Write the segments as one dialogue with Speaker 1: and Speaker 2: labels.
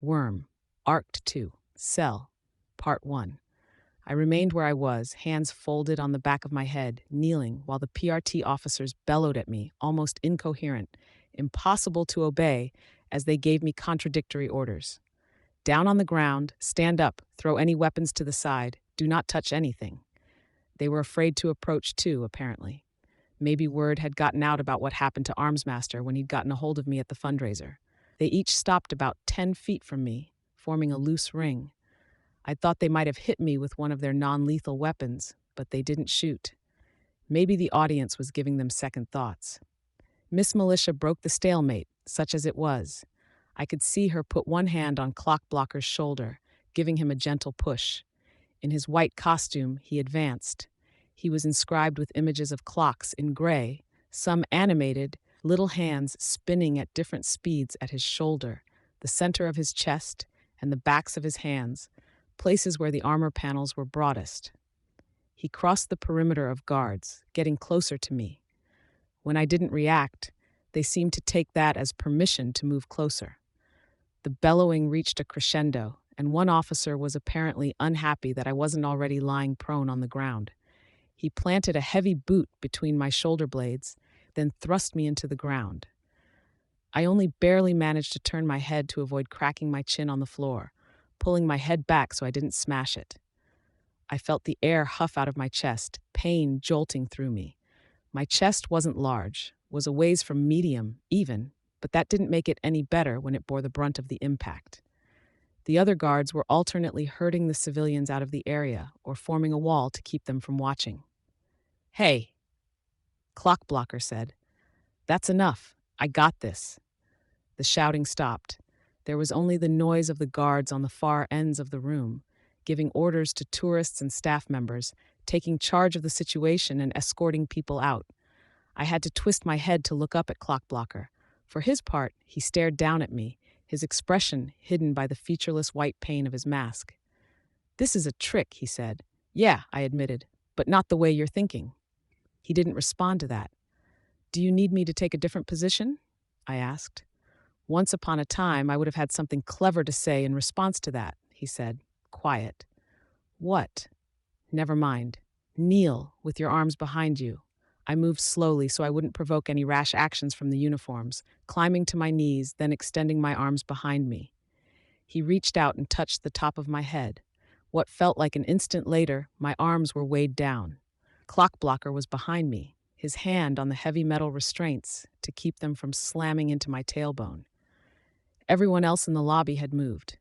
Speaker 1: Worm, Arced 2, Cell, Part 1. I remained where I was, hands folded on the back of my head, kneeling, while the PRT officers bellowed at me, almost incoherent, impossible to obey, as they gave me contradictory orders. Down on the ground, stand up, throw any weapons to the side, do not touch anything. They were afraid to approach, too, apparently. Maybe word had gotten out about what happened to Armsmaster when he'd gotten a hold of me at the fundraiser. They each stopped about 10 feet from me, forming a loose ring. I thought they might have hit me with one of their non-lethal weapons, but they didn't shoot. Maybe the audience was giving them second thoughts. Miss Militia broke the stalemate, such as it was. I could see her put one hand on Clockblocker's shoulder, giving him a gentle push. In his white costume, he advanced. He was inscribed with images of clocks in gray, some animated, little hands spinning at different speeds at his shoulder, the center of his chest, and the backs of his hands, places where the armor panels were broadest. He crossed the perimeter of guards, getting closer to me. When I didn't react, they seemed to take that as permission to move closer. The bellowing reached a crescendo, and one officer was apparently unhappy that I wasn't already lying prone on the ground. He planted a heavy boot between my shoulder blades, then thrust me into the ground. I only barely managed to turn my head to avoid cracking my chin on the floor, pulling my head back so I didn't smash it. I felt the air huff out of my chest, pain jolting through me. My chest wasn't large, was a ways from medium, even, but that didn't make it any better when it bore the brunt of the impact. The other guards were alternately herding the civilians out of the area or forming a wall to keep them from watching. "Hey," Clockblocker said. "That's enough. I got this." The shouting stopped. There was only the noise of the guards on the far ends of the room, giving orders to tourists and staff members, taking charge of the situation and escorting people out. I had to twist my head to look up at Clockblocker. For his part, he stared down at me, his expression hidden by the featureless white pain of his mask. "This is a trick," he said. "Yeah," I admitted, "but not the way you're thinking." He didn't respond to that. "Do you need me to take a different position?" I asked. "Once upon a time, I would have had something clever to say in response to that," he said, quiet. "What?" "Never mind. Kneel, with your arms behind you." I moved slowly so I wouldn't provoke any rash actions from the uniforms, climbing to my knees, then extending my arms behind me. He reached out and touched the top of my head. What felt like an instant later, my arms were weighed down. Clockblocker was behind me, his hand on the heavy metal restraints to keep them from slamming into my tailbone. Everyone else in the lobby had moved.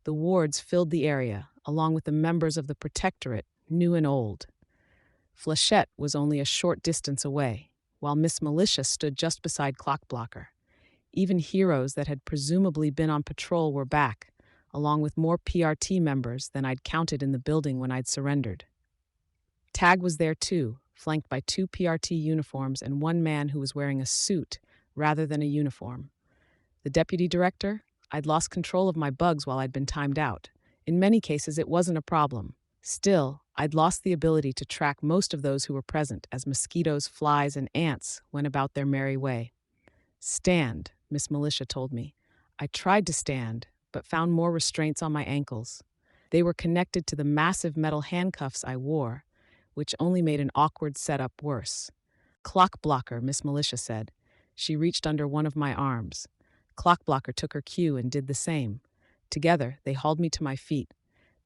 Speaker 1: The wards filled the area, along with the members of the Protectorate, new and old. Flechette was only a short distance away, while Miss Militia stood just beside Clockblocker. Even heroes that had presumably been on patrol were back, along with more PRT members than I'd counted in the building when I'd surrendered. Tag was there too, flanked by 2 PRT uniforms and one man who was wearing a suit rather than a uniform. The deputy director? I'd lost control of my bugs while I'd been timed out. In many cases, it wasn't a problem. Still, I'd lost the ability to track most of those who were present as mosquitoes, flies, and ants went about their merry way. "Stand," Miss Militia told me. I tried to stand, but found more restraints on my ankles. They were connected to the massive metal handcuffs I wore, which only made an awkward setup worse. "Clockblocker," Miss Militia said. She reached under one of my arms. Clockblocker took her cue and did the same. Together, they hauled me to my feet.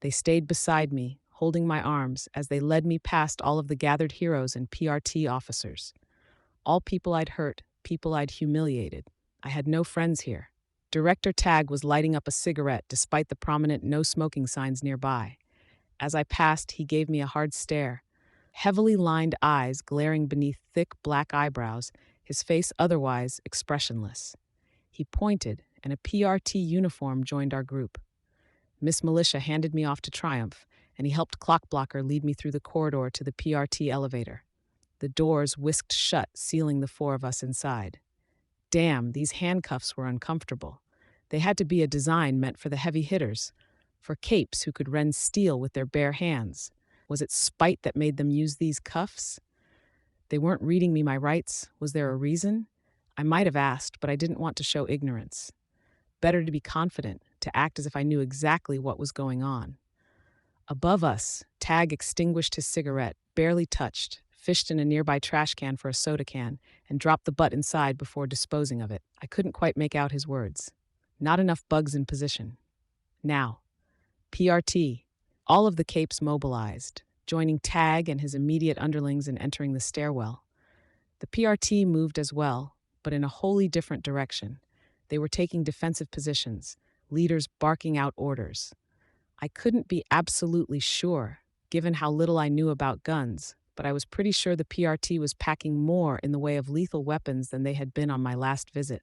Speaker 1: They stayed beside me, holding my arms as they led me past all of the gathered heroes and PRT officers. All people I'd hurt, people I'd humiliated. I had no friends here. Director Tag was lighting up a cigarette despite the prominent no smoking signs nearby. As I passed, he gave me a hard stare. Heavily lined eyes glaring beneath thick black eyebrows, his face otherwise expressionless. He pointed, and a PRT uniform joined our group. Miss Militia handed me off to Triumph, and he helped Clockblocker lead me through the corridor to the PRT elevator. The doors whisked shut, sealing the 4 of us inside. Damn, these handcuffs were uncomfortable. They had to be a design meant for the heavy hitters, for capes who could rend steel with their bare hands. Was it spite that made them use these cuffs? They weren't reading me my rights. Was there a reason? I might have asked, but I didn't want to show ignorance. Better to be confident to act as if I knew exactly what was going on. Above us, Tag extinguished his cigarette, barely touched, fished in a nearby trash can for a soda can, and dropped the butt inside before disposing of it. I couldn't quite make out his words. Not enough bugs in position. Now. PRT. All of the capes mobilized, joining Tag and his immediate underlings in entering the stairwell. The PRT moved as well, but in a wholly different direction. They were taking defensive positions, leaders barking out orders. I couldn't be absolutely sure, given how little I knew about guns, but I was pretty sure the PRT was packing more in the way of lethal weapons than they had been on my last visit.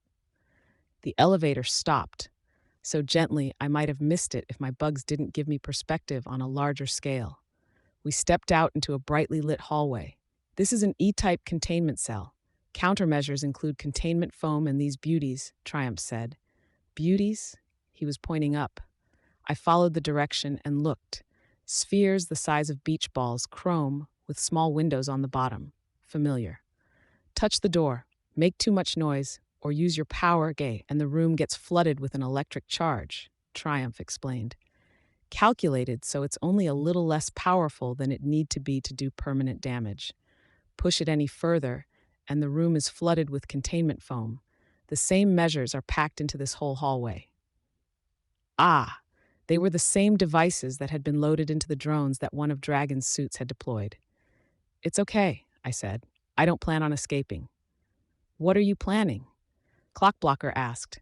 Speaker 1: The elevator stopped, so gently I might have missed it if my bugs didn't give me perspective on a larger scale. We stepped out into a brightly lit hallway. This is an E-type containment cell. Countermeasures include containment foam and these beauties, Triumph said. Beauties? He was pointing up. I followed the direction and looked. Spheres the size of beach balls, chrome, with small windows on the bottom. Familiar. Touch the door, make too much noise, or use your power gay, and the room gets flooded with an electric charge, Triumph explained. Calculated so it's only a little less powerful than it need to be to do permanent damage. Push it any further, and the room is flooded with containment foam. The same measures are packed into this whole hallway. Ah, they were the same devices that had been loaded into the drones that one of Dragon's suits had deployed. It's okay, I said. I don't plan on escaping. What are you planning? Clockblocker asked.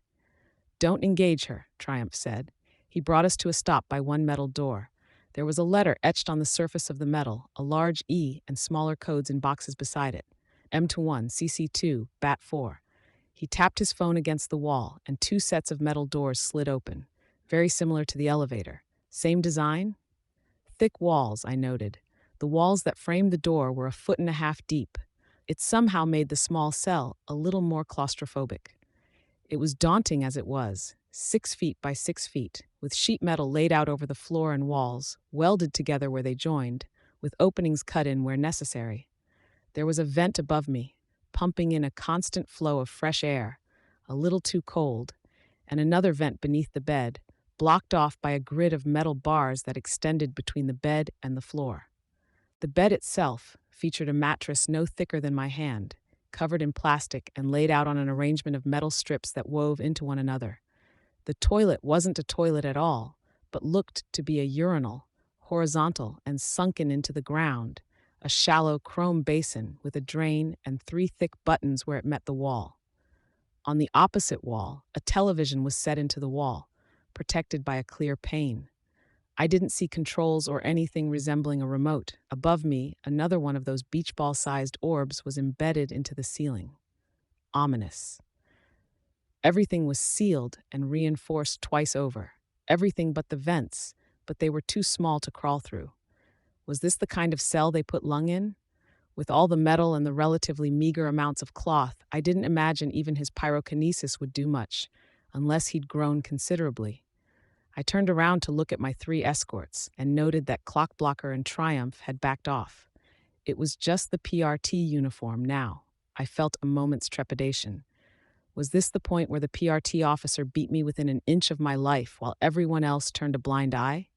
Speaker 1: Don't engage her, Triumph said. He brought us to a stop by one metal door. There was a letter etched on the surface of the metal, a large E and smaller codes in boxes beside it. M21, CC2, BAT4. He tapped his phone against the wall, and two sets of metal doors slid open, very similar to the elevator. Same design? Thick walls, I noted. The walls that framed the door were 1.5 feet deep. It somehow made the small cell a little more claustrophobic. It was daunting as it was, 6 feet by 6 feet, with sheet metal laid out over the floor and walls, welded together where they joined, with openings cut in where necessary. There was a vent above me, pumping in a constant flow of fresh air, a little too cold, and another vent beneath the bed, blocked off by a grid of metal bars that extended between the bed and the floor. The bed itself featured a mattress no thicker than my hand, covered in plastic and laid out on an arrangement of metal strips that wove into one another. The toilet wasn't a toilet at all, but looked to be a urinal, horizontal and sunken into the ground, a shallow chrome basin with a drain and 3 thick buttons where it met the wall. On the opposite wall, a television was set into the wall, protected by a clear pane. I didn't see controls or anything resembling a remote. Above me, another one of those beach ball-sized orbs was embedded into the ceiling. Ominous. Everything was sealed and reinforced twice over. Everything but the vents, but they were too small to crawl through. Was this the kind of cell they put Lung in? With all the metal and the relatively meager amounts of cloth, I didn't imagine even his pyrokinesis would do much, unless he'd grown considerably. I turned around to look at my 3 escorts and noted that Clockblocker and Triumph had backed off. It was just the PRT uniform now. I felt a moment's trepidation. Was this the point where the PRT officer beat me within an inch of my life while everyone else turned a blind eye?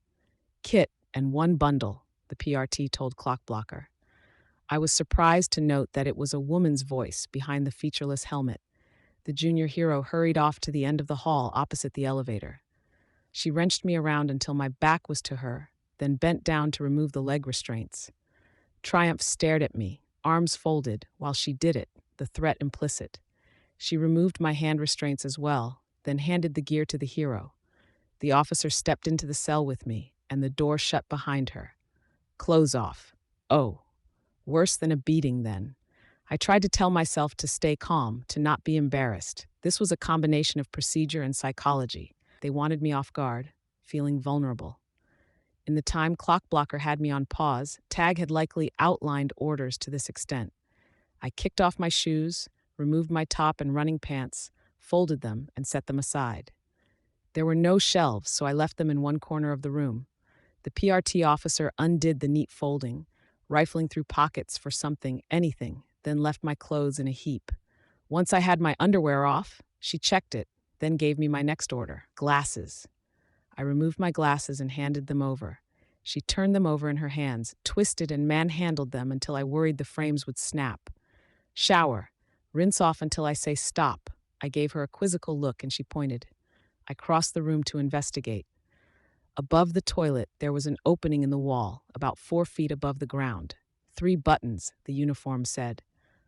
Speaker 1: Kit and 1 bundle, the PRT told Clockblocker. I was surprised to note that it was a woman's voice behind the featureless helmet. The junior hero hurried off to the end of the hall opposite the elevator. She wrenched me around until my back was to her, then bent down to remove the leg restraints. Triumph stared at me, arms folded, while she did it, the threat implicit. She removed my hand restraints as well, then handed the gear to the hero. The officer stepped into the cell with me, and the door shut behind her. Clothes off. Oh, worse than a beating then. I tried to tell myself to stay calm, to not be embarrassed. This was a combination of procedure and psychology. They wanted me off guard, feeling vulnerable. In the time Clockblocker had me on pause, Tag had likely outlined orders to this extent. I kicked off my shoes, removed my top and running pants, folded them, and set them aside. There were no shelves, so I left them in one corner of the room. The PRT officer undid the neat folding, rifling through pockets for something, anything, then left my clothes in a heap. Once I had my underwear off, she checked it, then gave me my next order, glasses. I removed my glasses and handed them over. She turned them over in her hands, twisted and manhandled them until I worried the frames would snap. Shower. Rinse off until I say stop. I gave her a quizzical look and she pointed. I crossed the room to investigate. Above the toilet, there was an opening in the wall, about 4 feet above the ground. 3 buttons, the uniform said.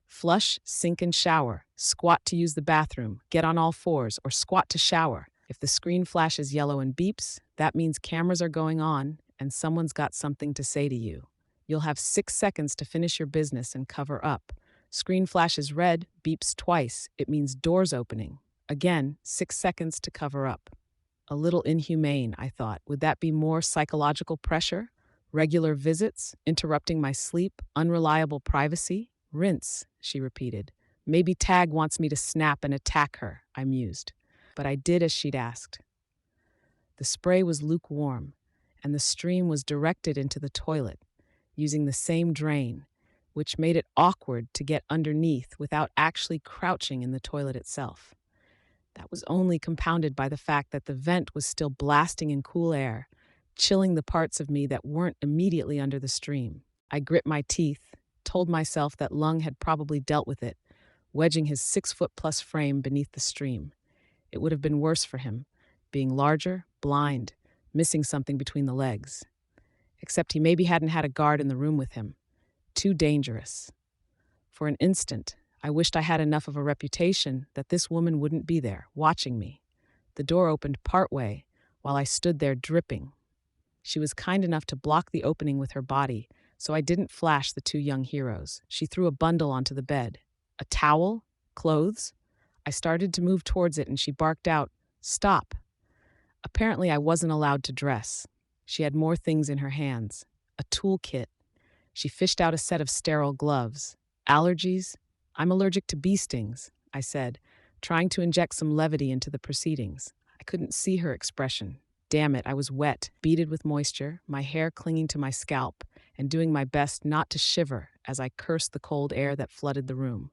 Speaker 1: Flush, sink, and shower. Squat to use the bathroom. Get on all fours, or squat to shower. If the screen flashes yellow and beeps, that means cameras are going on and someone's got something to say to you. You'll have 6 seconds to finish your business and cover up. Screen flashes red, beeps twice. It means doors opening. Again, 6 seconds to cover up. A little inhumane, I thought. Would that be more psychological pressure? Regular visits? Interrupting my sleep? Unreliable privacy? Rinse, she repeated. Maybe Tag wants me to snap and attack her, I mused. But I did as she'd asked. The spray was lukewarm, and the stream was directed into the toilet, using the same drain, which made it awkward to get underneath without actually crouching in the toilet itself. That was only compounded by the fact that the vent was still blasting in cool air, chilling the parts of me that weren't immediately under the stream. I grit my teeth, told myself that Lung had probably dealt with it, wedging his 6-foot-plus frame beneath the stream. It would have been worse for him, being larger, blind, missing something between the legs. Except he maybe hadn't had a guard in the room with him. Too dangerous. For an instant, I wished I had enough of a reputation that this woman wouldn't be there, watching me. The door opened partway, while I stood there dripping. She was kind enough to block the opening with her body, so I didn't flash the 2 young heroes. She threw a bundle onto the bed. A towel? Clothes? I started to move towards it and she barked out, "Stop." Apparently I wasn't allowed to dress. She had more things in her hands. A toolkit. She fished out a set of sterile gloves. Allergies? I'm allergic to bee stings, I said, trying to inject some levity into the proceedings. I couldn't see her expression. Damn it, I was wet, beaded with moisture, my hair clinging to my scalp, and doing my best not to shiver as I cursed the cold air that flooded the room.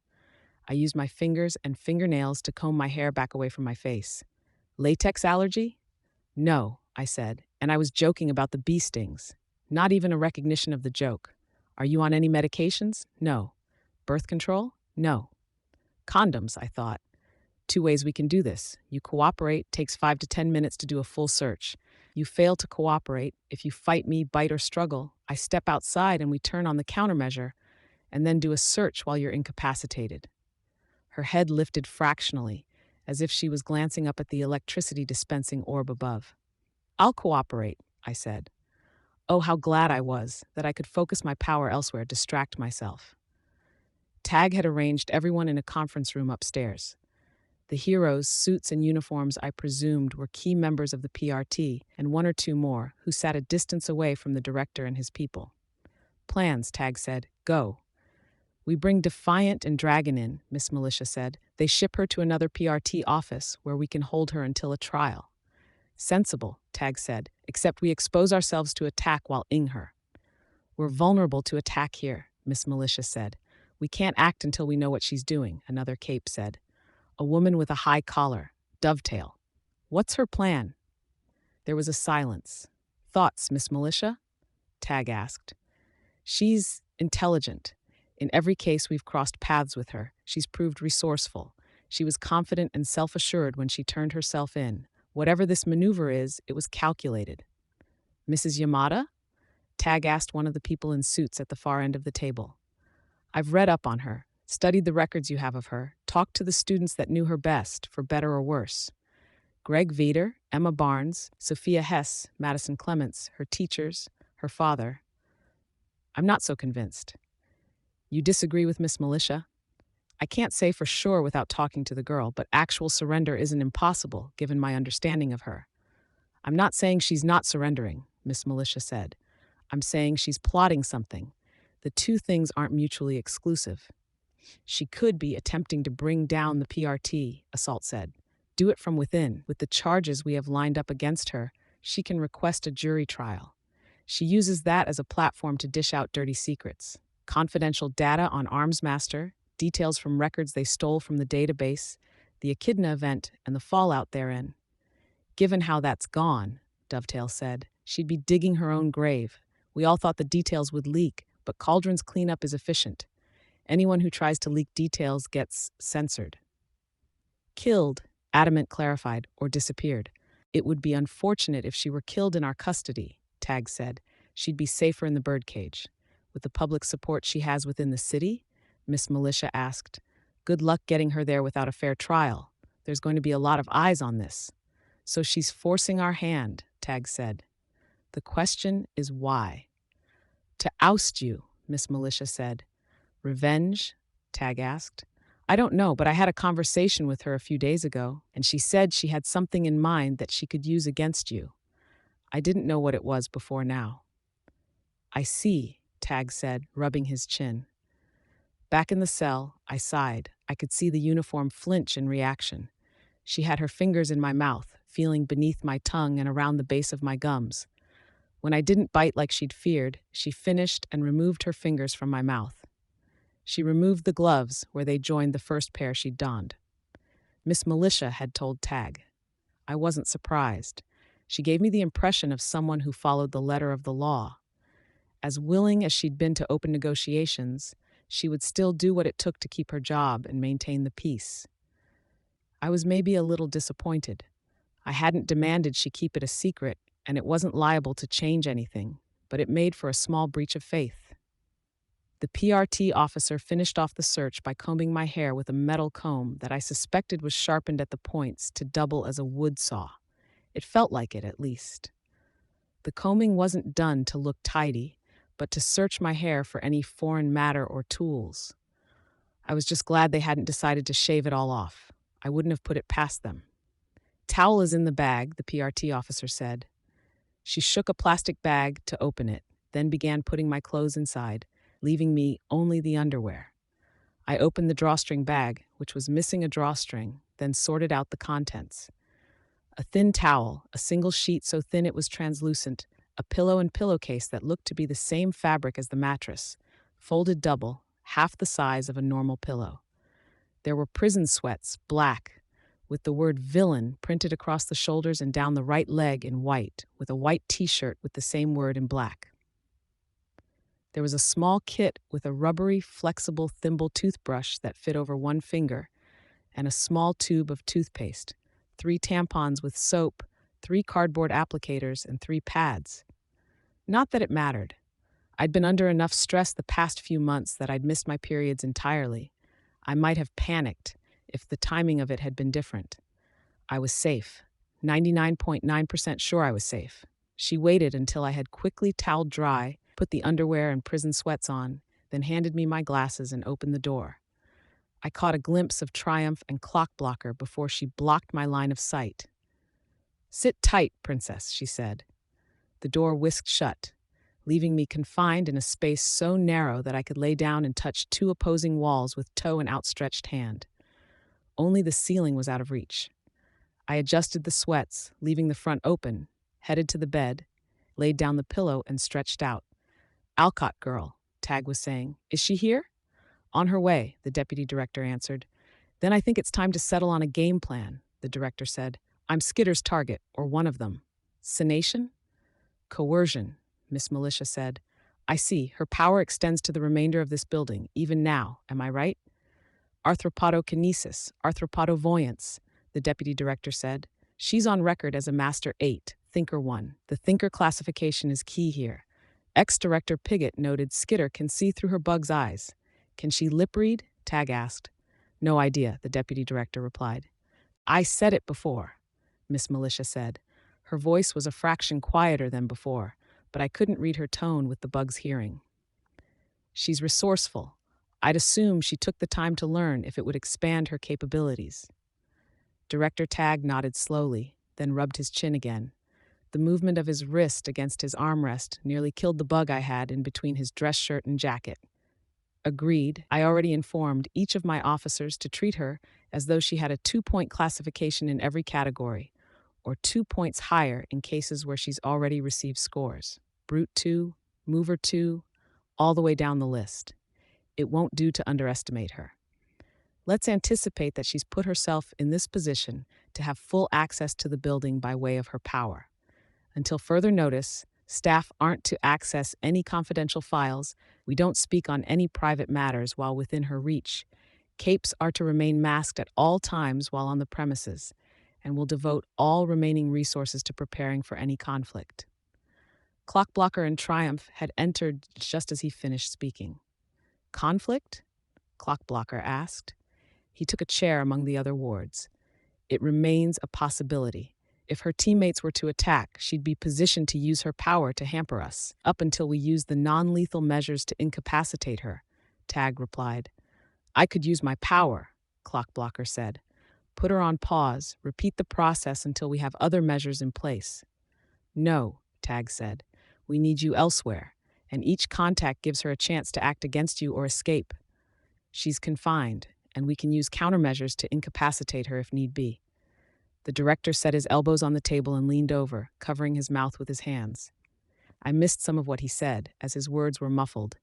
Speaker 1: I used my fingers and fingernails to comb my hair back away from my face. Latex allergy? No, I said, and I was joking about the bee stings. Not even a recognition of the joke. Are you on any medications? No. Birth control? No. Condoms, I thought. 2 ways we can do this. You cooperate, takes 5 to 10 minutes to do a full search. You fail to cooperate, if you fight me, bite, or struggle, I step outside and we turn on the countermeasure, and then do a search while you're incapacitated. Her head lifted fractionally, as if she was glancing up at the electricity dispensing orb above. I'll cooperate, I said. Oh, how glad I was that I could focus my power elsewhere, distract myself. Tag had arranged everyone in a conference room upstairs. The heroes, suits, and uniforms I presumed were key members of the PRT, and 1 or 2 more, who sat a distance away from the director and his people. Plans, Tag said. Go. We bring Defiant and Dragon in, Miss Militia said. They ship her to another PRT office, where we can hold her until a trial. Sensible, Tag said, except we expose ourselves to attack while ing her. We're vulnerable to attack here, Miss Militia said. We can't act until we know what she's doing, another cape said. A woman with a high collar, dovetail. What's her plan? There was a silence. Thoughts, Miss Militia? Tag asked. She's intelligent. In every case we've crossed paths with her, she's proved resourceful. She was confident and self-assured when she turned herself in. Whatever this maneuver is, it was calculated. Mrs. Yamada? Tag asked one of the people in suits at the far end of the table. I've read up on her, studied the records you have of her, talked to the students that knew her best, for better or worse. Greg Vader, Emma Barnes, Sophia Hess, Madison Clements, her teachers, her father. I'm not so convinced. You disagree with Miss Militia? I can't say for sure without talking to the girl, but actual surrender isn't impossible, given my understanding of her. I'm not saying she's not surrendering, Miss Militia said. I'm saying she's plotting something. The 2 things aren't mutually exclusive. She could be attempting to bring down the PRT, Assault said. Do it from within. With the charges we have lined up against her, she can request a jury trial. She uses that as a platform to dish out dirty secrets. Confidential data on Armsmaster, details from records they stole from the database, the Echidna event, and the fallout therein. Given how that's gone, Dovetail said. She'd be digging her own grave. We all thought the details would leak, but Cauldron's cleanup is efficient. Anyone who tries to leak details gets censored. Killed, Adamant clarified, or disappeared. It would be unfortunate if she were killed in our custody, Tag said. She'd be safer in the birdcage. With the public support she has within the city? Miss Militia asked. Good luck getting her there without a fair trial. There's going to be a lot of eyes on this. So she's forcing our hand, Tag said. The question is why? To oust you, Miss Militia said. Revenge? Tag asked. I don't know, but I had a conversation with her a few days ago, and she said she had something in mind that she could use against you. I didn't know what it was before now. I see, Tag said, rubbing his chin. Back in the cell, I sighed. I could see the uniform flinch in reaction. She had her fingers in my mouth, feeling beneath my tongue and around the base of my gums. When I didn't bite like she'd feared, she finished and removed her fingers from my mouth. She removed the gloves where they joined the first pair she'd donned. Miss Militia had told Tag. I wasn't surprised. She gave me the impression of someone who followed the letter of the law. As willing as she'd been to open negotiations, she would still do what it took to keep her job and maintain the peace. I was maybe a little disappointed. I hadn't demanded she keep it a secret, and it wasn't liable to change anything, but it made for a small breach of faith. The PRT officer finished off the search by combing my hair with a metal comb that I suspected was sharpened at the points to double as a wood saw. It felt like it, at least. The combing wasn't done to look tidy, but to search my hair for any foreign matter or tools. I was just glad they hadn't decided to shave it all off. I wouldn't have put it past them. Towel is in the bag, the PRT officer said. She shook a plastic bag to open it, then began putting my clothes inside, leaving me only the underwear. I opened the drawstring bag, which was missing a drawstring, then sorted out the contents. A thin towel, a single sheet so thin it was translucent, a pillow and pillowcase that looked to be the same fabric as the mattress, folded double, half the size of a normal pillow. There were prison sweats, black, with the word villain printed across the shoulders and down the right leg in white, with a white t-shirt with the same word in black. There was a small kit with a rubbery, flexible thimble toothbrush that fit over one finger, and a small tube of toothpaste, 3 tampons with soap, 3 cardboard applicators, and 3 pads. Not that it mattered. I'd been under enough stress the past few months that I'd missed my periods entirely. I might have panicked if the timing of it had been different. I was safe. 99.9% sure I was safe. She waited until I had quickly toweled dry, put the underwear and prison sweats on, then handed me my glasses and opened the door. I caught a glimpse of Triumph and Clock Blocker before she blocked my line of sight. Sit tight, princess, she said. The door whisked shut, leaving me confined in a space so narrow that I could lay down and touch 2 opposing walls with toe and outstretched hand. Only the ceiling was out of reach. I adjusted the sweats, leaving the front open, headed to the bed, laid down the pillow and stretched out. Alcott girl, Tag was saying. Is she here? On her way, the deputy director answered. Then I think it's time to settle on a game plan, the director said. I'm Skitter's target, or one of them. Senation? Coercion, Miss Militia said. I see. Her power extends to the remainder of this building, even now. Am I right? Arthropodokinesis, arthropodovoyance, the deputy director said. She's on record as a Master 8, Thinker 1. The Thinker classification is key here. Ex-director Piggott noted Skitter can see through her bug's eyes. Can she lip read? Tag asked. No idea, the deputy director replied. I said it before, Miss Militia said. Her voice was a fraction quieter than before, but I couldn't read her tone with the bug's hearing. She's resourceful. I'd assume she took the time to learn if it would expand her capabilities. Director Tag nodded slowly, then rubbed his chin again. The movement of his wrist against his armrest nearly killed the bug I had in between his dress shirt and jacket. Agreed, I already informed each of my officers to treat her as though she had a 2-point classification in every category, or 2 points higher in cases where she's already received scores. Brute 2, Mover 2, all the way down the list. It won't do to underestimate her. Let's anticipate that she's put herself in this position to have full access to the building by way of her power. Until further notice, staff aren't to access any confidential files. We don't speak on any private matters while within her reach. Capes are to remain masked at all times while on the premises, and will devote all remaining resources to preparing for any conflict. Clockblocker in triumph had entered just as he finished speaking. Conflict? Clockblocker asked. He took a chair among the other wards. It remains a possibility. If her teammates were to attack, she'd be positioned to use her power to hamper us, up until we use the non-lethal measures to incapacitate her, Tag replied. I could use my power, Clockblocker said. Put her on pause, repeat the process until we have other measures in place. No, Tag said. We need you elsewhere, and each contact gives her a chance to act against you or escape. She's confined, and we can use countermeasures to incapacitate her if need be. The director set his elbows on the table and leaned over, covering his mouth with his hands. I missed some of what he said, as his words were muffled,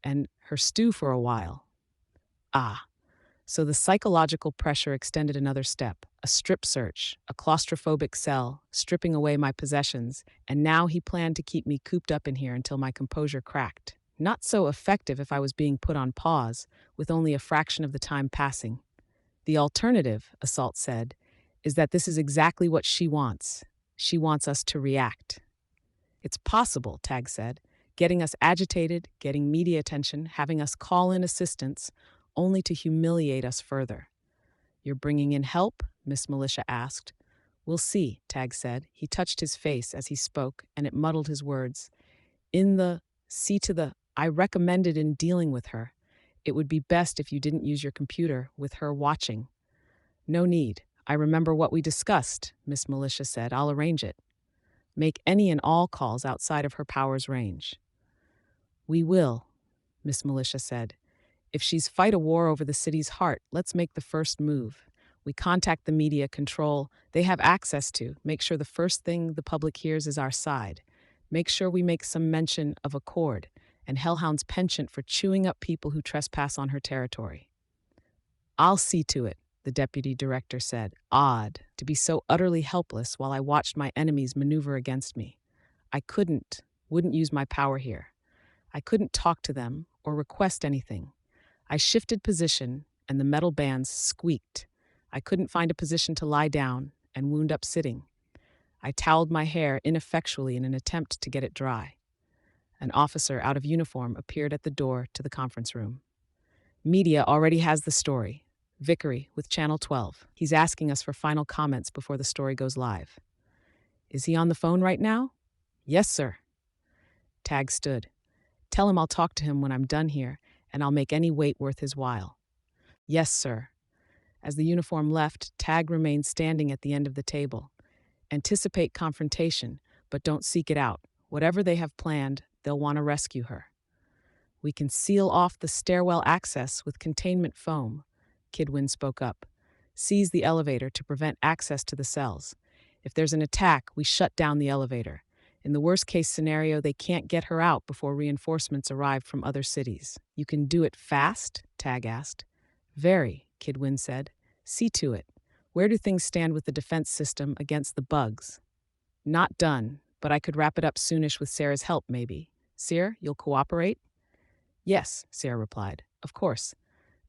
Speaker 1: and her stew for a while. Ah, so the psychological pressure extended another step, a strip search, a claustrophobic cell, stripping away my possessions, and now he planned to keep me cooped up in here until my composure cracked. Not so effective if I was being put on pause, with only a fraction of the time passing. The alternative, Assault said, is that this is exactly what she wants. She wants us to react. It's possible, Tag said, getting us agitated, getting media attention, having us call in assistance, only to humiliate us further. You're bringing in help? Miss Militia asked. We'll see, Tag said. He touched his face as he spoke, and it muddled his words. I recommended in dealing with her. It would be best if you didn't use your computer with her watching. No need. I remember what we discussed, Miss Militia said. I'll arrange it. Make any and all calls outside of her power's range. We will, Miss Militia said. If she's fight a war over the city's heart, let's make the first move. We contact the media control they have access to, make sure the first thing the public hears is our side. Make sure we make some mention of Accord and Hellhound's penchant for chewing up people who trespass on her territory. I'll see to it, the deputy director said. Odd to be so utterly helpless while I watched my enemies maneuver against me. I wouldn't use my power here. I couldn't talk to them or request anything. I shifted position, and the metal bands squeaked. I couldn't find a position to lie down and wound up sitting. I toweled my hair ineffectually in an attempt to get it dry. An officer out of uniform appeared at the door to the conference room. Media already has the story. Vickery with Channel 12. He's asking us for final comments before the story goes live. Is he on the phone right now? Yes, sir. Tag stood. Tell him I'll talk to him when I'm done here, and I'll make any wait worth his while. Yes, sir. As the uniform left, Tag remained standing at the end of the table. Anticipate confrontation, but don't seek it out. Whatever they have planned, they'll want to rescue her. We can seal off the stairwell access with containment foam, Kidwin spoke up. Seize the elevator to prevent access to the cells. If there's an attack, we shut down the elevator. In the worst-case scenario, they can't get her out before reinforcements arrive from other cities. You can do it fast? Tag asked. Very, Kidwin said. See to it. Where do things stand with the defense system against the bugs? Not done, but I could wrap it up soonish with Sarah's help, maybe. Seer, you'll cooperate? Yes, Sarah replied. Of course.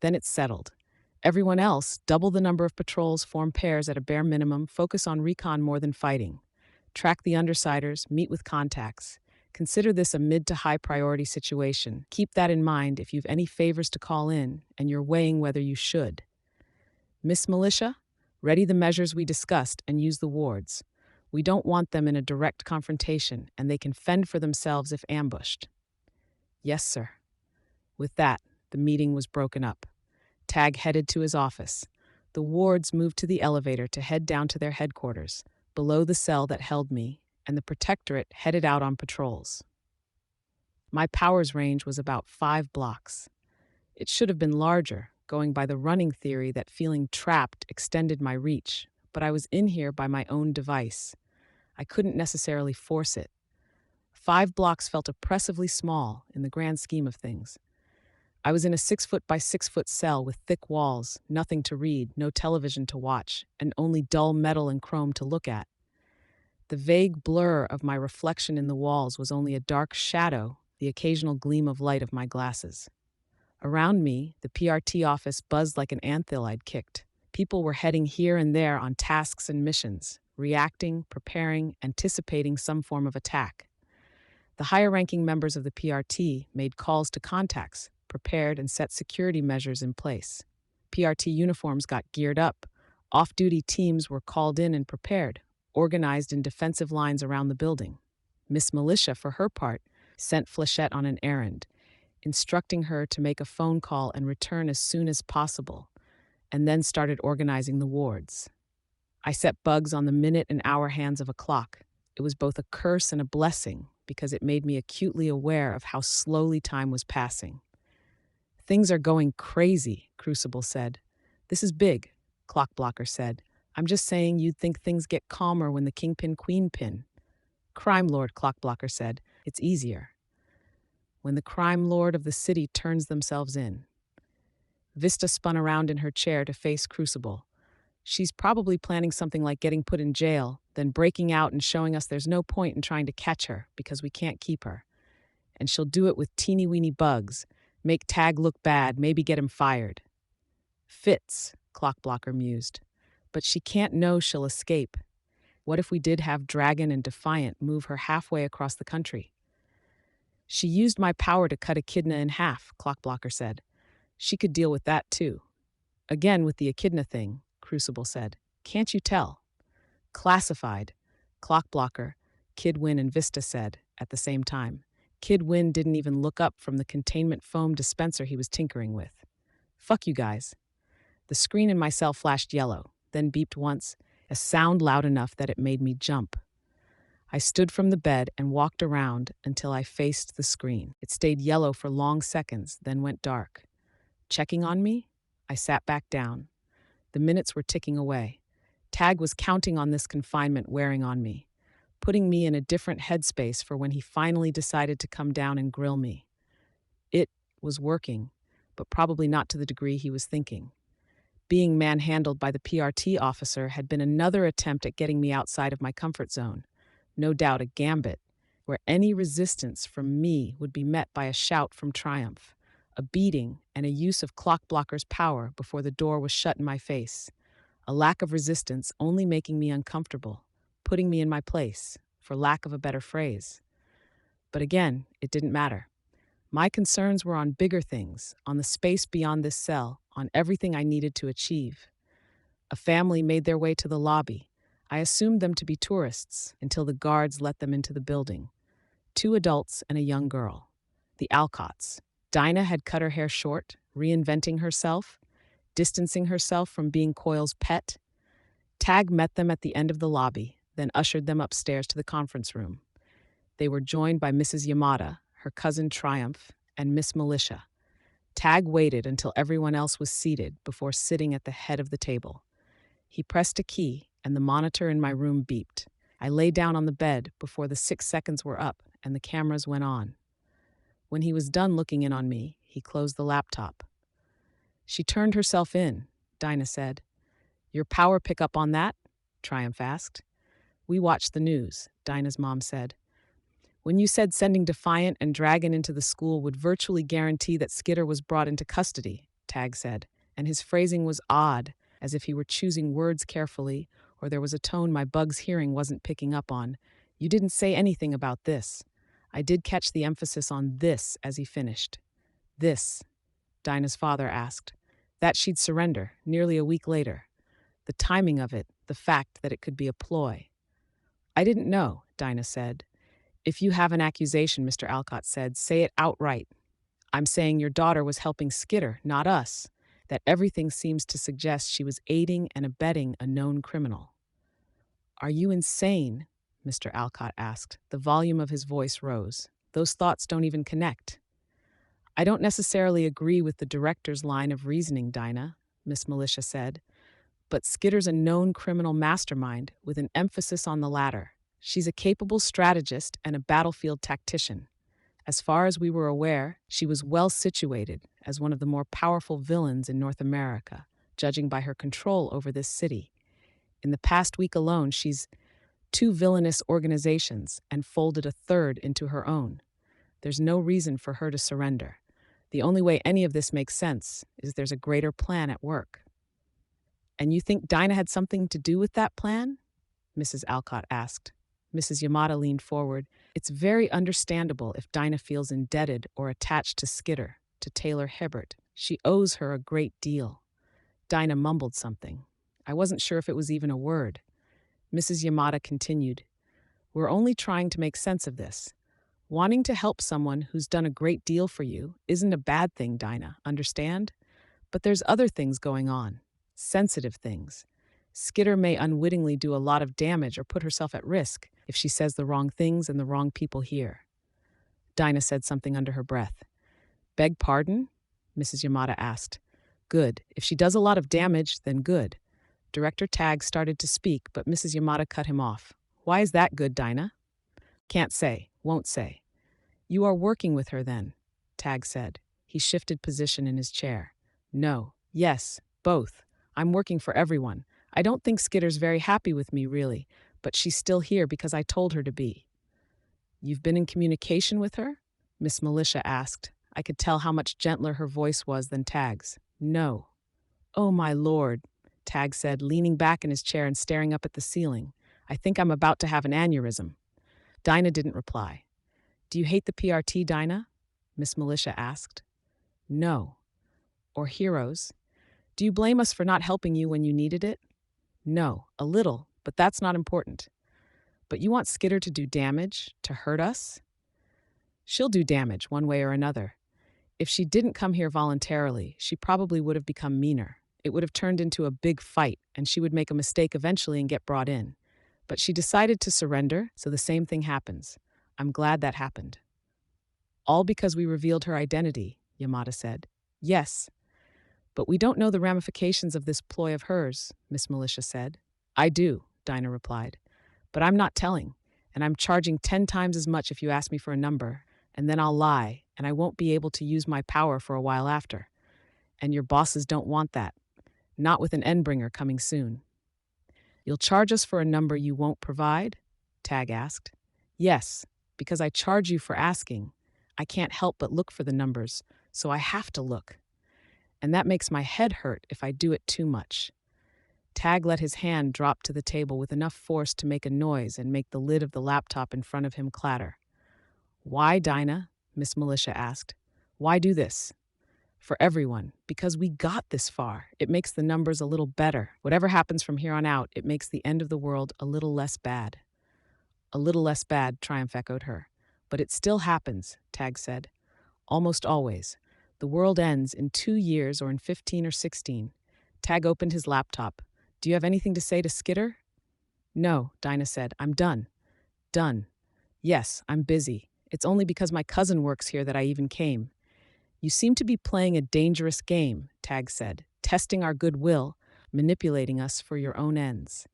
Speaker 1: Then it's settled. Everyone else, double the number of patrols, form pairs at a bare minimum, focus on recon more than fighting. Track the undersiders, meet with contacts. Consider this a mid to high priority situation. Keep that in mind if you've any favors to call in and you're weighing whether you should. Miss Militia, ready the measures we discussed and use the wards. We don't want them in a direct confrontation, and they can fend for themselves if ambushed. Yes, sir. With that, the meeting was broken up. Tag headed to his office. The wards moved to the elevator to head down to their headquarters, below the cell that held me, and the protectorate headed out on patrols. My powers range was about 5 blocks. It should have been larger, going by the running theory that feeling trapped extended my reach, but I was in here by my own device. I couldn't necessarily force it. 5 blocks felt oppressively small in the grand scheme of things. I was in a 6-foot by 6-foot cell with thick walls, nothing to read, no television to watch, and only dull metal and chrome to look at. The vague blur of my reflection in the walls was only a dark shadow, the occasional gleam of light of my glasses. Around me, the PRT office buzzed like an anthill I'd kicked. People were heading here and there on tasks and missions, reacting, preparing, anticipating some form of attack. The higher ranking members of the PRT made calls to contacts, prepared and set security measures in place. PRT uniforms got geared up. Off duty teams were called in and prepared, organized in defensive lines around the building. Miss Militia, for her part, sent Flechette on an errand, instructing her to make a phone call and return as soon as possible, and then started organizing the wards. I set bugs on the minute and hour hands of a clock. It was both a curse and a blessing because it made me acutely aware of how slowly time was passing. Things are going crazy, Crucible said. This is big, Clockblocker said. I'm just saying you'd think things get calmer when the Kingpin Queen pin. Crime Lord, Clockblocker said. It's easier. When the crime lord of the city turns themselves in. Vista spun around in her chair to face Crucible. She's probably planning something like getting put in jail, then breaking out and showing us there's no point in trying to catch her because we can't keep her. And she'll do it with teeny-weeny bugs, make Tag look bad, maybe get him fired. Fits, Clockblocker mused. But she can't know she'll escape. What if we did have Dragon and Defiant move her halfway across the country? She used my power to cut Echidna in half, Clockblocker said. She could deal with that too. Again with the Echidna thing, Crucible said. Can't you tell? Classified, Clockblocker, Kid Win and Vista said at the same time. Kid Win didn't even look up from the containment foam dispenser he was tinkering with. Fuck you guys. The screen in my cell flashed yellow, then beeped once, a sound loud enough that it made me jump. I stood from the bed and walked around until I faced the screen. It stayed yellow for long seconds, then went dark. Checking on me? I sat back down. The minutes were ticking away. Tag was counting on this confinement wearing on me, putting me in a different headspace for when he finally decided to come down and grill me. It was working, but probably not to the degree he was thinking. Being manhandled by the PRT officer had been another attempt at getting me outside of my comfort zone. No doubt a gambit, where any resistance from me would be met by a shout from triumph, a beating, and a use of Clockblocker's power before the door was shut in my face. A lack of resistance only making me uncomfortable, putting me in my place, for lack of a better phrase. But again, it didn't matter. My concerns were on bigger things, on the space beyond this cell, on everything I needed to achieve. A family made their way to the lobby. I assumed them to be tourists until the guards let them into the building. 2 adults and a young girl. The Alcotts. Dinah had cut her hair short, reinventing herself, distancing herself from being Coyle's pet. Tag met them at the end of the lobby, then ushered them upstairs to the conference room. They were joined by Mrs. Yamada, her cousin Triumph, and Miss Militia. Tag waited until everyone else was seated before sitting at the head of the table. He pressed a key, and the monitor in my room beeped. I lay down on the bed before the 6 seconds were up and the cameras went on. When he was done looking in on me, he closed the laptop. She turned herself in, Dinah said. Your power pick up on that? Triumph asked. We watched the news, Dinah's mom said. When you said sending Defiant and Dragon into the school would virtually guarantee that Skitter was brought into custody, Tag said, and his phrasing was odd, as if he were choosing words carefully, or there was a tone my bug's hearing wasn't picking up on. You didn't say anything about this. I did catch the emphasis on this as he finished. This, Dinah's father asked. That she'd surrender, nearly a week later. The timing of it, the fact that it could be a ploy. I didn't know, Dinah said. If you have an accusation, Mr. Alcott said, say it outright. I'm saying your daughter was helping Skitter, not us. That everything seems to suggest she was aiding and abetting a known criminal. Are you insane? Mr. Alcott asked. The volume of his voice rose. Those thoughts don't even connect. I don't necessarily agree with the director's line of reasoning, Dinah, Miss Militia said. But Skitter's a known criminal mastermind with an emphasis on the latter. She's a capable strategist and a battlefield tactician. As far as we were aware, she was well situated as one of the more powerful villains in North America, judging by her control over this city. In the past week alone, she's two villainous organizations and folded a third into her own. There's no reason for her to surrender. The only way any of this makes sense is there's a greater plan at work. And you think Dinah had something to do with that plan? Mrs. Alcott asked. Mrs. Yamada leaned forward. It's very understandable if Dinah feels indebted or attached to Skitter, to Taylor Hibbert. She owes her a great deal. Dinah mumbled something. I wasn't sure if it was even a word. Mrs. Yamada continued. We're only trying to make sense of this. Wanting to help someone who's done a great deal for you isn't a bad thing, Dinah, understand? But there's other things going on. Sensitive things. Skitter may unwittingly do a lot of damage or put herself at risk if she says the wrong things and the wrong people hear. Dinah said something under her breath. Beg pardon? Mrs. Yamada asked. Good. If she does a lot of damage, then good. Director Tagg started to speak, but Mrs. Yamada cut him off. Why is that good, Dinah? Can't say. Won't say. You are working with her then, Tagg said. He shifted position in his chair. No. Yes. Both. I'm working for everyone. I don't think Skitter's very happy with me, really, but she's still here because I told her to be. You've been in communication with her? Miss Militia asked. I could tell how much gentler her voice was than Tagg's. No. Oh, my lord, Tagg said, leaning back in his chair and staring up at the ceiling. I think I'm about to have an aneurysm. Dinah didn't reply. Do you hate the PRT, Dinah? Miss Militia asked. No. Or heroes? Do you blame us for not helping you when you needed it? No, a little, but that's not important. But you want Skitter to do damage, to hurt us? She'll do damage one way or another. If she didn't come here voluntarily, she probably would have become meaner. It would have turned into a big fight, and she would make a mistake eventually and get brought in. But she decided to surrender, so the same thing happens. I'm glad that happened. All because we revealed her identity, Yamada said. Yes. But we don't know the ramifications of this ploy of hers, Miss Militia said. I do, Dinah replied. But I'm not telling, and I'm charging 10 times as much if you ask me for a number, and then I'll lie, and I won't be able to use my power for a while after. And your bosses don't want that. Not with an Endbringer coming soon. You'll charge us for a number you won't provide? Tagg asked. Yes, because I charge you for asking. I can't help but look for the numbers, so I have to look. And that makes my head hurt if I do it too much. Tagg let his hand drop to the table with enough force to make a noise and make the lid of the laptop in front of him clatter. Why, Dinah? Miss Militia asked. Why do this? For everyone, because we got this far. It makes the numbers a little better. Whatever happens from here on out, it makes the end of the world a little less bad. A little less bad, Triumph echoed her. But it still happens, Tagg said. Almost always. The world ends in 2 years or in 15 or 16. Tagg opened his laptop. Do you have anything to say to Skitter? No, Dinah said. I'm done. Done. Yes, I'm busy. It's only because my cousin works here that I even came. You seem to be playing a dangerous game, Tagg said, testing our goodwill, manipulating us for your own ends.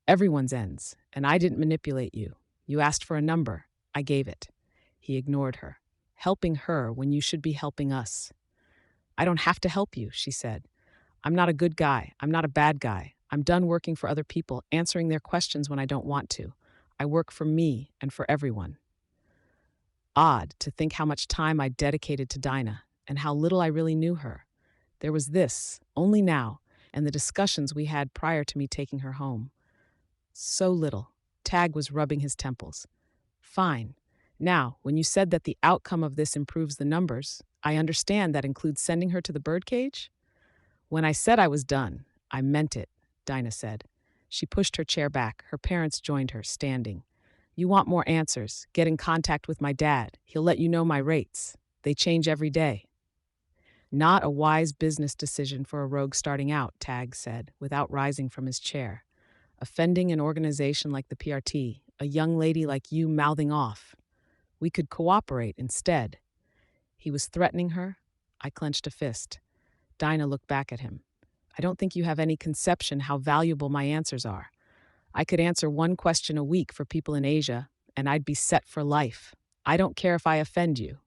Speaker 1: Everyone's ends, and I didn't manipulate you. You asked for a number. I gave it. He ignored her. Helping her when you should be helping us. I don't have to help you, she said. I'm not a good guy. I'm not a bad guy. I'm done working for other people, answering their questions when I don't want to. I work for me and for everyone. Odd to think how much time I dedicated to Dinah and how little I really knew her. There was this, only now, and the discussions we had prior to me taking her home. So little. Tagg was rubbing his temples. Fine. Now, when you said that the outcome of this improves the numbers, I understand that includes sending her to the birdcage? When I said I was done, I meant it, Dinah said. She pushed her chair back. Her parents joined her, standing. You want more answers? Get in contact with my dad. He'll let you know my rates. They change every day. Not a wise business decision for a rogue starting out, Tagg said, without rising from his chair. Offending an organization like the PRT, a young lady like you mouthing off. We could cooperate instead. He was threatening her. I clenched a fist. Dinah looked back at him. I don't think you have any conception how valuable my answers are. I could answer one question a week for people in Asia, and I'd be set for life. I don't care if I offend you.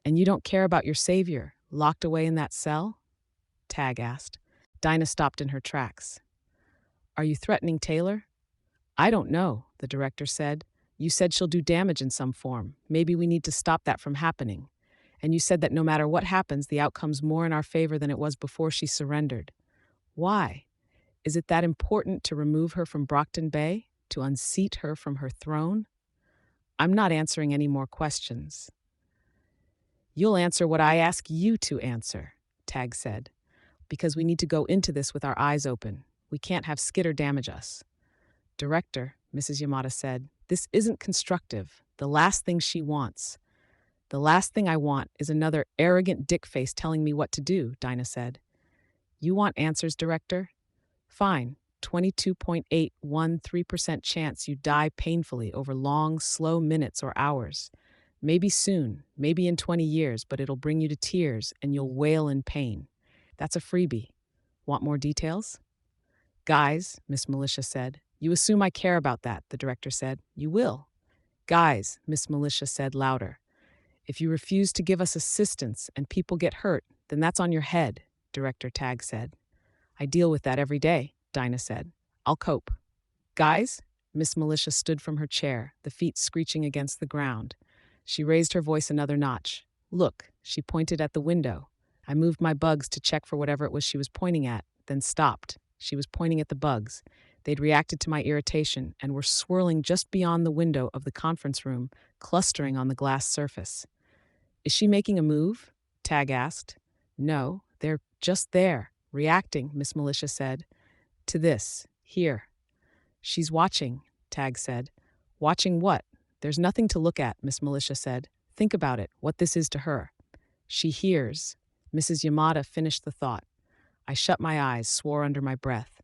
Speaker 1: And you don't care about your savior, locked away in that cell? Tagg asked. Dinah stopped in her tracks. Are you threatening Taylor? I don't know, the director said. You said she'll do damage in some form. Maybe we need to stop that from happening. And you said that no matter what happens, the outcome's more in our favor than it was before she surrendered. Why? Is it that important to remove her from Brockton Bay? To unseat her from her throne? I'm not answering any more questions. You'll answer what I ask you to answer, Tag said, because we need to go into this with our eyes open. We can't have Skitter damage us. Director, Mrs. Yamada said, this isn't constructive. The last thing she wants. The last thing I want is another arrogant dickface telling me what to do, Dinah said. You want answers, Director? Fine. 22.813% chance you die painfully over long, slow minutes or hours. Maybe soon, maybe in 20 years, but it'll bring you to tears and you'll wail in pain. That's a freebie. Want more details? Guys, Miss Militia said. You assume I care about that, the director said. You will. Guys, Miss Militia said louder. If you refuse to give us assistance and people get hurt, then that's on your head, Director Tag said. I deal with that every day, Dinah said. I'll cope. Guys, Miss Militia stood from her chair, the feet screeching against the ground. She raised her voice another notch. Look, she pointed at the window. I moved my bugs to check for whatever it was she was pointing at, then stopped. She was pointing at the bugs. They'd reacted to my irritation and were swirling just beyond the window of the conference room, clustering on the glass surface. Is she making a move? Tag asked. No, they're just there, reacting, Miss Militia said. To this, here. She's watching, Tag said. Watching what? There's nothing to look at, Miss Militia said. Think about it, what this is to her. She hears. Mrs. Yamada finished the thought. I shut my eyes, swore under my breath.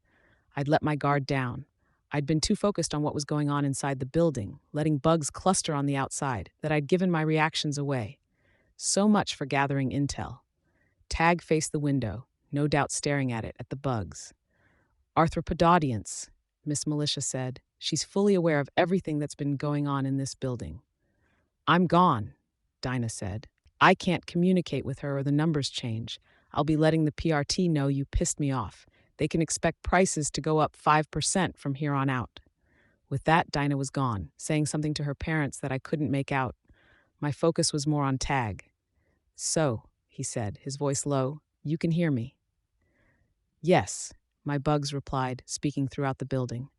Speaker 1: I'd let my guard down. I'd been too focused on what was going on inside the building, letting bugs cluster on the outside, that I'd given my reactions away. So much for gathering intel. Tag faced the window, no doubt staring at it, at the bugs. Arthropodaudience, Miss Militia said. She's fully aware of everything that's been going on in this building. I'm gone, Dinah said. I can't communicate with her or the numbers change. I'll be letting the PRT know you pissed me off. They can expect prices to go up 5% from here on out. With that, Dinah was gone, saying something to her parents that I couldn't make out. My focus was more on Tag. So, he said, his voice low, you can hear me. Yes, my bugs replied, speaking throughout the building.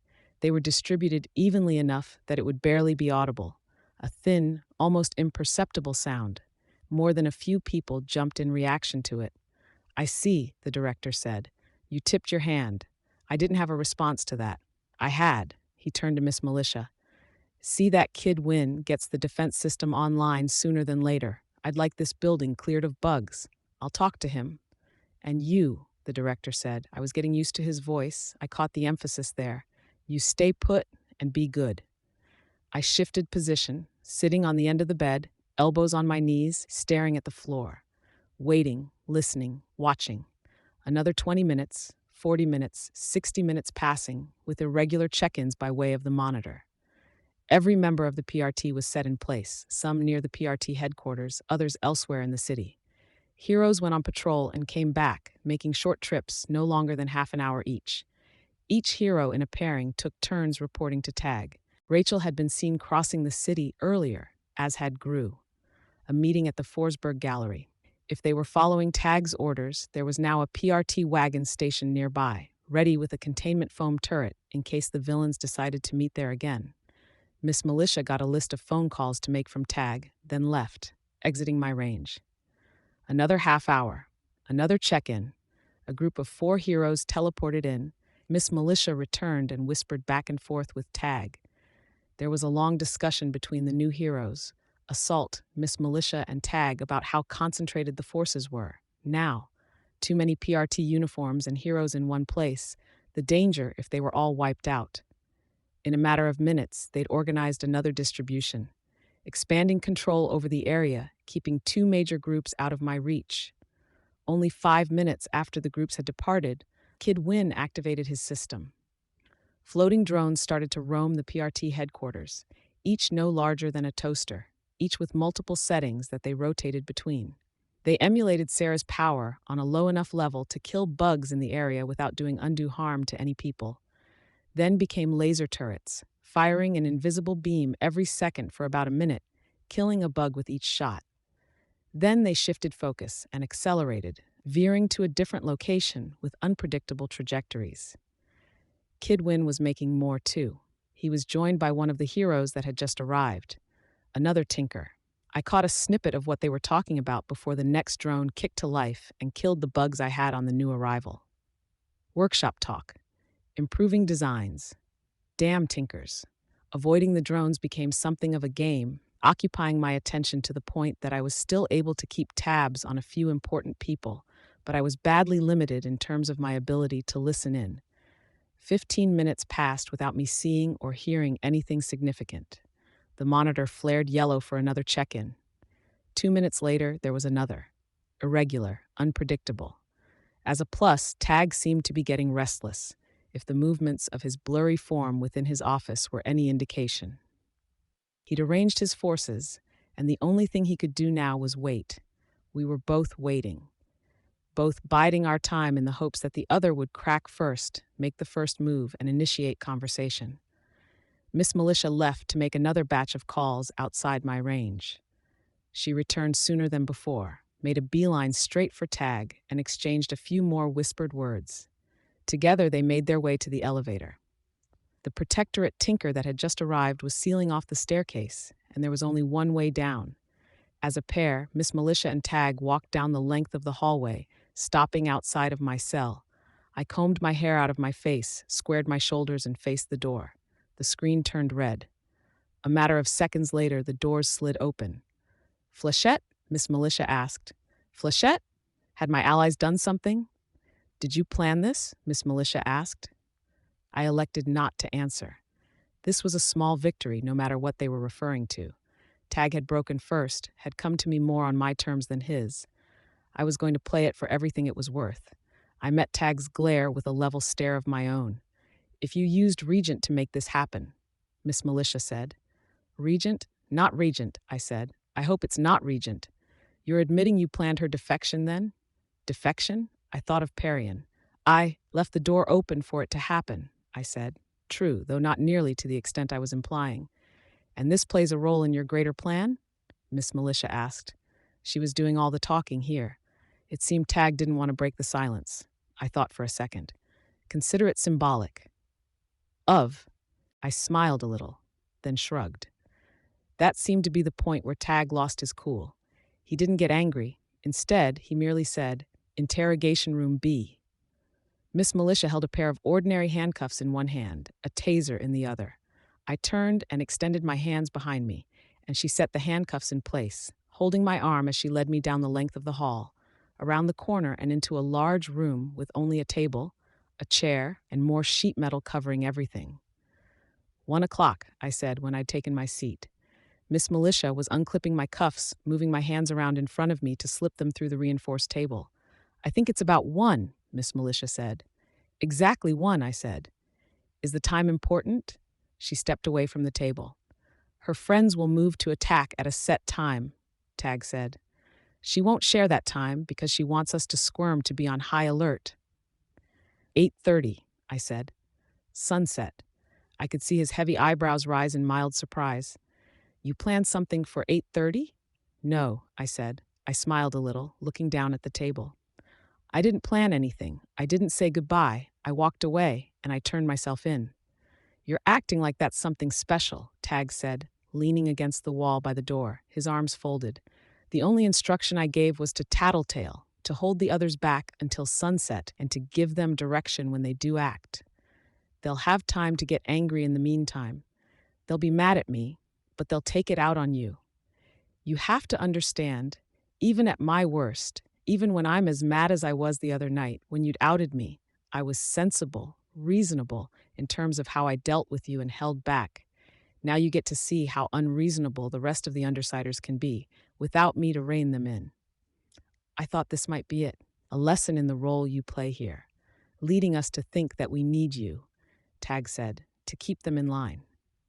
Speaker 1: They were distributed evenly enough that it would barely be audible. A thin, almost imperceptible sound. More than a few people jumped in reaction to it. I see, the director said. You tipped your hand. I didn't have a response to that. I had. He turned to Miss Militia. See that kid win, gets the defense system online sooner than later. I'd like this building cleared of bugs. I'll talk to him. And you, the director said. I was getting used to his voice. I caught the emphasis there. You stay put and be good. I shifted position, sitting on the end of the bed, elbows on my knees, staring at the floor. Waiting, listening, watching. Another 20 minutes, 40 minutes, 60 minutes passing, with irregular check-ins by way of the monitor. Every member of the PRT was set in place, some near the PRT headquarters, others elsewhere in the city. Heroes went on patrol and came back, making short trips, no longer than half an hour each. Each hero in a pairing took turns reporting to Tag. Rachel had been seen crossing the city earlier, as had Gru. A meeting at the Forsberg Gallery. If they were following Tag's orders, there was now a PRT wagon stationed nearby, ready with a containment foam turret in case the villains decided to meet there again. Miss Militia got a list of phone calls to make from Tag, then left, exiting my range. Another half hour. Another check-in. A group of 4 heroes teleported in. Miss Militia returned and whispered back and forth with Tag. There was a long discussion between the new heroes. Assault, Miss Militia, and Tag about how concentrated the forces were. Now, too many PRT uniforms and heroes in one place. The danger if they were all wiped out. In a matter of minutes, they'd organized another distribution, expanding control over the area, keeping 2 major groups out of my reach. Only 5 minutes after the groups had departed, Kid Win activated his system. Floating drones started to roam the PRT headquarters, each no larger than a toaster, each with multiple settings that they rotated between. They emulated Sarah's power on a low enough level to kill bugs in the area without doing undue harm to any people. then became laser turrets, firing an invisible beam every second for about a minute, killing a bug with each shot. Then they shifted focus and accelerated, veering to a different location with unpredictable trajectories. Kidwin was making more too. He was joined by one of the heroes that had just arrived, another tinker. I caught a snippet of what they were talking about before the next drone kicked to life and killed the bugs I had on the new arrival. Workshop talk. Improving designs. Damn tinkers. Avoiding the drones became something of a game, occupying my attention to the point that I was still able to keep tabs on a few important people, but I was badly limited in terms of my ability to listen in. 15 minutes passed without me seeing or hearing anything significant. The monitor flared yellow for another check-in. 2 minutes later, there was another. Irregular, unpredictable. As a plus, Tag seemed to be getting restless, if the movements of his blurry form within his office were any indication. He'd arranged his forces, and the only thing he could do now was wait. We were both waiting, both biding our time in the hopes that the other would crack first, make the first move, and initiate conversation. Miss Militia left to make another batch of calls outside my range. She returned sooner than before, made a beeline straight for Tag, and exchanged a few more whispered words. Together, they made their way to the elevator. The protectorate tinker that had just arrived was sealing off the staircase, and there was only one way down. As a pair, Miss Militia and Tag walked down the length of the hallway, stopping outside of my cell. I combed my hair out of my face, squared my shoulders, and faced the door. The screen turned red. A matter of seconds later, the doors slid open. "Flechette?" Miss Militia asked. "Flechette? Had my allies done something?" "Did you plan this?" Miss Militia asked. I elected not to answer. This was a small victory, no matter what they were referring to. Tag had broken first, had come to me more on my terms than his. I was going to play it for everything it was worth. I met Tag's glare with a level stare of my own. "If you used Regent to make this happen," Miss Militia said. "Regent? Not Regent," I said. "I hope it's not Regent. You're admitting you planned her defection, then?" "Defection?" I thought of Parian. "I left the door open for it to happen," I said. "True, though not nearly to the extent I was implying." "And this plays a role in your greater plan?" Miss Militia asked. She was doing all the talking here. It seemed Tag didn't want to break the silence. I thought for a second. "Consider it symbolic." "Of?" I smiled a little, then shrugged. That seemed to be the point where Tag lost his cool. He didn't get angry. Instead, he merely said, "Interrogation room B." Miss Militia held a pair of ordinary handcuffs in one hand, a taser in the other. I turned and extended my hands behind me, and she set the handcuffs in place, holding my arm as she led me down the length of the hall, around the corner and into a large room with only a table, a chair, and more sheet metal covering everything. 1:00, I said when I'd taken my seat. Miss Militia was unclipping my cuffs, moving my hands around in front of me to slip them through the reinforced table. "I think it's about 1:00, Miss Militia said. "Exactly 1:00, I said. "Is the time important?" She stepped away from the table. "Her friends will move to attack at a set time," Tag said. "She won't share that time because she wants us to squirm to be on high alert." 8:30, I said. Sunset. I could see his heavy eyebrows rise in mild surprise. "You planned something for 8:30? "No," I said. I smiled a little, looking down at the table. "I didn't plan anything. I didn't say goodbye. I walked away, and I turned myself in." "You're acting like that's something special," Tag said, leaning against the wall by the door, his arms folded. "The only instruction I gave was to tattletale, to hold the others back until sunset, and to give them direction when they do act. They'll have time to get angry in the meantime. They'll be mad at me, but they'll take it out on you. You have to understand, even at my worst, even when I'm as mad as I was the other night when you'd outed me, I was sensible, reasonable in terms of how I dealt with you and held back. Now you get to see how unreasonable the rest of the Undersiders can be, without me to rein them in. I thought this might be it, a lesson in the role you play here, leading us to think that we need you," Tag said, "to keep them in line."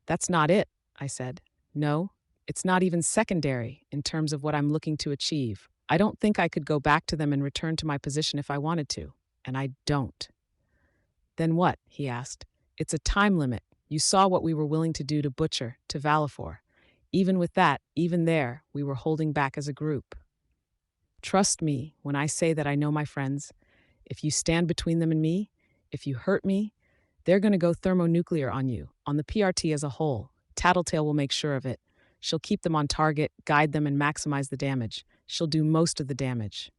Speaker 1: "That's not it," I said. "No, it's not even secondary in terms of what I'm looking to achieve. I don't think I could go back to them and return to my position if I wanted to, and I don't." "Then what?" he asked. It's a time limit. You saw what we were willing to do to Butcher, to Valifor. Even with that, even there, we were holding back as a group. Trust me when I say that I know my friends. If you stand between them and me, if you hurt me, they're going to go thermonuclear on you, on the PRT as a whole. Tattletale will make sure of it. She'll keep them on target, guide them, and maximize the damage. She'll do most of the damage.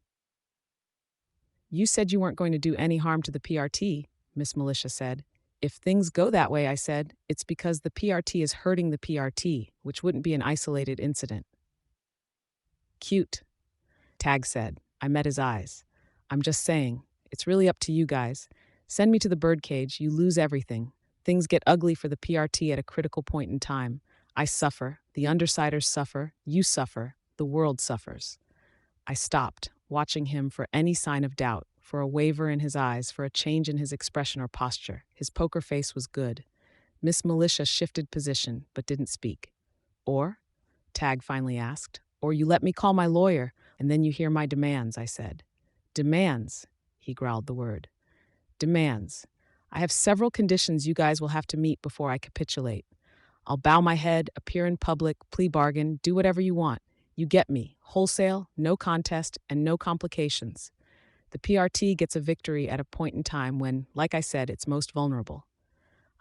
Speaker 1: You said you weren't going to do any harm to the PRT, Miss Militia said. If things go that way, I said, it's because the PRT is hurting the PRT, which wouldn't be an isolated incident. Cute, Tag said. I met his eyes. I'm just saying, it's really up to you guys. Send me to the birdcage, you lose everything. Things get ugly for the PRT at a critical point in time. I suffer, the Undersiders suffer, you suffer, the world suffers. I stopped, watching him for any sign of doubt, for a waver in his eyes, for a change in his expression or posture. His poker face was good. Miss Militia shifted position, but didn't speak. Or? Tag finally asked. Or you let me call my lawyer, and then you hear my demands, I said. Demands, he growled the word. Demands. I have several conditions you guys will have to meet before I capitulate. I'll bow my head, appear in public, plea bargain, do whatever you want. You get me. Wholesale, no contest, and no complications. The PRT gets a victory at a point in time when, like I said, it's most vulnerable.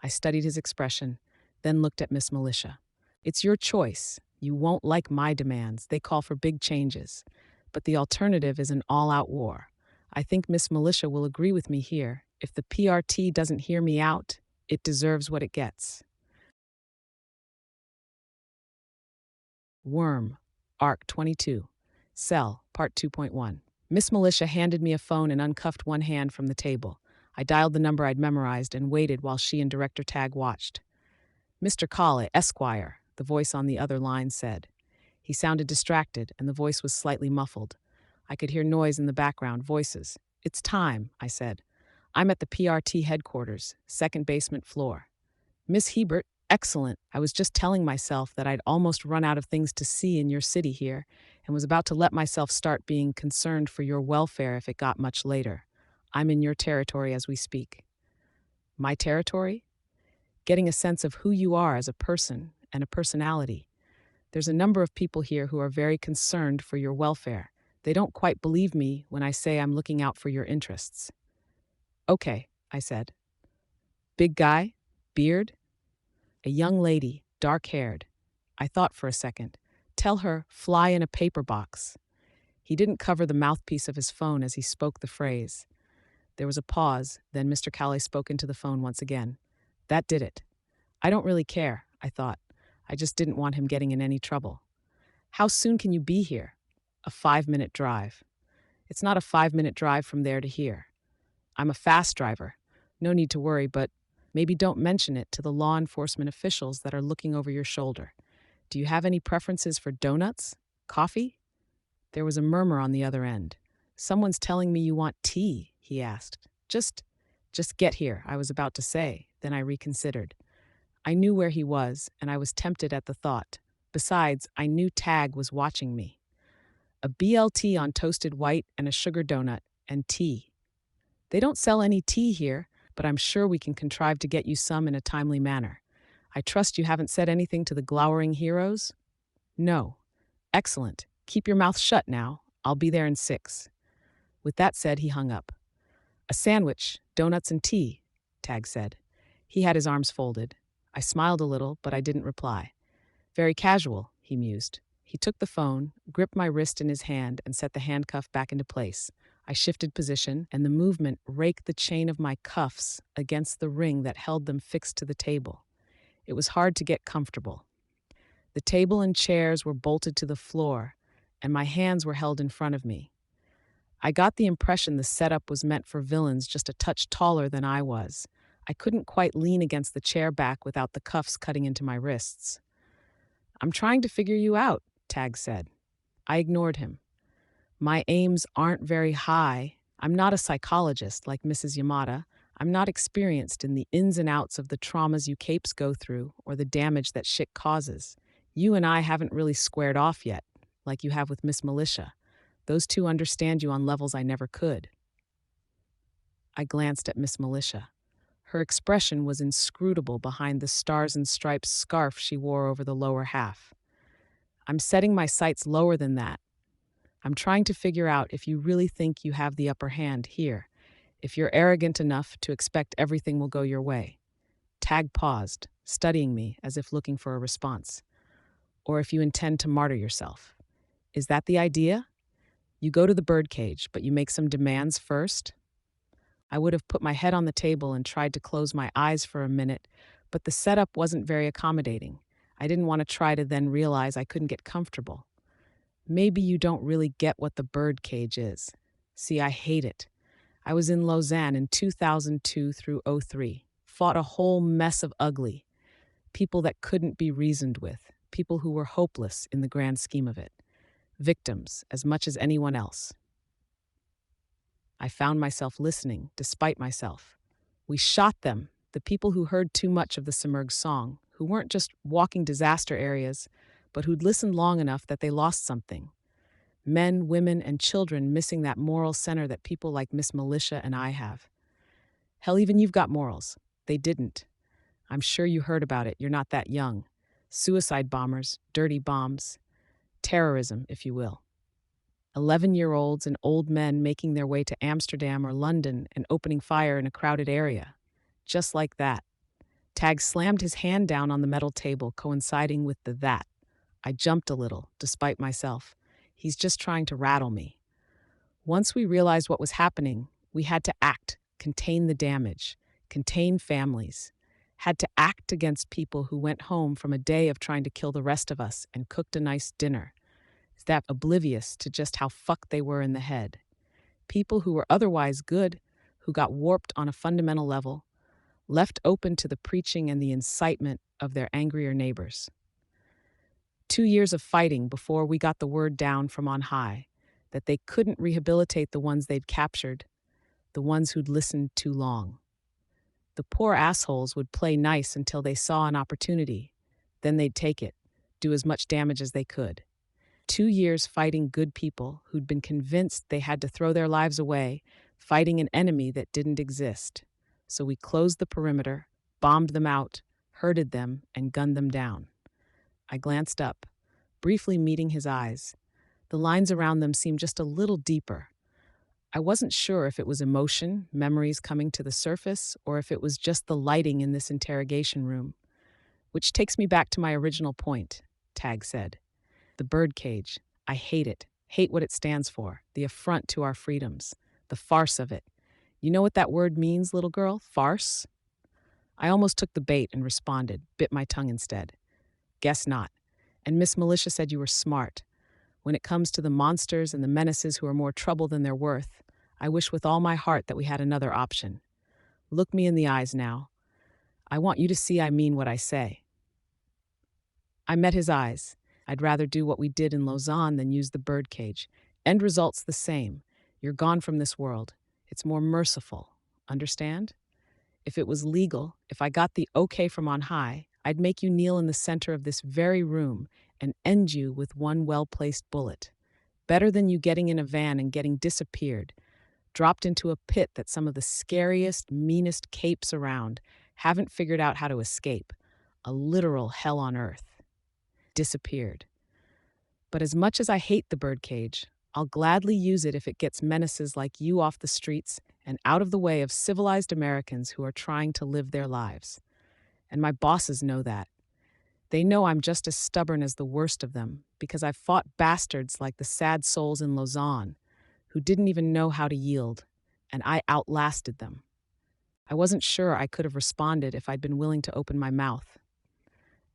Speaker 1: I studied his expression, then looked at Miss Militia. It's your choice. You won't like my demands. They call for big changes. But the alternative is an all-out war. I think Miss Militia will agree with me here. If the PRT doesn't hear me out, it deserves what it gets. Worm, Arc 22, Cell, Part 2.1. Miss Militia handed me a phone and uncuffed one hand from the table. I dialed the number I'd memorized and waited while she and Director Tag watched. Mr. Collett, Esquire, the voice on the other line said. He sounded distracted, and the voice was slightly muffled. I could hear noise in the background, voices. It's time, I said. I'm at the PRT headquarters, second basement floor. Miss Hebert, excellent. I was just telling myself that I'd almost run out of things to see in your city here, and was about to let myself start being concerned for your welfare if it got much later. I'm in your territory as we speak. My territory? Getting a sense of who you are as a person and a personality. There's a number of people here who are very concerned for your welfare. They don't quite believe me when I say I'm looking out for your interests. Okay, I said. Big guy? Beard? A young lady, dark-haired. I thought for a second. Tell her, fly in a paper box. He didn't cover the mouthpiece of his phone as he spoke the phrase. There was a pause, then Mr. Cowley spoke into the phone once again. That did it. I don't really care, I thought. I just didn't want him getting in any trouble. How soon can you be here? A 5-minute drive. It's not a 5-minute drive from there to here. I'm a fast driver. No need to worry, but maybe don't mention it to the law enforcement officials that are looking over your shoulder. Do you have any preferences for donuts? Coffee? There was a murmur on the other end. Someone's telling me you want tea, he asked. Just get here, I was about to say. Then I reconsidered. I knew where he was, and I was tempted at the thought. Besides, I knew Tag was watching me. A BLT on toasted white and a sugar donut, and tea. They don't sell any tea here, but I'm sure we can contrive to get you some in a timely manner. I trust you haven't said anything to the glowering heroes? No. Excellent. Keep your mouth shut now. I'll be there in 6. With that said, he hung up. A sandwich, donuts and tea, Tag said. He had his arms folded. I smiled a little, but I didn't reply. Very casual, he mused. He took the phone, gripped my wrist in his hand, and set the handcuff back into place. I shifted position, and the movement raked the chain of my cuffs against the ring that held them fixed to the table. It was hard to get comfortable. The table and chairs were bolted to the floor, and my hands were held in front of me. I got the impression the setup was meant for villains just a touch taller than I was. I couldn't quite lean against the chair back without the cuffs cutting into my wrists. I'm trying to figure you out, Tag said. I ignored him. My aims aren't very high. I'm not a psychologist like Mrs. Yamada. I'm not experienced in the ins and outs of the traumas you capes go through or the damage that shit causes. You and I haven't really squared off yet, like you have with Miss Militia. Those two understand you on levels I never could. I glanced at Miss Militia. Her expression was inscrutable behind the stars and stripes scarf she wore over the lower half. I'm setting my sights lower than that. I'm trying to figure out if you really think you have the upper hand here, if you're arrogant enough to expect everything will go your way. Tag paused, studying me as if looking for a response. Or if you intend to martyr yourself. Is that the idea? You go to the birdcage, but you make some demands first? I would have put my head on the table and tried to close my eyes for a minute, but the setup wasn't very accommodating. I didn't want to try to then realize I couldn't get comfortable. Maybe you don't really get what the birdcage is. See, I hate it. I was in Lausanne in 2002 through '03. Fought a whole mess of ugly. People that couldn't be reasoned with. People who were hopeless in the grand scheme of it. Victims as much as anyone else. I found myself listening, despite myself. We shot them, the people who heard too much of the Simurgh song, who weren't just walking disaster areas, but who'd listened long enough that they lost something. Men, women, and children missing that moral center that people like Miss Militia and I have. Hell, even you've got morals. They didn't. I'm sure you heard about it. You're not that young. Suicide bombers, dirty bombs, terrorism, if you will. 11-year-olds and old men making their way to Amsterdam or London and opening fire in a crowded area. Just like that. Tag slammed his hand down on the metal table, coinciding with the that. I jumped a little, despite myself. He's just trying to rattle me. Once we realized what was happening, we had to act, contain the damage, contain families. Had to act against people who went home from a day of trying to kill the rest of us and cooked a nice dinner. That oblivious to just how fucked they were in the head. People who were otherwise good, who got warped on a fundamental level, left open to the preaching and the incitement of their angrier neighbors. 2 years of fighting before we got the word down from on high that they couldn't rehabilitate the ones they'd captured, the ones who'd listened too long. The poor assholes would play nice until they saw an opportunity. Then they'd take it, do as much damage as they could. 2 years fighting good people who'd been convinced they had to throw their lives away, fighting an enemy that didn't exist. So we closed the perimeter, bombed them out, herded them, and gunned them down. I glanced up, briefly meeting his eyes. The lines around them seemed just a little deeper. I wasn't sure if it was emotion, memories coming to the surface, or if it was just the lighting in this interrogation room. Which takes me back to my original point, Tag said. The birdcage. I hate it. Hate what it stands for. The affront to our freedoms. The farce of it. You know what that word means, little girl? Farce? I almost took the bait and responded, bit my tongue instead. Guess not. And Miss Militia said you were smart. When it comes to the monsters and the menaces who are more trouble than they're worth, I wish with all my heart that we had another option. Look me in the eyes now. I want you to see I mean what I say. I met his eyes. I'd rather do what we did in Lausanne than use the birdcage. End result's the same. You're gone from this world. It's more merciful. Understand? If it was legal, if I got the okay from on high, I'd make you kneel in the center of this very room and end you with one well-placed bullet. Better than you getting in a van and getting disappeared, dropped into a pit that some of the scariest, meanest capes around haven't figured out how to escape. A literal hell on earth. Disappeared. But as much as I hate the birdcage, I'll gladly use it if it gets menaces like you off the streets and out of the way of civilized Americans who are trying to live their lives. And my bosses know that. They know I'm just as stubborn as the worst of them because I've fought bastards like the sad souls in Lausanne who didn't even know how to yield, and I outlasted them. I wasn't sure I could have responded if I'd been willing to open my mouth.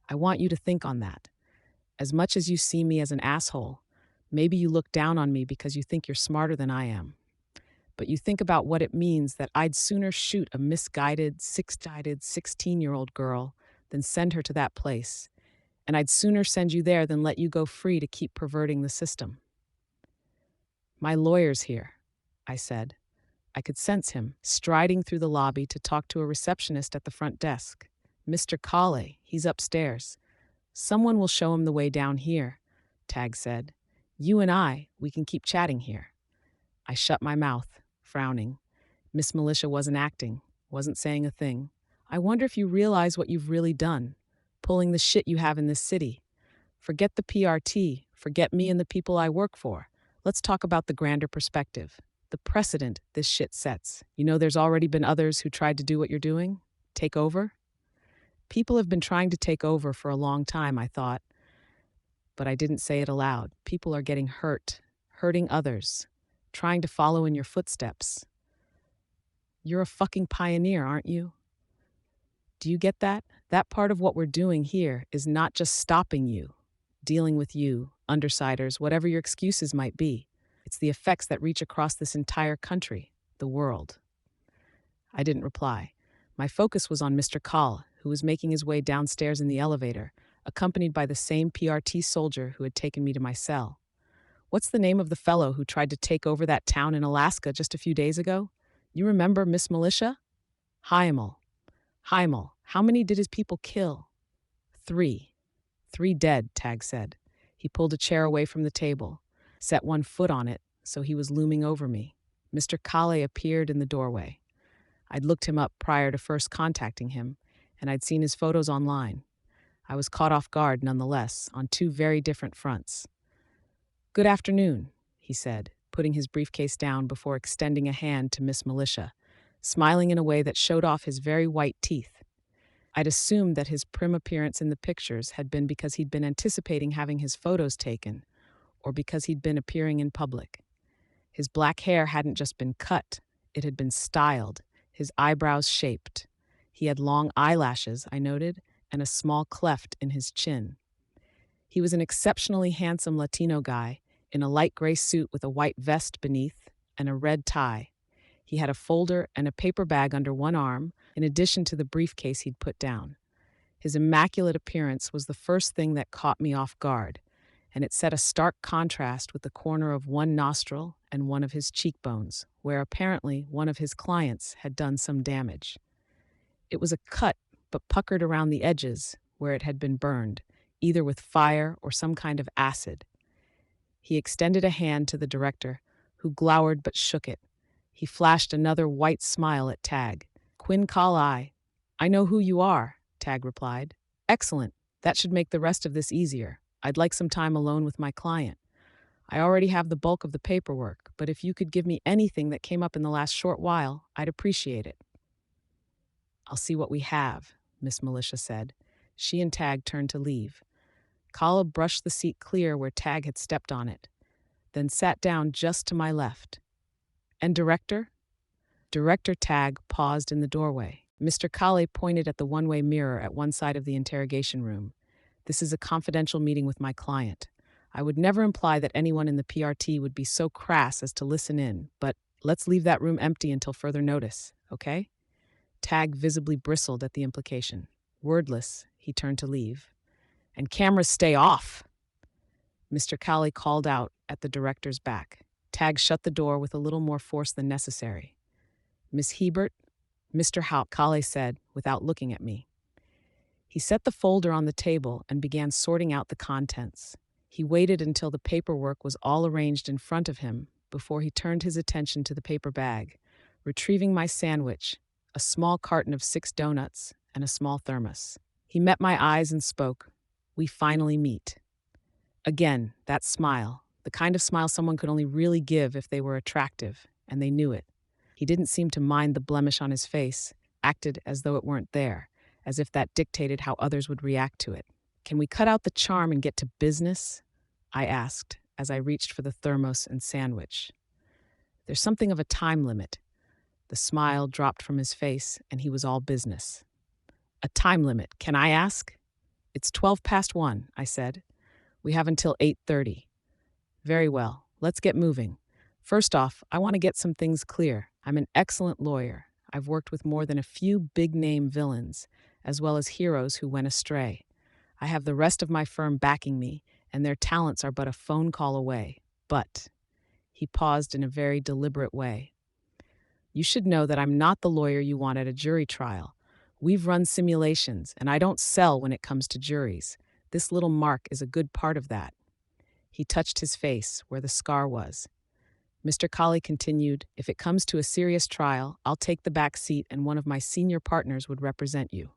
Speaker 1: I want you to think on that. As much as you see me as an asshole, maybe you look down on me because you think you're smarter than I am. But you think about what it means that I'd sooner shoot a misguided, six-sided 16-year-old girl than send her to that place. And I'd sooner send you there than let you go free to keep perverting the system. My lawyer's here, I said. I could sense him, striding through the lobby to talk to a receptionist at the front desk. Mr. Kale, he's upstairs. Someone will show him the way down here, Tag said. You and we can keep chatting here. I shut my mouth, frowning. Miss Militia wasn't acting, Wasn't saying a thing. I wonder if you realize what you've really done, pulling the shit you have in this city. Forget the PRT, forget me and the people I work for. Let's talk about the grander perspective. The precedent this shit sets. You know, there's already been others who tried to do what you're doing? Take over? People have been trying to take over for a long time, I thought, but I didn't say it aloud. People are getting hurt, hurting others, trying to follow in your footsteps. You're a fucking pioneer, aren't you? Do you get that? That part of what we're doing here is not just stopping you, dealing with you, undersiders, whatever your excuses might be. It's the effects that reach across this entire country, the world. I didn't reply. My focus was on Mr. Kahl, who was making his way downstairs in the elevator, accompanied by the same PRT soldier who had taken me to my cell. What's the name of the fellow who tried to take over that town in Alaska just a few days ago? You remember Miss Militia? Heimel. Heimel. How many did his people kill? 3. 3 dead, Tag said. He pulled a chair away from the table, set one foot on it, so he was looming over me. Mr. Kale appeared in the doorway. I'd looked him up prior to first contacting him, and I'd seen his photos online. I was caught off guard nonetheless, on 2 very different fronts. Good afternoon, he said, putting his briefcase down before extending a hand to Miss Militia, smiling in a way that showed off his very white teeth. I'd assumed that his prim appearance in the pictures had been because he'd been anticipating having his photos taken, or because he'd been appearing in public. His black hair hadn't just been cut, it had been styled, his eyebrows shaped. He had long eyelashes, I noted, and a small cleft in his chin. He was an exceptionally handsome Latino guy, in a light gray suit with a white vest beneath and a red tie. He had a folder and a paper bag under one arm, in addition to the briefcase he'd put down. His immaculate appearance was the first thing that caught me off guard, and it set a stark contrast with the corner of one nostril and one of his cheekbones, where apparently one of his clients had done some damage. It was a cut, but puckered around the edges, where it had been burned, either with fire or some kind of acid. He extended a hand to the director, who glowered but shook it. He flashed another white smile at Tag. Quinn Kal-I. I know who you are, Tag replied. Excellent. That should make the rest of this easier. I'd like some time alone with my client. I already have the bulk of the paperwork, but if you could give me anything that came up in the last short while, I'd appreciate it. I'll see what we have, Miss Militia said. She and Tag turned to leave. Kala brushed the seat clear where Tag had stepped on it, then sat down just to my left. And Director? Director Tag paused in the doorway. Mr. Kale pointed at the one-way mirror at one side of the interrogation room. This is a confidential meeting with my client. I would never imply that anyone in the PRT would be so crass as to listen in, but let's leave that room empty until further notice, okay? Tag visibly bristled at the implication. Wordless, he turned to leave. And cameras stay off, Mr. Kale called out at the director's back. Tag shut the door with a little more force than necessary. Miss Hebert, Mr. Kale said, without looking at me. He set the folder on the table and began sorting out the contents. He waited until the paperwork was all arranged in front of him before he turned his attention to the paper bag, retrieving my sandwich, a small carton of 6 donuts, and a small thermos. He met my eyes and spoke. We finally meet. Again, that smile, the kind of smile someone could only really give if they were attractive, and they knew it. He didn't seem to mind the blemish on his face, acted as though it weren't there, as if that dictated how others would react to it. Can we cut out the charm and get to business? I asked, as I reached for the thermos and sandwich. There's something of a time limit. The smile dropped from his face, and he was all business. A time limit, can I ask? It's 1:12, I said. We have until 8:30. Very well, let's get moving. First off, I want to get some things clear. I'm an excellent lawyer. I've worked with more than a few big-name villains, as well as heroes who went astray. I have the rest of my firm backing me, and their talents are but a phone call away. But, he paused in a very deliberate way. You should know that I'm not the lawyer you want at a jury trial. We've run simulations, and I don't sell when it comes to juries. This little mark is a good part of that. He touched his face, where the scar was. Mr. Colley continued, "If it comes to a serious trial, I'll take the back seat and one of my senior partners would represent you."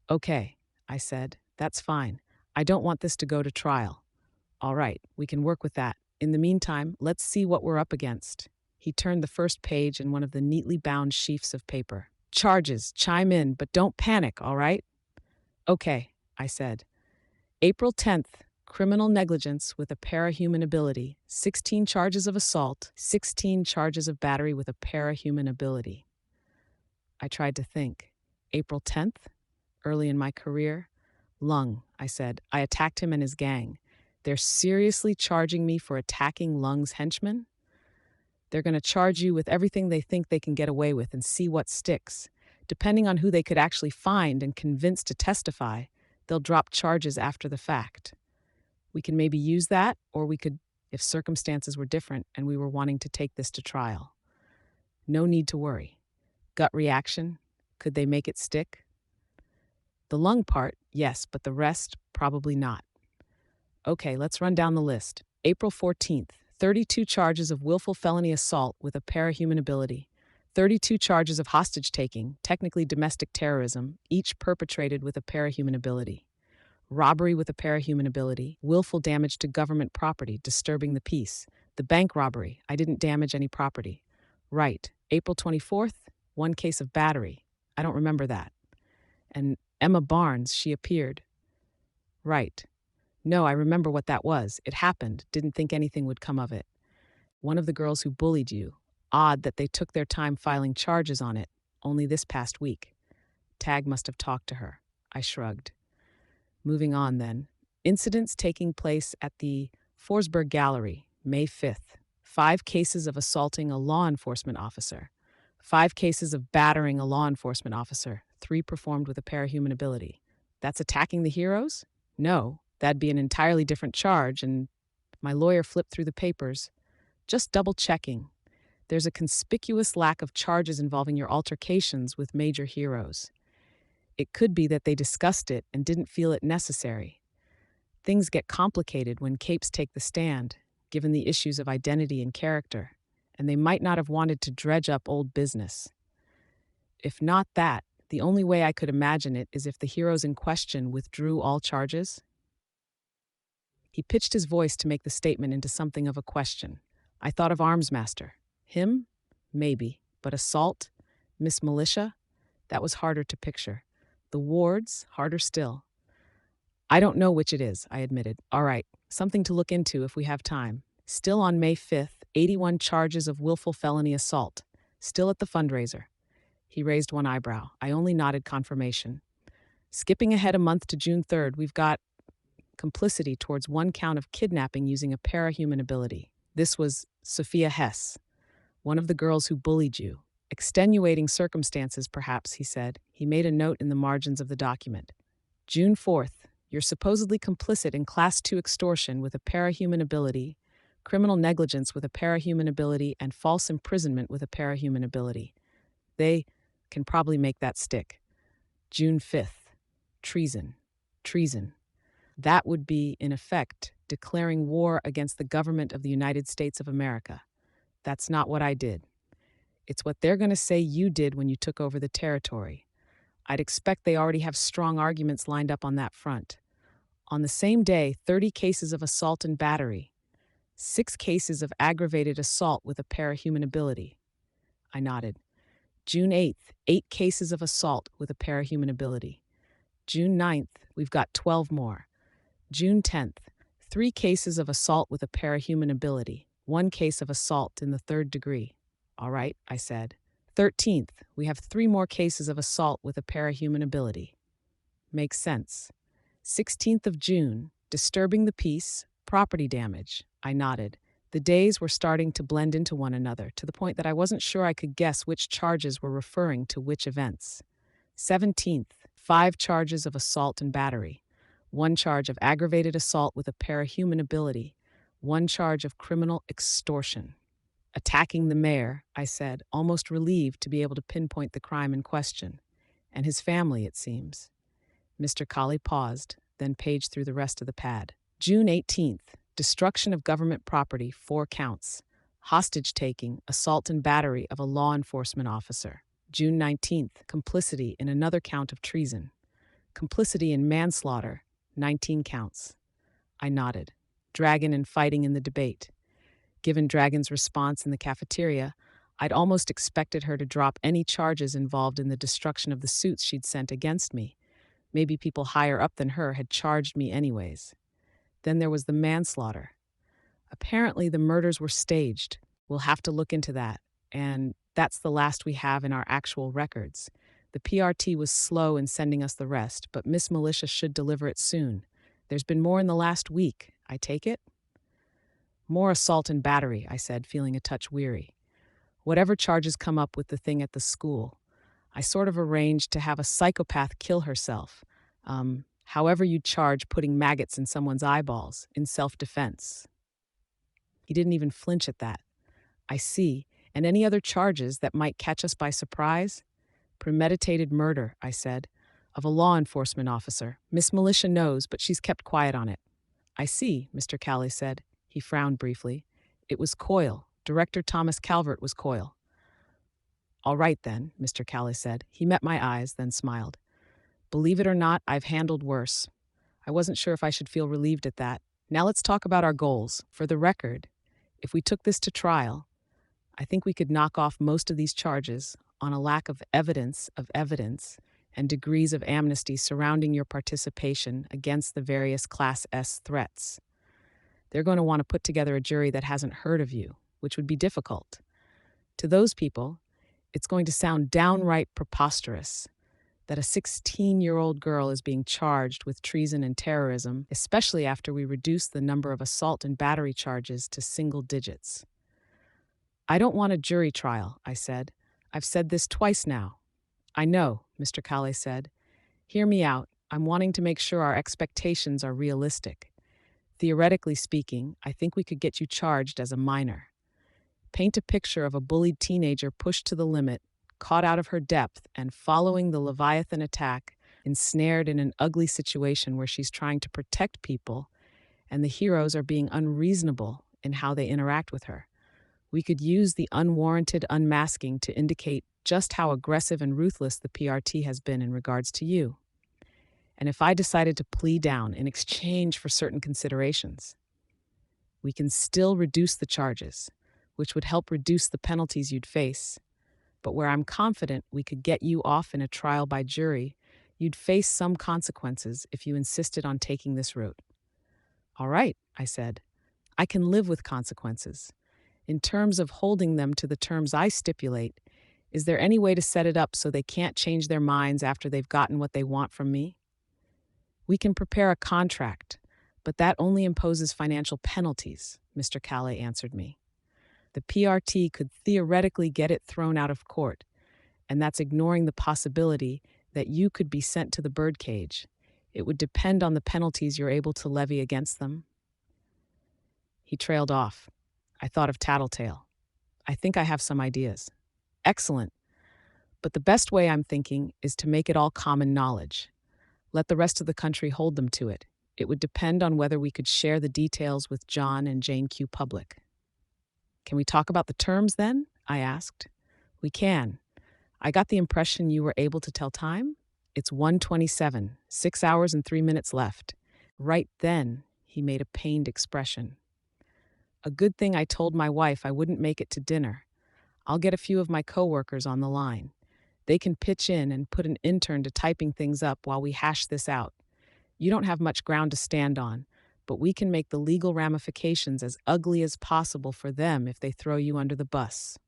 Speaker 1: "Okay," I said, "that's fine. I don't want this to go to trial." "All right, we can work with that. In the meantime, let's see what we're up against." He turned the first page in one of the neatly bound sheafs of paper. "Charges, chime in, but don't panic, all right?" "Okay," I said. April 10th, criminal negligence with a parahuman ability, 16 charges of assault, 16 charges of battery with a parahuman ability. I tried to think. April 10th? Early in my career? Lung, I said. I attacked him and his gang. They're seriously charging me for attacking Lung's henchmen? They're going to charge you with everything they think they can get away with and see what sticks. Depending on who they could actually find and convince to testify, they'll drop charges after the fact. We can maybe use that, or we could, if circumstances were different and we were wanting to take this to trial. No need to worry. Gut reaction? Could they make it stick? The lung part, yes, but the rest, probably not. Okay, let's run down the list. April 14th, 32 charges of willful felony assault with a parahuman ability. 32 charges of hostage taking, technically domestic terrorism, each perpetrated with a parahuman ability. Robbery with a parahuman ability, willful damage to government property, disturbing the peace. The bank robbery, I didn't damage any property. Right, April 24th, one case of battery. I don't remember that. And Emma Barnes, she appeared. Right. No, I remember what that was. It happened, didn't think anything would come of it. One of the girls who bullied you. Odd that they took their time filing charges on it, only this past week. Tag must have talked to her. I shrugged. Moving on then. Incidents taking place at the Forsberg Gallery, May 5th. 5 cases of assaulting a law enforcement officer. 5 cases of battering a law enforcement officer, 3 performed with a parahuman ability. That's attacking the heroes? No, that'd be an entirely different charge, and my lawyer flipped through the papers. Just double-checking. There's a conspicuous lack of charges involving your altercations with major heroes. It could be that they discussed it and didn't feel it necessary. Things get complicated when capes take the stand, given the issues of identity and character, and they might not have wanted to dredge up old business. If not that, the only way I could imagine it is if the heroes in question withdrew all charges. He pitched his voice to make the statement into something of a question. I thought of Armsmaster. Him? Maybe. But assault? Miss Militia? That was harder to picture. The wards? Harder still. I don't know which it is, I admitted. All right, something to look into if we have time. Still on May 5th, 81 charges of willful felony assault. Still at the fundraiser. He raised one eyebrow. I only nodded confirmation. Skipping ahead a month to June 3rd, we've got complicity towards 1 count of kidnapping using a parahuman ability. This was Sophia Hess, one of the girls who bullied you. Extenuating circumstances, perhaps, he said. He made a note in the margins of the document. June 4th, you're supposedly complicit in Class 2 extortion with a parahuman ability, criminal negligence with a parahuman ability, and false imprisonment with a parahuman ability. They can probably make that stick. June 5th, treason. Treason. That would be, in effect, declaring war against the government of the United States of America. That's not what I did. It's what they're going to say you did when you took over the territory. I'd expect they already have strong arguments lined up on that front. On the same day, 30 cases of assault and battery. 6 cases of aggravated assault with a parahuman ability. I nodded. June 8th, 8 cases of assault with a parahuman ability. June 9th, we've got 12 more. June 10th, 3 cases of assault with a parahuman ability. 1 case of assault in the 3rd degree. All right, I said. 13th, we have 3 more cases of assault with a parahuman ability. Makes sense. 16th of June, disturbing the peace, property damage. I nodded. The days were starting to blend into one another, to the point that I wasn't sure I could guess which charges were referring to which events. 17th, 5 charges of assault and battery. 1 charge of aggravated assault with a parahuman ability. 1 charge of criminal extortion. Attacking the mayor, I said, almost relieved to be able to pinpoint the crime in question. And his family, it seems. Mr. Colley paused, then paged through the rest of the pad. June 18th, destruction of government property, 4 counts. hostage taking, assault and battery of a law enforcement officer. June 19th, complicity in another count of treason. Complicity in manslaughter, 19 counts. I nodded. Dragon and fighting in the debate. Given Dragon's response in the cafeteria, I'd almost expected her to drop any charges involved in the destruction of the suits she'd sent against me. Maybe people higher up than her had charged me anyways. Then there was the manslaughter. Apparently, the murders were staged. We'll have to look into that. And that's the last we have in our actual records. The PRT was slow in sending us the rest, but Miss Militia should deliver it soon. There's been more in the last week, I take it? More assault and battery, I said, feeling a touch weary. Whatever charges come up with the thing at the school. I sort of arranged to have a psychopath kill herself. However you'd charge putting maggots in someone's eyeballs, in self-defense. He didn't even flinch at that. I see. And any other charges that might catch us by surprise? Premeditated murder, I said, of a law enforcement officer. Miss Militia knows, but she's kept quiet on it. I see, Mr. Callie said. He frowned briefly. It was Coyle. Director Thomas Calvert was Coyle. All right then, Mr. Callie said. He met my eyes, then smiled. Believe it or not, I've handled worse. I wasn't sure if I should feel relieved at that. Now let's talk about our goals. For the record, if we took this to trial, I think we could knock off most of these charges on a lack of evidence and degrees of amnesty surrounding your participation against the various Class S threats. They're going to want to put together a jury that hasn't heard of you, which would be difficult. To those people, it's going to sound downright preposterous that a 16-year-old girl is being charged with treason and terrorism, especially after we reduce the number of assault and battery charges to single digits. I don't want a jury trial, I said. I've said this twice now. I know, Mr. Calais said. Hear me out. I'm wanting to make sure our expectations are realistic. Theoretically speaking, I think we could get you charged as a minor. Paint a picture of a bullied teenager pushed to the limit, caught out of her depth, and following the Leviathan attack, ensnared in an ugly situation where she's trying to protect people, and the heroes are being unreasonable in how they interact with her. We could use the unwarranted unmasking to indicate just how aggressive and ruthless the PRT has been in regards to you. And if I decided to plea down in exchange for certain considerations, we can still reduce the charges, which would help reduce the penalties you'd face. But where I'm confident we could get you off in a trial by jury, you'd face some consequences if you insisted on taking this route. All right, I said. I can live with consequences. In terms of holding them to the terms I stipulate, is there any way to set it up so they can't change their minds after they've gotten what they want from me? We can prepare a contract, but that only imposes financial penalties, Mr. Calais answered me. The PRT could theoretically get it thrown out of court, and that's ignoring the possibility that you could be sent to the birdcage. It would depend on the penalties you're able to levy against them. He trailed off. I thought of Tattletale. I think I have some ideas. Excellent. But the best way I'm thinking is to make it all common knowledge. Let the rest of the country hold them to it. It would depend on whether we could share the details with John and Jane Q. Public. Can we talk about the terms then? I asked. We can. I got the impression you were able to tell time? It's 1:27, 6 hours and 3 minutes left. Right then, he made a pained expression. A good thing I told my wife I wouldn't make it to dinner. I'll get a few of my coworkers on the line. They can pitch in and put an intern to typing things up while we hash this out. You don't have much ground to stand on, but we can make the legal ramifications as ugly as possible for them if they throw you under the bus.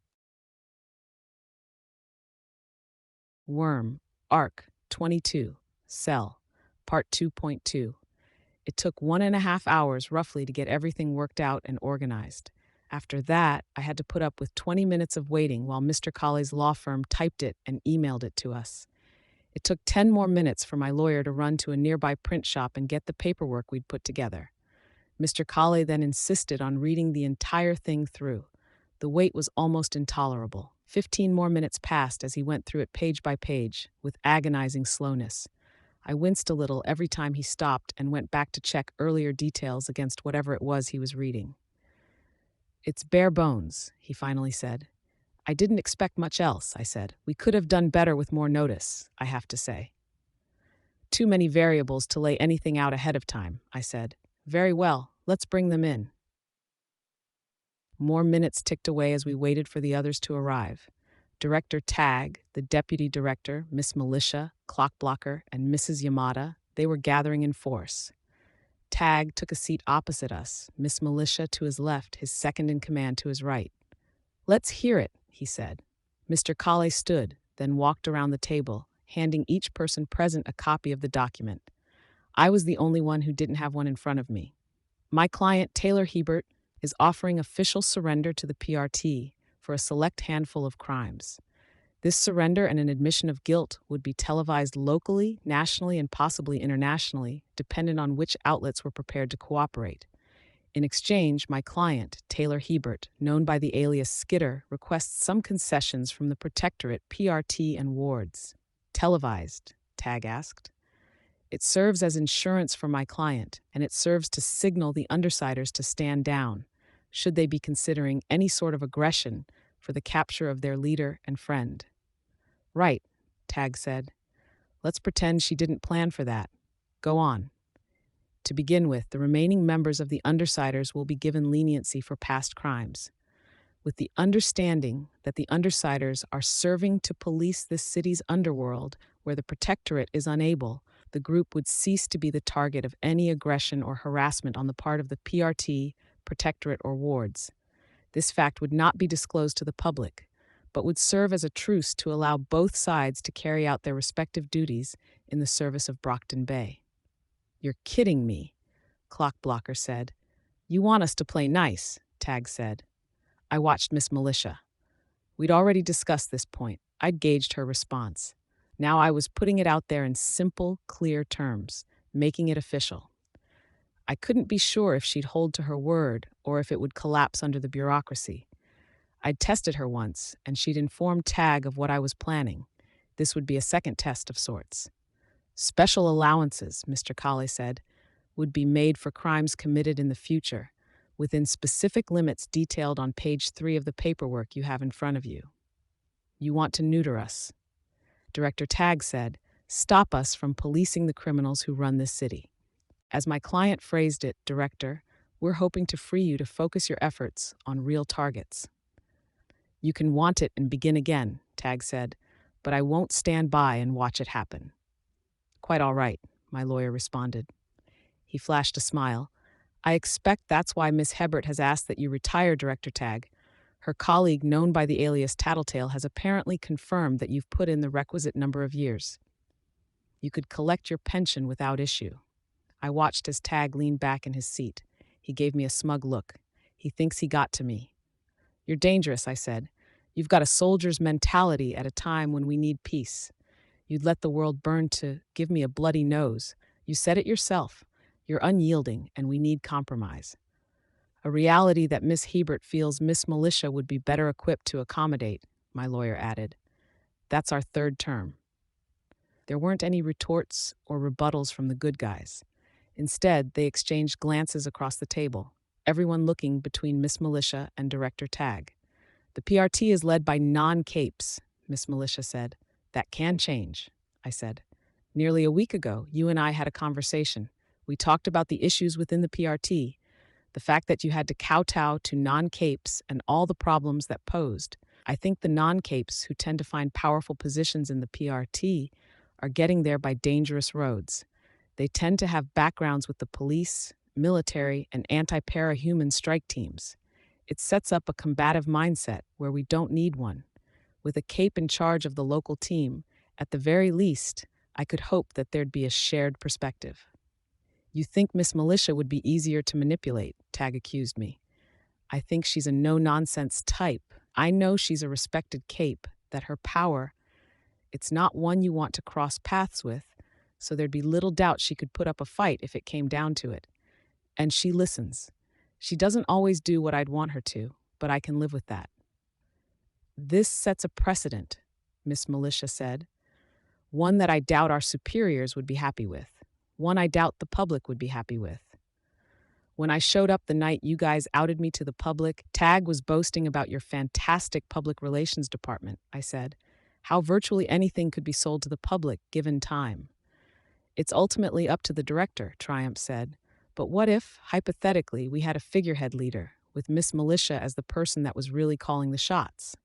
Speaker 1: Worm, Arc, 22, Cell, Part 2.2. It took 1.5 hours roughly to get everything worked out and organized. After that, I had to put up with 20 minutes of waiting while Mr. Colley's law firm typed it and emailed it to us. It took 10 more minutes for my lawyer to run to a nearby print shop and get the paperwork we'd put together. Mr. Colley then insisted on reading the entire thing through. The wait was almost intolerable. 15 more minutes passed as he went through it page by page, with agonizing slowness. I winced a little every time he stopped and went back to check earlier details against whatever it was he was reading. It's bare bones, he finally said. I didn't expect much else, I said. We could have done better with more notice, I have to say. Too many variables to lay anything out ahead of time, I said. Very well, let's bring them in. More minutes ticked away as we waited for the others to arrive. Director Tag, the deputy director, Miss Militia, Clock Blocker, and Mrs. Yamada, they were gathering in force. Tag took a seat opposite us, Miss Militia to his left, his second in command to his right. Let's hear it, he said. Mr. Kale stood, then walked around the table, handing each person present a copy of the document. I was the only one who didn't have one in front of me. My client, Taylor Hebert, is offering official surrender to the PRT for a select handful of crimes. This surrender and an admission of guilt would be televised locally, nationally, and possibly internationally, dependent on which outlets were prepared to cooperate. In exchange, my client, Taylor Hebert, known by the alias Skitter, requests some concessions from the Protectorate, PRT, and wards. Televised? Tag asked. It serves as insurance for my client, and it serves to signal the undersiders to stand down, should they be considering any sort of aggression for the capture of their leader and friend. Right, Tag said. Let's pretend she didn't plan for that. Go on. To begin with, the remaining members of the undersiders will be given leniency for past crimes, with the understanding that the undersiders are serving to police this city's underworld where the Protectorate is unable. The group would cease to be the target of any aggression or harassment on the part of the PRT, Protectorate, or wards. This fact would not be disclosed to the public, but would serve as a truce to allow both sides to carry out their respective duties in the service of Brockton Bay. You're kidding me, Clock Blocker said. You want us to play nice, Tag said. I watched Miss Militia. We'd already discussed this point. I'd gauged her response. Now I was putting it out there in simple, clear terms, making it official. I couldn't be sure if she'd hold to her word or if it would collapse under the bureaucracy. I'd tested her once, and she'd informed Tag of what I was planning. This would be a second test of sorts. Special allowances, Mr. Kale said, would be made for crimes committed in the future, within specific limits detailed on page 3 of the paperwork you have in front of you. You want to neuter us. Director Tag said, stop us from policing the criminals who run this city. As my client phrased it, Director, we're hoping to free you to focus your efforts on real targets. You can want it and begin again, Tag said, but I won't stand by and watch it happen. Quite all right, my lawyer responded. He flashed a smile. I expect that's why Miss Hebert has asked that you retire, Director Tag. Her colleague, known by the alias Tattletale, has apparently confirmed that you've put in the requisite number of years. You could collect your pension without issue. I watched as Tag leaned back in his seat. He gave me a smug look. He thinks he got to me. You're dangerous, I said. You've got a soldier's mentality at a time when we need peace. You'd let the world burn to give me a bloody nose. You said it yourself. You're unyielding, and we need compromise. A reality that Miss Hebert feels Miss Militia would be better equipped to accommodate, my lawyer added. That's our third term. There weren't any retorts or rebuttals from the good guys. Instead, they exchanged glances across the table, everyone looking between Miss Militia and Director Tag. The PRT is led by non-capes, Miss Militia said. That can change, I said. Nearly a week ago, you and I had a conversation. We talked about the issues within the PRT, the fact that you had to kowtow to non-capes and all the problems that posed. I think the non-capes who tend to find powerful positions in the PRT are getting there by dangerous roads. They tend to have backgrounds with the police, military, and anti-parahuman strike teams. It sets up a combative mindset where we don't need one. With a cape in charge of the local team, at the very least, I could hope that there'd be a shared perspective. You think Miss Militia would be easier to manipulate, Tag accused me. I think she's a no-nonsense type. I know she's a respected cape, that her power, it's not one you want to cross paths with, so there'd be little doubt she could put up a fight if it came down to it. And she listens. She doesn't always do what I'd want her to, but I can live with that. This sets a precedent, Miss Militia said. One that I doubt our superiors would be happy with. One I doubt the public would be happy with. When I showed up the night you guys outed me to the public, Tag was boasting about your fantastic public relations department, I said. How virtually anything could be sold to the public given time. It's ultimately up to the director, Triumph said. But what if, hypothetically, we had a figurehead leader, with Miss Militia as the person that was really calling the shots?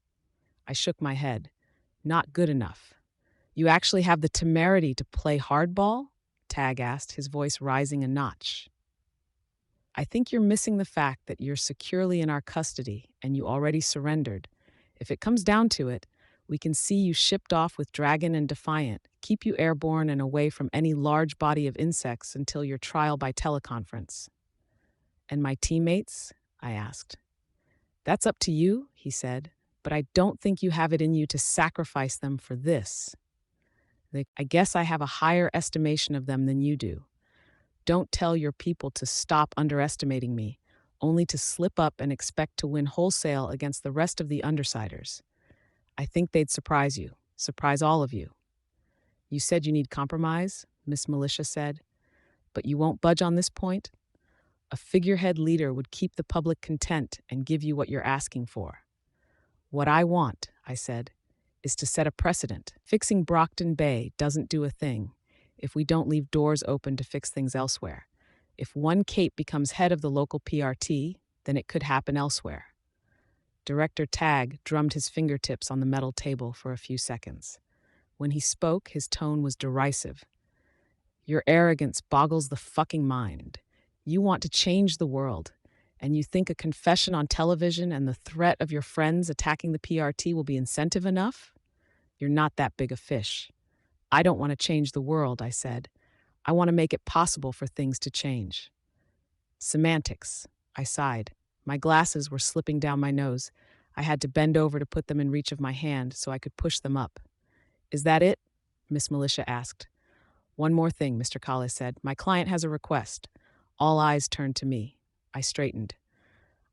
Speaker 1: I shook my head. Not good enough. You actually have the temerity to play hardball? Tag asked, his voice rising a notch. I think you're missing the fact that you're securely in our custody and you already surrendered. If it comes down to it, we can see you shipped off with Dragon and Defiant, keep you airborne and away from any large body of insects until your trial by teleconference. And my teammates? I asked. That's up to you, he said, but I don't think you have it in you to sacrifice them for this. I guess I have a higher estimation of them than you do. Don't tell your people to stop underestimating me, only to slip up and expect to win wholesale against the rest of the undersiders. I think they'd surprise you, surprise all of you. You said you need compromise, Miss Militia said, but you won't budge on this point? A figurehead leader would keep the public content and give you what you're asking for. What I want, I said, is to set a precedent. Fixing Brockton Bay doesn't do a thing if we don't leave doors open to fix things elsewhere. If one Cape becomes head of the local PRT, then it could happen elsewhere. Director Tag drummed his fingertips on the metal table for a few seconds. When he spoke, his tone was derisive. Your arrogance boggles the fucking mind. You want to change the world, and you think a confession on television and the threat of your friends attacking the PRT will be incentive enough? You're not that big a fish. I don't want to change the world, I said. I want to make it possible for things to change. Semantics, I sighed. My glasses were slipping down my nose. I had to bend over to put them in reach of my hand so I could push them up. Is that it? Miss Militia asked. One more thing, Mr. Collis said. My client has a request. All eyes turned to me. I straightened.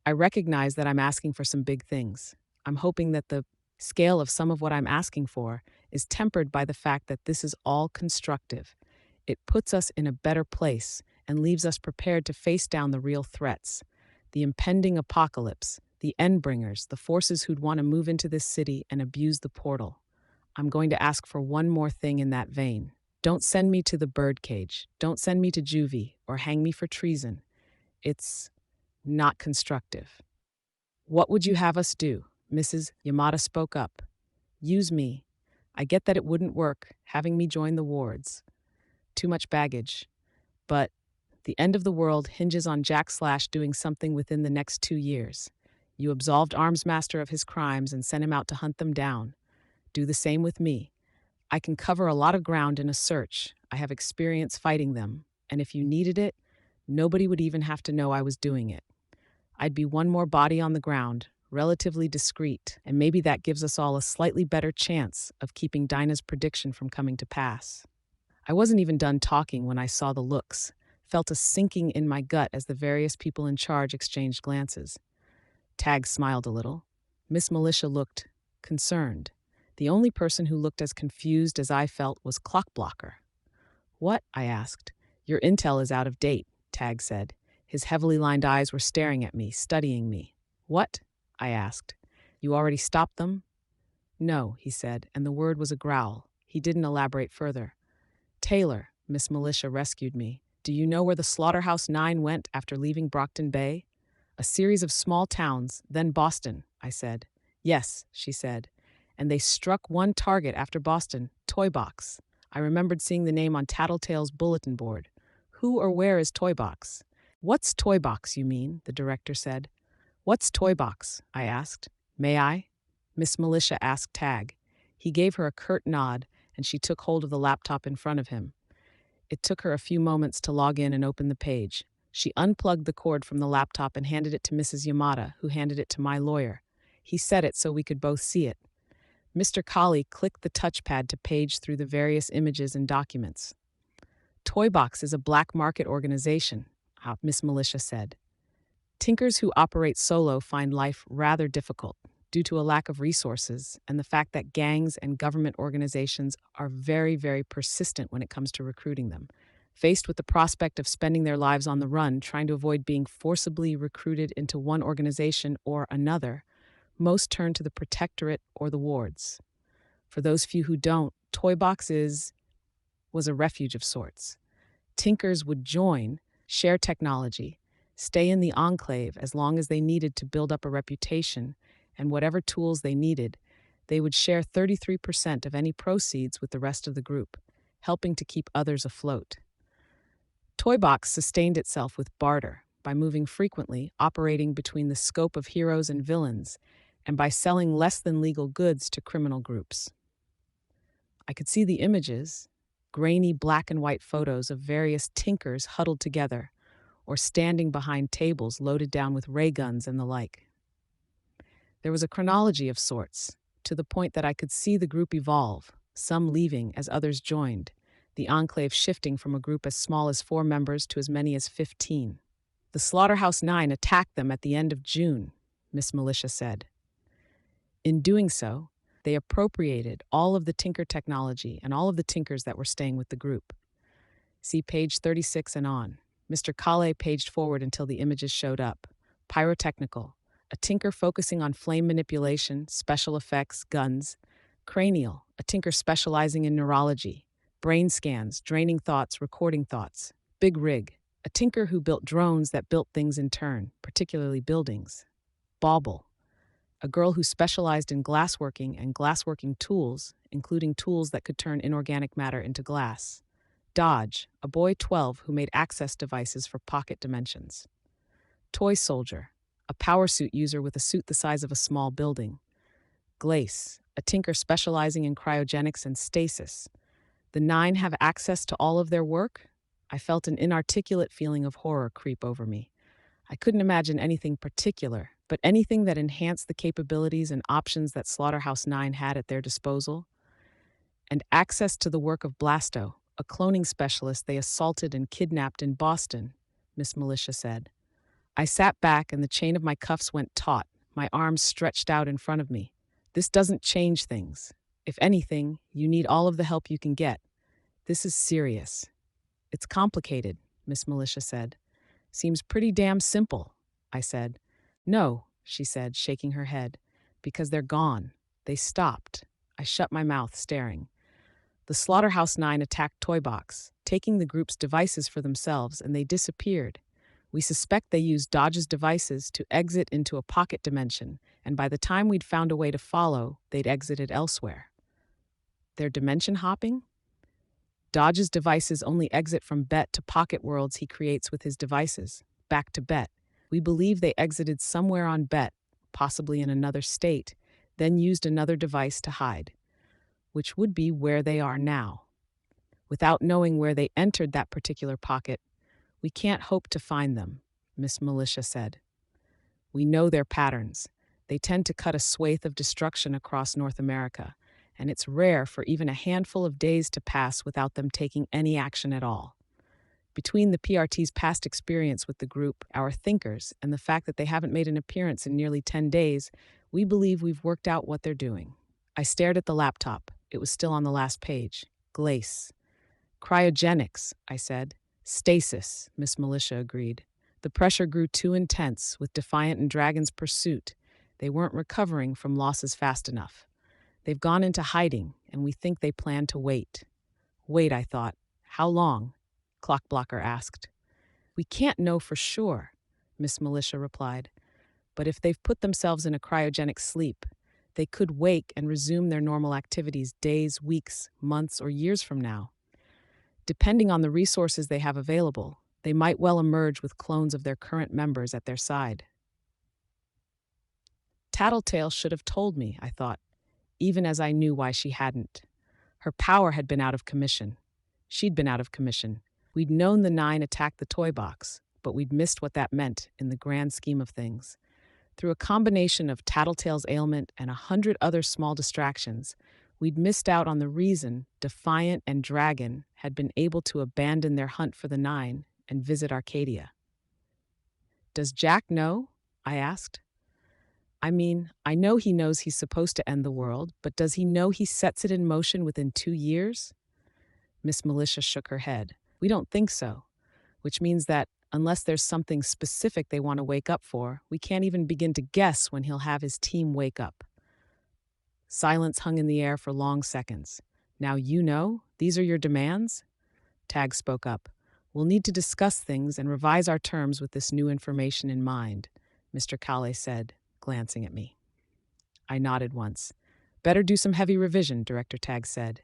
Speaker 1: I recognize that I'm asking for some big things. I'm hoping that the scale of some of what I'm asking for is tempered by the fact that this is all constructive. It puts us in a better place and leaves us prepared to face down the real threats. The impending apocalypse, the endbringers, the forces who'd want to move into this city and abuse the portal. I'm going to ask for one more thing in that vein. Don't send me to the birdcage. Don't send me to juvie or hang me for treason. It's not constructive. What would you have us do? Mrs. Yamada spoke up. Use me. I get that it wouldn't work, having me join the wards. Too much baggage. But the end of the world hinges on Jack Slash doing something within the next 2 years. You absolved Armsmaster of his crimes and sent him out to hunt them down. Do the same with me. I can cover a lot of ground in a search. I have experience fighting them, and if you needed it, nobody would even have to know I was doing it. I'd be one more body on the ground, relatively discreet, and maybe that gives us all a slightly better chance of keeping Dinah's prediction from coming to pass. I wasn't even done talking when I saw the looks, felt a sinking in my gut as the various people in charge exchanged glances. Tag smiled a little. Miss Militia looked concerned. The only person who looked as confused as I felt was Clockblocker. What? I asked. Your intel is out of date, Tag said. His heavily lined eyes were staring at me, studying me. What? I asked. You already stopped them? No, he said, and the word was a growl. He didn't elaborate further. Taylor, Miss Militia rescued me. Do you know where the Slaughterhouse 9 went after leaving Brockton Bay? A series of small towns, then Boston, I said. Yes, she said. And they struck one target after Boston, Toy Box. I remembered seeing the name on Tattletale's bulletin board. Who or where is Toy Box? What's Toy Box, you mean? The director said. What's Toy Box? I asked. May I? Miss Militia asked Tag. He gave her a curt nod, and she took hold of the laptop in front of him. It took her a few moments to log in and open the page. She unplugged the cord from the laptop and handed it to Mrs. Yamada, who handed it to my lawyer. He set it so we could both see it. Mr. Colley clicked the touchpad to page through the various images and documents. Toy Box is a black market organization, Miss Militia said. Tinkers who operate solo find life rather difficult due to a lack of resources and the fact that gangs and government organizations are very, very persistent when it comes to recruiting them. Faced with the prospect of spending their lives on the run, trying to avoid being forcibly recruited into one organization or another, most turn to the protectorate or the wards. For those few who don't, Toy Box was a refuge of sorts. Tinkers would join, share technology, stay in the enclave as long as they needed to build up a reputation, and whatever tools they needed, they would share 33% of any proceeds with the rest of the group, helping to keep others afloat. Toybox sustained itself with barter by moving frequently, operating between the scope of heroes and villains, and by selling less than legal goods to criminal groups. I could see the images, grainy black and white photos of various tinkers huddled together or standing behind tables loaded down with ray guns and the like. There was a chronology of sorts, to the point that I could see the group evolve, some leaving as others joined, the enclave shifting from a group as small as 4 members to as many as 15. The Slaughterhouse Nine attacked them at the end of June, Miss Militia said. In doing so, they appropriated all of the Tinker technology and all of the Tinkers that were staying with the group. See page 36 and on. Mr. Kale paged forward until the images showed up. Pyrotechnical, a Tinker focusing on flame manipulation, special effects, guns. Cranial, a Tinker specializing in neurology, brain scans, draining thoughts, recording thoughts. Big Rig, a Tinker who built drones that built things in turn, particularly buildings. Bauble, a girl who specialized in glassworking and glassworking tools, including tools that could turn inorganic matter into glass. Dodge, a boy 12 who made access devices for pocket dimensions. Toy Soldier, a power suit user with a suit the size of a small building. Glace, a Tinker specializing in cryogenics and stasis. The 9 have access to all of their work? I felt an inarticulate feeling of horror creep over me. I couldn't imagine anything particular, but anything that enhanced the capabilities and options that Slaughterhouse 9 had at their disposal. And access to the work of Blasto, a cloning specialist they assaulted and kidnapped in Boston, Miss Militia said. I sat back and the chain of my cuffs went taut, my arms stretched out in front of me. This doesn't change things. If anything, you need all of the help you can get. This is serious. It's complicated, Miss Militia said. Seems pretty damn simple, I said. No, she said, shaking her head, because they're gone. They stopped. I shut my mouth, staring. The Slaughterhouse Nine attacked Toybox, taking the group's devices for themselves, and they disappeared. We suspect they used Dodge's devices to exit into a pocket dimension, and by the time we'd found a way to follow, they'd exited elsewhere. They're dimension hopping? Dodge's devices only exit from Bet to pocket worlds he creates with his devices, back to Bet. We believe they exited somewhere on Bet, possibly in another state, then used another device to hide, which would be where they are now. Without knowing where they entered that particular pocket, we can't hope to find them, Miss Militia said. We know their patterns. They tend to cut a swathe of destruction across North America, and it's rare for even a handful of days to pass without them taking any action at all. Between the PRT's past experience with the group, our thinkers, and the fact that they haven't made an appearance in nearly 10 days, we believe we've worked out what they're doing. I stared at the laptop. It was still on the last page. Glace. Cryogenics, I said. Stasis, Miss Militia agreed. The pressure grew too intense with Defiant and Dragon's pursuit. They weren't recovering from losses fast enough. They've gone into hiding, and we think they plan to wait. Wait, I thought. How long? Clockblocker asked. We can't know for sure, Miss Militia replied. But if they've put themselves in a cryogenic sleep, they could wake and resume their normal activities days, weeks, months, or years from now. Depending on the resources they have available, they might well emerge with clones of their current members at their side. Tattletale should have told me, I thought, even as I knew why she hadn't. Her power had been out of commission. She'd been out of commission. We'd known the 9 attacked the toy box, but we'd missed what that meant in the grand scheme of things. Through a combination of Tattletale's ailment and 100 other small distractions, we'd missed out on the reason Defiant and Dragon had been able to abandon their hunt for the 9 and visit Arcadia. Does Jack know? I asked. I mean, I know he knows he's supposed to end the world, but does he know he sets it in motion within 2 years? Miss Militia shook her head. We don't think so, which means that unless there's something specific they want to wake up for, we can't even begin to guess when he'll have his team wake up. Silence hung in the air for long seconds. Now you know? These are your demands? Tag spoke up. We'll need to discuss things and revise our terms with this new information in mind, Mr. Kale said, glancing at me. I nodded once. Better do some heavy revision, Director Tag said.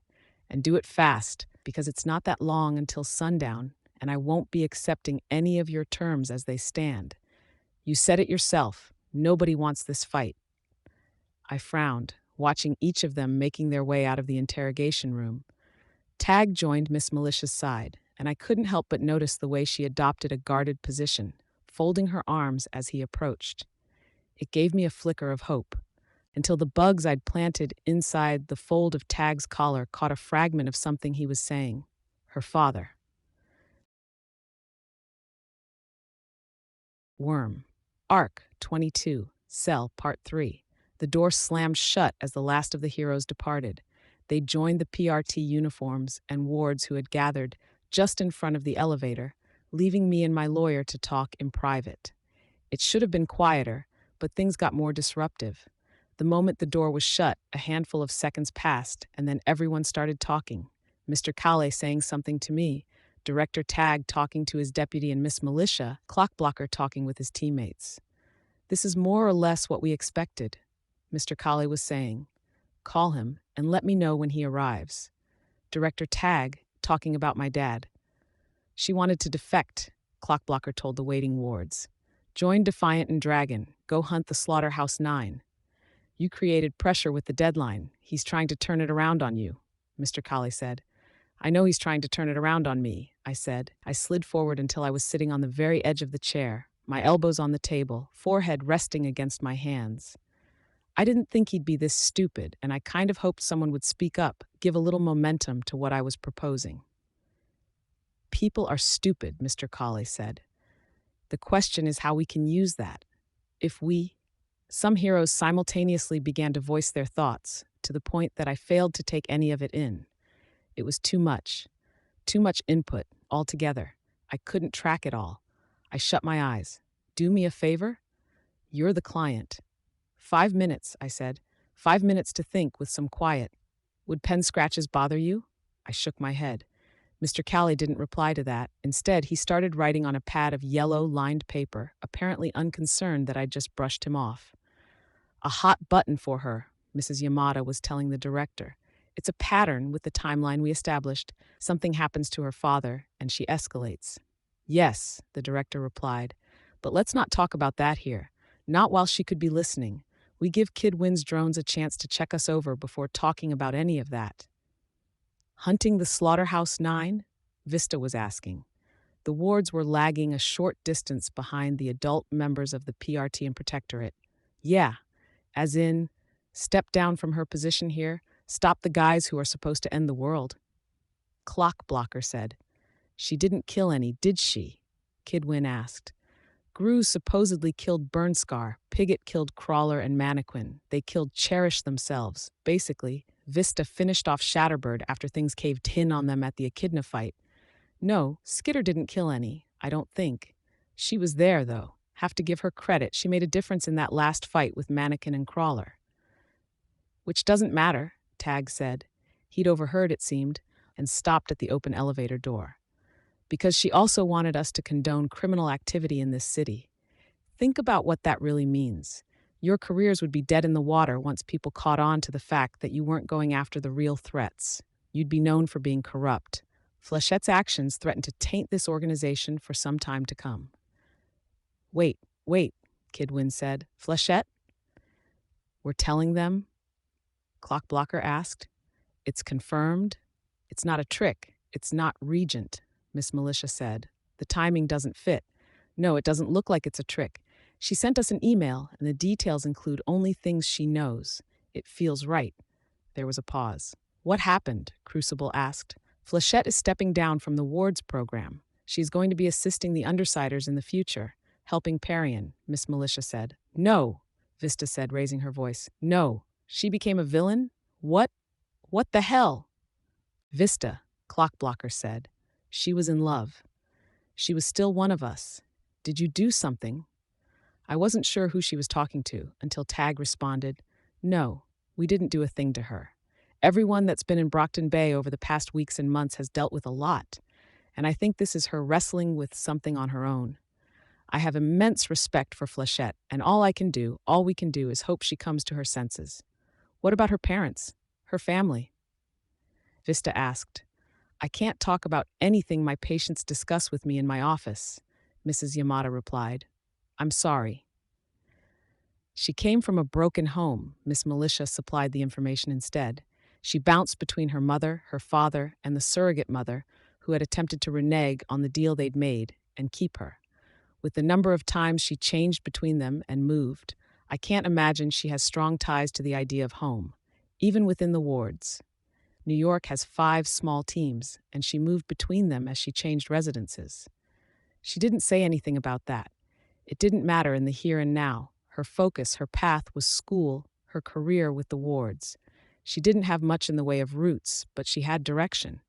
Speaker 1: And do it fast, because it's not that long until sundown, and I won't be accepting any of your terms as they stand. You said it yourself. Nobody wants this fight. I frowned, watching each of them making their way out of the interrogation room. Tag joined Miss Militia's side, and I couldn't help but notice the way she adopted a guarded position, folding her arms as he approached. It gave me a flicker of hope, until the bugs I'd planted inside the fold of Tag's collar caught a fragment of something he was saying. Her father. Worm. Arc 22. Cell Part 3. The door slammed shut as the last of the heroes departed. They joined the PRT uniforms and wards who had gathered just in front of the elevator, leaving me and my lawyer to talk in private. It should have been quieter, but things got more disruptive. The moment the door was shut, a handful of seconds passed, and then everyone started talking. Mr. Kale saying something to me, Director Tag talking to his deputy, and Miss Militia, Clockblocker talking with his teammates. This is more or less what we expected, Mr. Kale was saying. Call him and let me know when he arrives. Director Tag talking about my dad. She wanted to defect, Clockblocker told the waiting wards. Join Defiant and Dragon. Go hunt the Slaughterhouse 9. You created pressure with the deadline. He's trying to turn it around on you, Mr. Kale said. I know he's trying to turn it around on me, I said. I slid forward until I was sitting on the very edge of the chair, my elbows on the table, forehead resting against my hands. I didn't think he'd be this stupid, and I kind of hoped someone would speak up, give a little momentum to what I was proposing. People are stupid, Mr. Kale said. The question is how we can use that. Some heroes simultaneously began to voice their thoughts, to the point that I failed to take any of it in. It was too much input, altogether. I couldn't track it all. I shut my eyes. Do me a favor? You're the client. 5 minutes, I said. 5 minutes to think with some quiet. Would pen scratches bother you? I shook my head. Mr. Kale didn't reply to that. Instead, he started writing on a pad of yellow, lined paper, apparently unconcerned that I'd just brushed him off. A hot button for her, Mrs. Yamada was telling the director. It's a pattern with the timeline we established. Something happens to her father, and she escalates. Yes, the director replied, but let's not talk about that here. Not while she could be listening. We give Kid Win's drones a chance to check us over before talking about any of that. Hunting the Slaughterhouse 9? Vista was asking. The wards were lagging a short distance behind the adult members of the PRT and Protectorate. Yeah, as in, step down from her position here, stop the guys who are supposed to end the world. Clockblocker said. She didn't kill any, did she? Kid Win asked. Gru supposedly killed Burnscar, Pigott killed Crawler and Mannequin. They killed Cherish themselves. Basically, Vista finished off Shatterbird after things caved in on them at the Echidna fight. No, Skitter didn't kill any, I don't think. She was there, though. Have to give her credit, she made a difference in that last fight with Mannequin and Crawler. Which doesn't matter, Tag said. He'd overheard, it seemed, and stopped at the open elevator door. Because she also wanted us to condone criminal activity in this city. Think about what that really means. Your careers would be dead in the water once people caught on to the fact that you weren't going after the real threats. You'd be known for being corrupt. Flechette's actions threatened to taint this organization for some time to come. Wait, Kid Win said. Flechette? We're telling them? Clockblocker asked. It's confirmed. It's not a trick. It's not Regent, Miss Militia said. The timing doesn't fit. No, it doesn't look like it's a trick. She sent us an email, and the details include only things she knows. It feels right. There was a pause. What happened? Crucible asked. Flechette is stepping down from the wards program. She's going to be assisting the Undersiders in the future, helping Parian, Miss Militia said. No, Vista said, raising her voice. No. She became a villain? What? What the hell? Vista, Clockblocker said. She was in love. She was still one of us. Did you do something? I wasn't sure who she was talking to until Tag responded, No, we didn't do a thing to her. Everyone that's been in Brockton Bay over the past weeks and months has dealt with a lot, and I think this is her wrestling with something on her own. I have immense respect for Flechette, and all we can do is hope she comes to her senses. What about her parents? Her family? Vista asked. I can't talk about anything my patients discuss with me in my office, Mrs. Yamada replied. I'm sorry. She came from a broken home, Miss Militia supplied the information instead. She bounced between her mother, her father, and the surrogate mother, who had attempted to renege on the deal they'd made and keep her. With the number of times she changed between them and moved, I can't imagine she has strong ties to the idea of home, even within the wards. New York has 5 small teams, and she moved between them as she changed residences. She didn't say anything about that. It didn't matter in the here and now. Her focus, her path was school, her career with the wards. She didn't have much in the way of roots, but she had direction.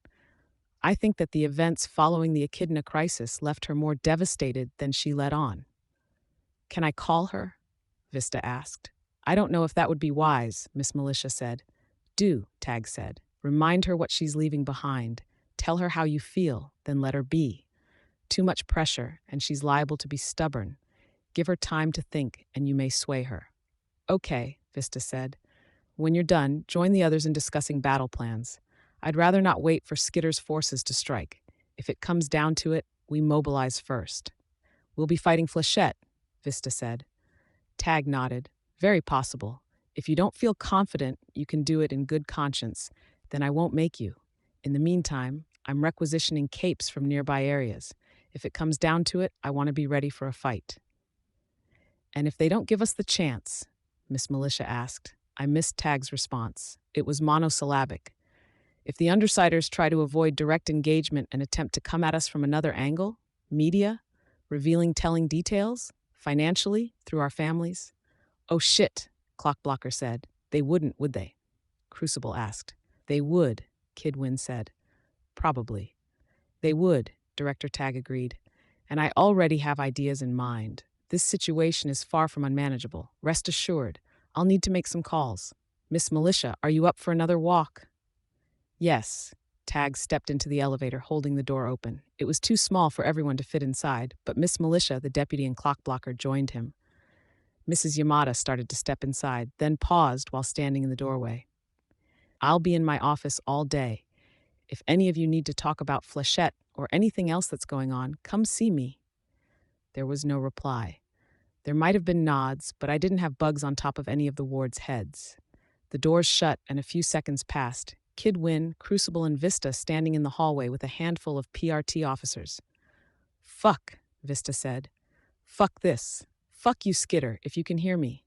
Speaker 1: I think that the events following the Echidna crisis left her more devastated than she let on. Can I call her? Vista asked. I don't know if that would be wise, Miss Militia said. Do, Tag said. Remind her what she's leaving behind. Tell her how you feel, then let her be. Too much pressure, and she's liable to be stubborn. Give her time to think, and you may sway her. Okay, Vista said. When you're done, join the others in discussing battle plans. I'd rather not wait for Skitter's forces to strike. If it comes down to it, we mobilize first. We'll be fighting Flechette, Vista said. Tag nodded. Very possible. If you don't feel confident you can do it in good conscience, then I won't make you. In the meantime, I'm requisitioning capes from nearby areas. If it comes down to it, I want to be ready for a fight. And if they don't give us the chance? Miss Militia asked. I missed Tag's response. It was monosyllabic. If the Undersiders try to avoid direct engagement and attempt to come at us from another angle, media, revealing telling details, financially, through our families? Oh shit, Clockblocker said. They wouldn't, would they? Crucible asked. They would, Kidwin said. Probably. They would, Director Tag agreed. And I already have ideas in mind. This situation is far from unmanageable. Rest assured, I'll need to make some calls. Miss Militia, are you up for another walk? Yes. Tag stepped into the elevator, holding the door open. It was too small for everyone to fit inside, but Miss Militia, the deputy and clockblocker, joined him. Mrs. Yamada started to step inside, then paused while standing in the doorway. I'll be in my office all day. If any of you need to talk about Flechette or anything else that's going on, come see me. There was no reply. There might have been nods, but I didn't have bugs on top of any of the ward's heads. The doors shut and a few seconds passed. Kid Win, Crucible, and Vista standing in the hallway with a handful of PRT officers. Fuck, Vista said. Fuck this. Fuck you, Skitter, if you can hear me.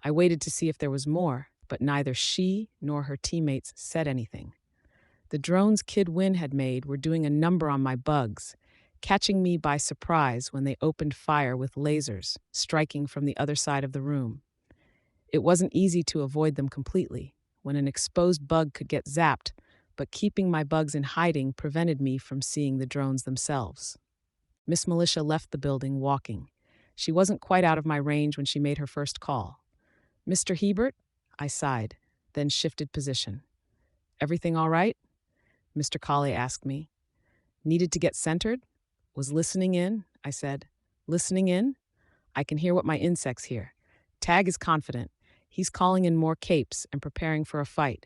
Speaker 1: I waited to see if there was more, but neither she nor her teammates said anything. The drones Kid Win had made were doing a number on my bugs, catching me by surprise when they opened fire with lasers, striking from the other side of the room. It wasn't easy to avoid them completely, when an exposed bug could get zapped, but keeping my bugs in hiding prevented me from seeing the drones themselves. Miss Militia left the building walking. She wasn't quite out of my range when she made her first call. Mr. Hebert? I sighed, then shifted position. Everything all right? Mr. Colley asked me. Needed to get centered? Was listening in, I said. Listening in? I can hear what my insects hear. Tag is confident. He's calling in more capes and preparing for a fight.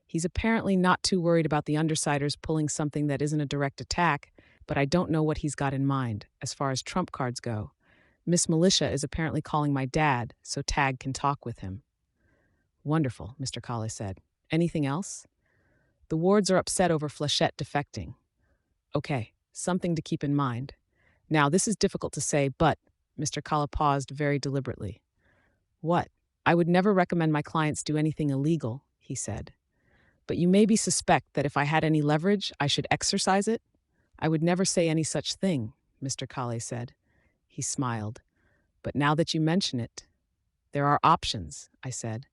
Speaker 1: He's apparently not too worried about the Undersiders pulling something that isn't a direct attack, but I don't know what he's got in mind, as far as trump cards go. Miss Militia is apparently calling my dad, so Tag can talk with him. Wonderful, Mr. Colley said. Anything else? The wards are upset over Flechette defecting. Okay, something to keep in mind. Now, this is difficult to say, but Mr. Colley paused very deliberately. What? I would never recommend my clients do anything illegal, he said. But you maybe suspect that if I had any leverage, I should exercise it? I would never say any such thing, Mr. Colley said. He smiled. But now that you mention it, there are options, I said.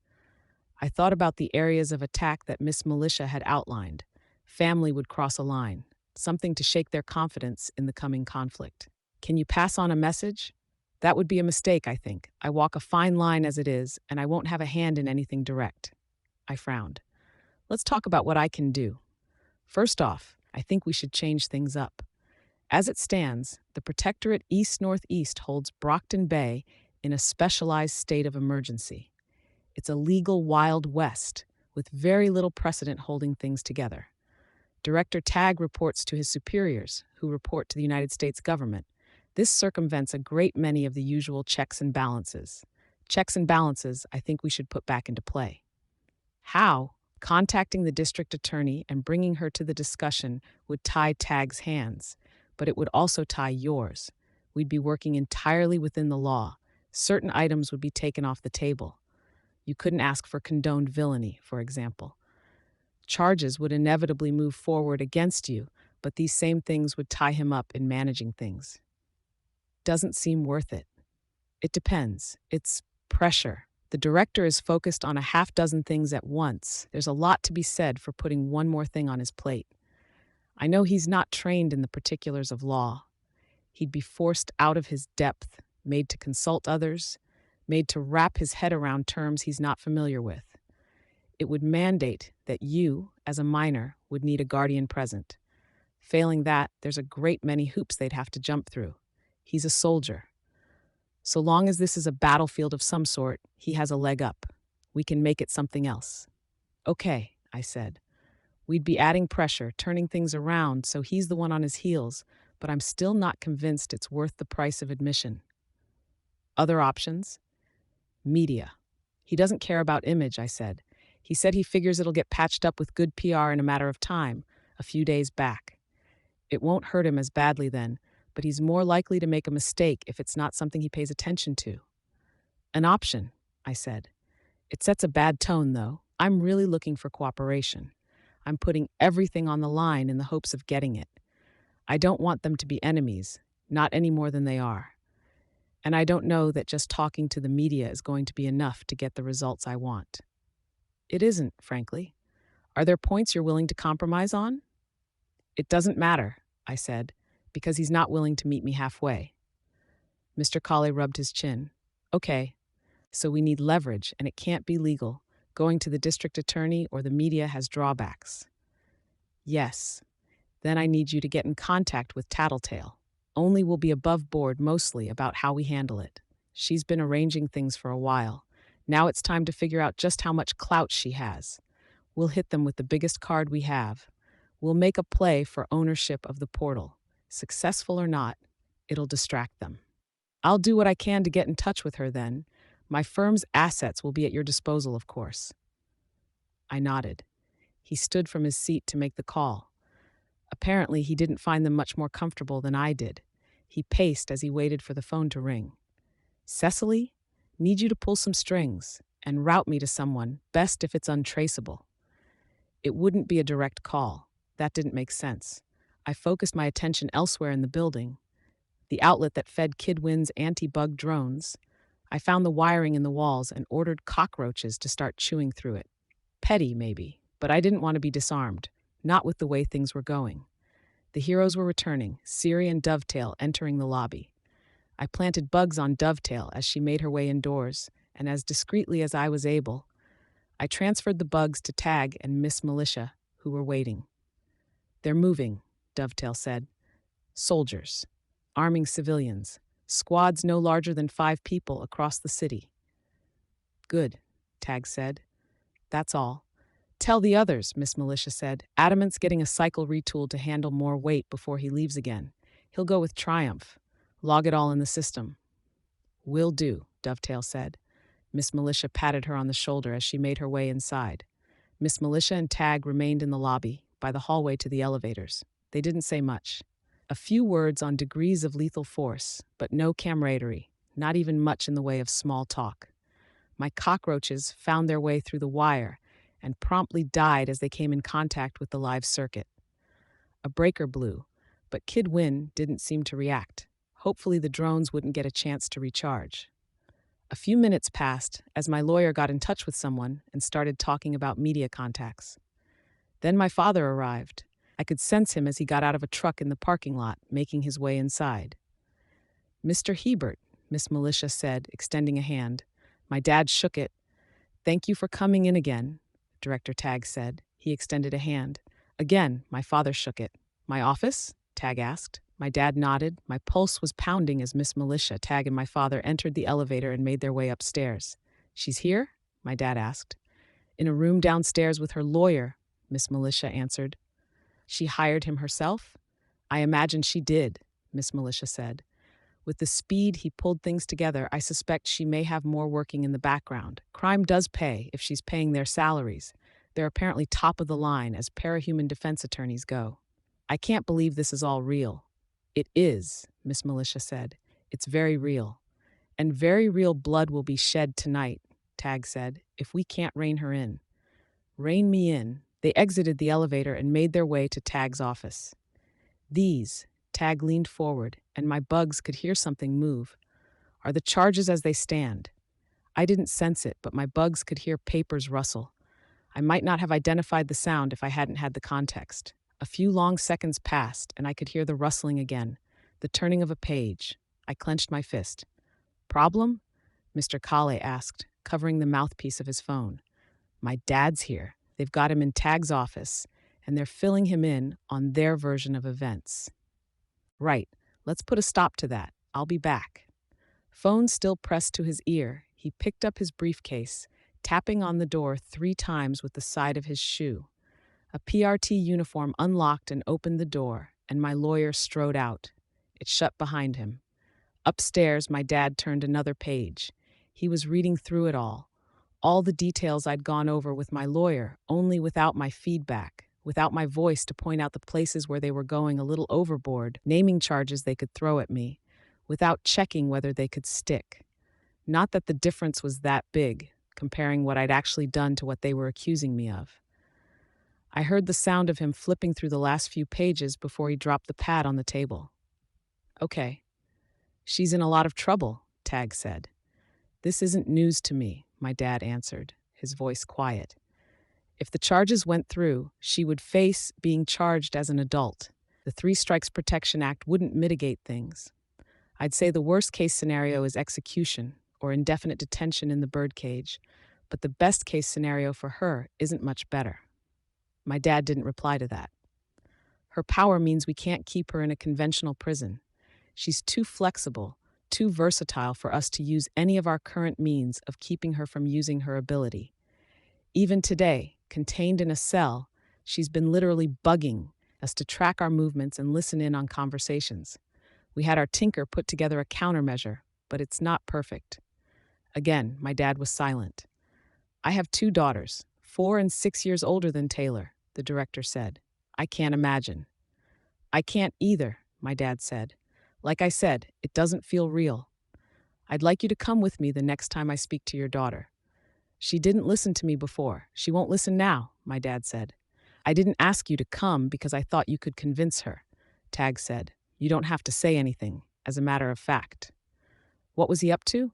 Speaker 1: I thought about the areas of attack that Miss Militia had outlined. Family would cross a line. something to shake their confidence in the coming conflict. Can you pass on a message? That would be a mistake, I think. I walk a fine line as it is, and I won't have a hand in anything direct. I frowned. Let's talk about what I can do. First off, I think we should change things up. As it stands, the Protectorate East-Northeast holds Brockton Bay in a specialized state of emergency. It's a legal Wild West, with very little precedent holding things together. Director Tagg reports to his superiors, who report to the United States government. This circumvents a great many of the usual checks and balances. Checks and balances I think we should put back into play. How? Contacting the district attorney and bringing her to the discussion would tie Tagg's hands, but it would also tie yours. We'd be working entirely within the law. Certain items would be taken off the table. You couldn't ask for condoned villainy, for example. Charges would inevitably move forward against you, but these same things would tie him up in managing things. Doesn't seem worth it. It depends. It's pressure. The director is focused on a half dozen things at once. There's a lot to be said for putting one more thing on his plate. I know he's not trained in the particulars of law. He'd be forced out of his depth, made to consult others, made to wrap his head around terms he's not familiar with. It would mandate that you, as a minor, would need a guardian present. Failing that, there's a great many hoops they'd have to jump through. He's a soldier. So long as this is a battlefield of some sort, he has a leg up. We can make it something else. Okay, I said. We'd be adding pressure, turning things around so he's the one on his heels, but I'm still not convinced it's worth the price of admission. Other options? Media. He doesn't care about image, I said. He said he figures it'll get patched up with good PR in a matter of time, a few days back. It won't hurt him as badly then, but he's more likely to make a mistake if it's not something he pays attention to. An option, I said. It sets a bad tone, though. I'm really looking for cooperation. I'm putting everything on the line in the hopes of getting it. I don't want them to be enemies, not any more than they are. And I don't know that just talking to the media is going to be enough to get the results I want. It isn't, frankly. Are there points you're willing to compromise on? It doesn't matter, I said, because he's not willing to meet me halfway. Mr. Colley rubbed his chin. Okay, so we need leverage, and it can't be legal. Going to the district attorney or the media has drawbacks. Yes. Then I need you to get in contact with Tattletale. Only we'll be above board mostly about how we handle it. She's been arranging things for a while. Now it's time to figure out just how much clout she has. We'll hit them with the biggest card we have. We'll make a play for ownership of the portal. Successful or not, it'll distract them. I'll do what I can to get in touch with her then. My firm's assets will be at your disposal, of course. I nodded. He stood from his seat to make the call. Apparently, he didn't find them much more comfortable than I did. He paced as he waited for the phone to ring. Cecily, need you to pull some strings and route me to someone, best if it's untraceable. It wouldn't be a direct call. That didn't make sense. I focused my attention elsewhere in the building. The outlet that fed Kidwin's anti-bug drones. I found the wiring in the walls and ordered cockroaches to start chewing through it. Petty, maybe, but I didn't want to be disarmed, not with the way things were going. The heroes were returning, Siri and Dovetail entering the lobby. I planted bugs on Dovetail as she made her way indoors, and as discreetly as I was able, I transferred the bugs to Tag and Miss Militia, who were waiting. They're moving, Dovetail said. Soldiers, arming civilians, squads no larger than 5 people across the city. Good, Tag said. That's all. Tell the others, Miss Militia said. Adamant's getting a cycle retooled to handle more weight before he leaves again. He'll go with Triumph. Log it all in the system. Will do, Dovetail said. Miss Militia patted her on the shoulder as she made her way inside. Miss Militia and Tag remained in the lobby, by the hallway to the elevators. They didn't say much. A few words on degrees of lethal force, but no camaraderie, not even much in the way of small talk. My cockroaches found their way through the wire and promptly died as they came in contact with the live circuit. A breaker blew, but Kid Win didn't seem to react. Hopefully the drones wouldn't get a chance to recharge. A few minutes passed as my lawyer got in touch with someone and started talking about media contacts. Then my father arrived. I could sense him as he got out of a truck in the parking lot, making his way inside. "Mr. Hebert," Miss Militia said, extending a hand. My dad shook it. "Thank you for coming in again," Director Tagg said. He extended a hand. Again, my father shook it. "My office?" Tagg asked. My dad nodded. My pulse was pounding as Miss Militia, Tagg, and my father entered the elevator and made their way upstairs. "She's here?" my dad asked. "In a room downstairs with her lawyer," Miss Militia answered. "She hired him herself?" "I imagine she did," Miss Militia said. "With the speed he pulled things together, I suspect she may have more working in the background. Crime does pay if she's paying their salaries. They're apparently top of the line as parahuman defense attorneys go. I can't believe this is all real." "It is," Miss Militia said. "It's very real. And very real blood will be shed tonight," Tagg said, "if we can't rein her in." "Rein me in." They exited the elevator and made their way to Tagg's office. "These," Tagg leaned forward, and my bugs could hear something move, "are the charges as they stand." I didn't sense it, but my bugs could hear papers rustle. I might not have identified the sound if I hadn't had the context. A few long seconds passed, and I could hear the rustling again, the turning of a page. I clenched my fist. "Problem?" Mr. Kale asked, covering the mouthpiece of his phone. "My dad's here. They've got him in Tagg's office, and they're filling him in on their version of events." "Right. Let's put a stop to that. I'll be back." Phone still pressed to his ear, he picked up his briefcase, tapping on the door 3 times with the side of his shoe. A PRT uniform unlocked and opened the door, and my lawyer strode out. It shut behind him. Upstairs, my dad turned another page. He was reading through it all the details I'd gone over with my lawyer, only without my feedback, without my voice to point out the places where they were going a little overboard, naming charges they could throw at me, without checking whether they could stick. Not that the difference was that big, comparing what I'd actually done to what they were accusing me of. I heard the sound of him flipping through the last few pages before he dropped the pad on the table. "Okay. She's in a lot of trouble," Tagg said. "This isn't news to me," my dad answered, his voice quiet. "If the charges went through, she would face being charged as an adult. The 3 Strikes Protection Act wouldn't mitigate things. I'd say the worst-case scenario is execution or indefinite detention in the birdcage, but the best-case scenario for her isn't much better." My dad didn't reply to that. "Her power means we can't keep her in a conventional prison. She's too flexible, too versatile for us to use any of our current means of keeping her from using her ability. Even today, contained in a cell, she's been literally bugging us to track our movements and listen in on conversations. We had our tinker put together a countermeasure, but it's not perfect." Again, my dad was silent. "I have 2 daughters, 4 and 6 years older than Taylor," the director said. "I can't imagine." "I can't either," my dad said. "Like I said, it doesn't feel real. I'd like you to come with me the next time I speak to your daughter." "She didn't listen to me before. She won't listen now," my dad said. "I didn't ask you to come because I thought you could convince her," Tagg said. "You don't have to say anything, as a matter of fact." What was he up to?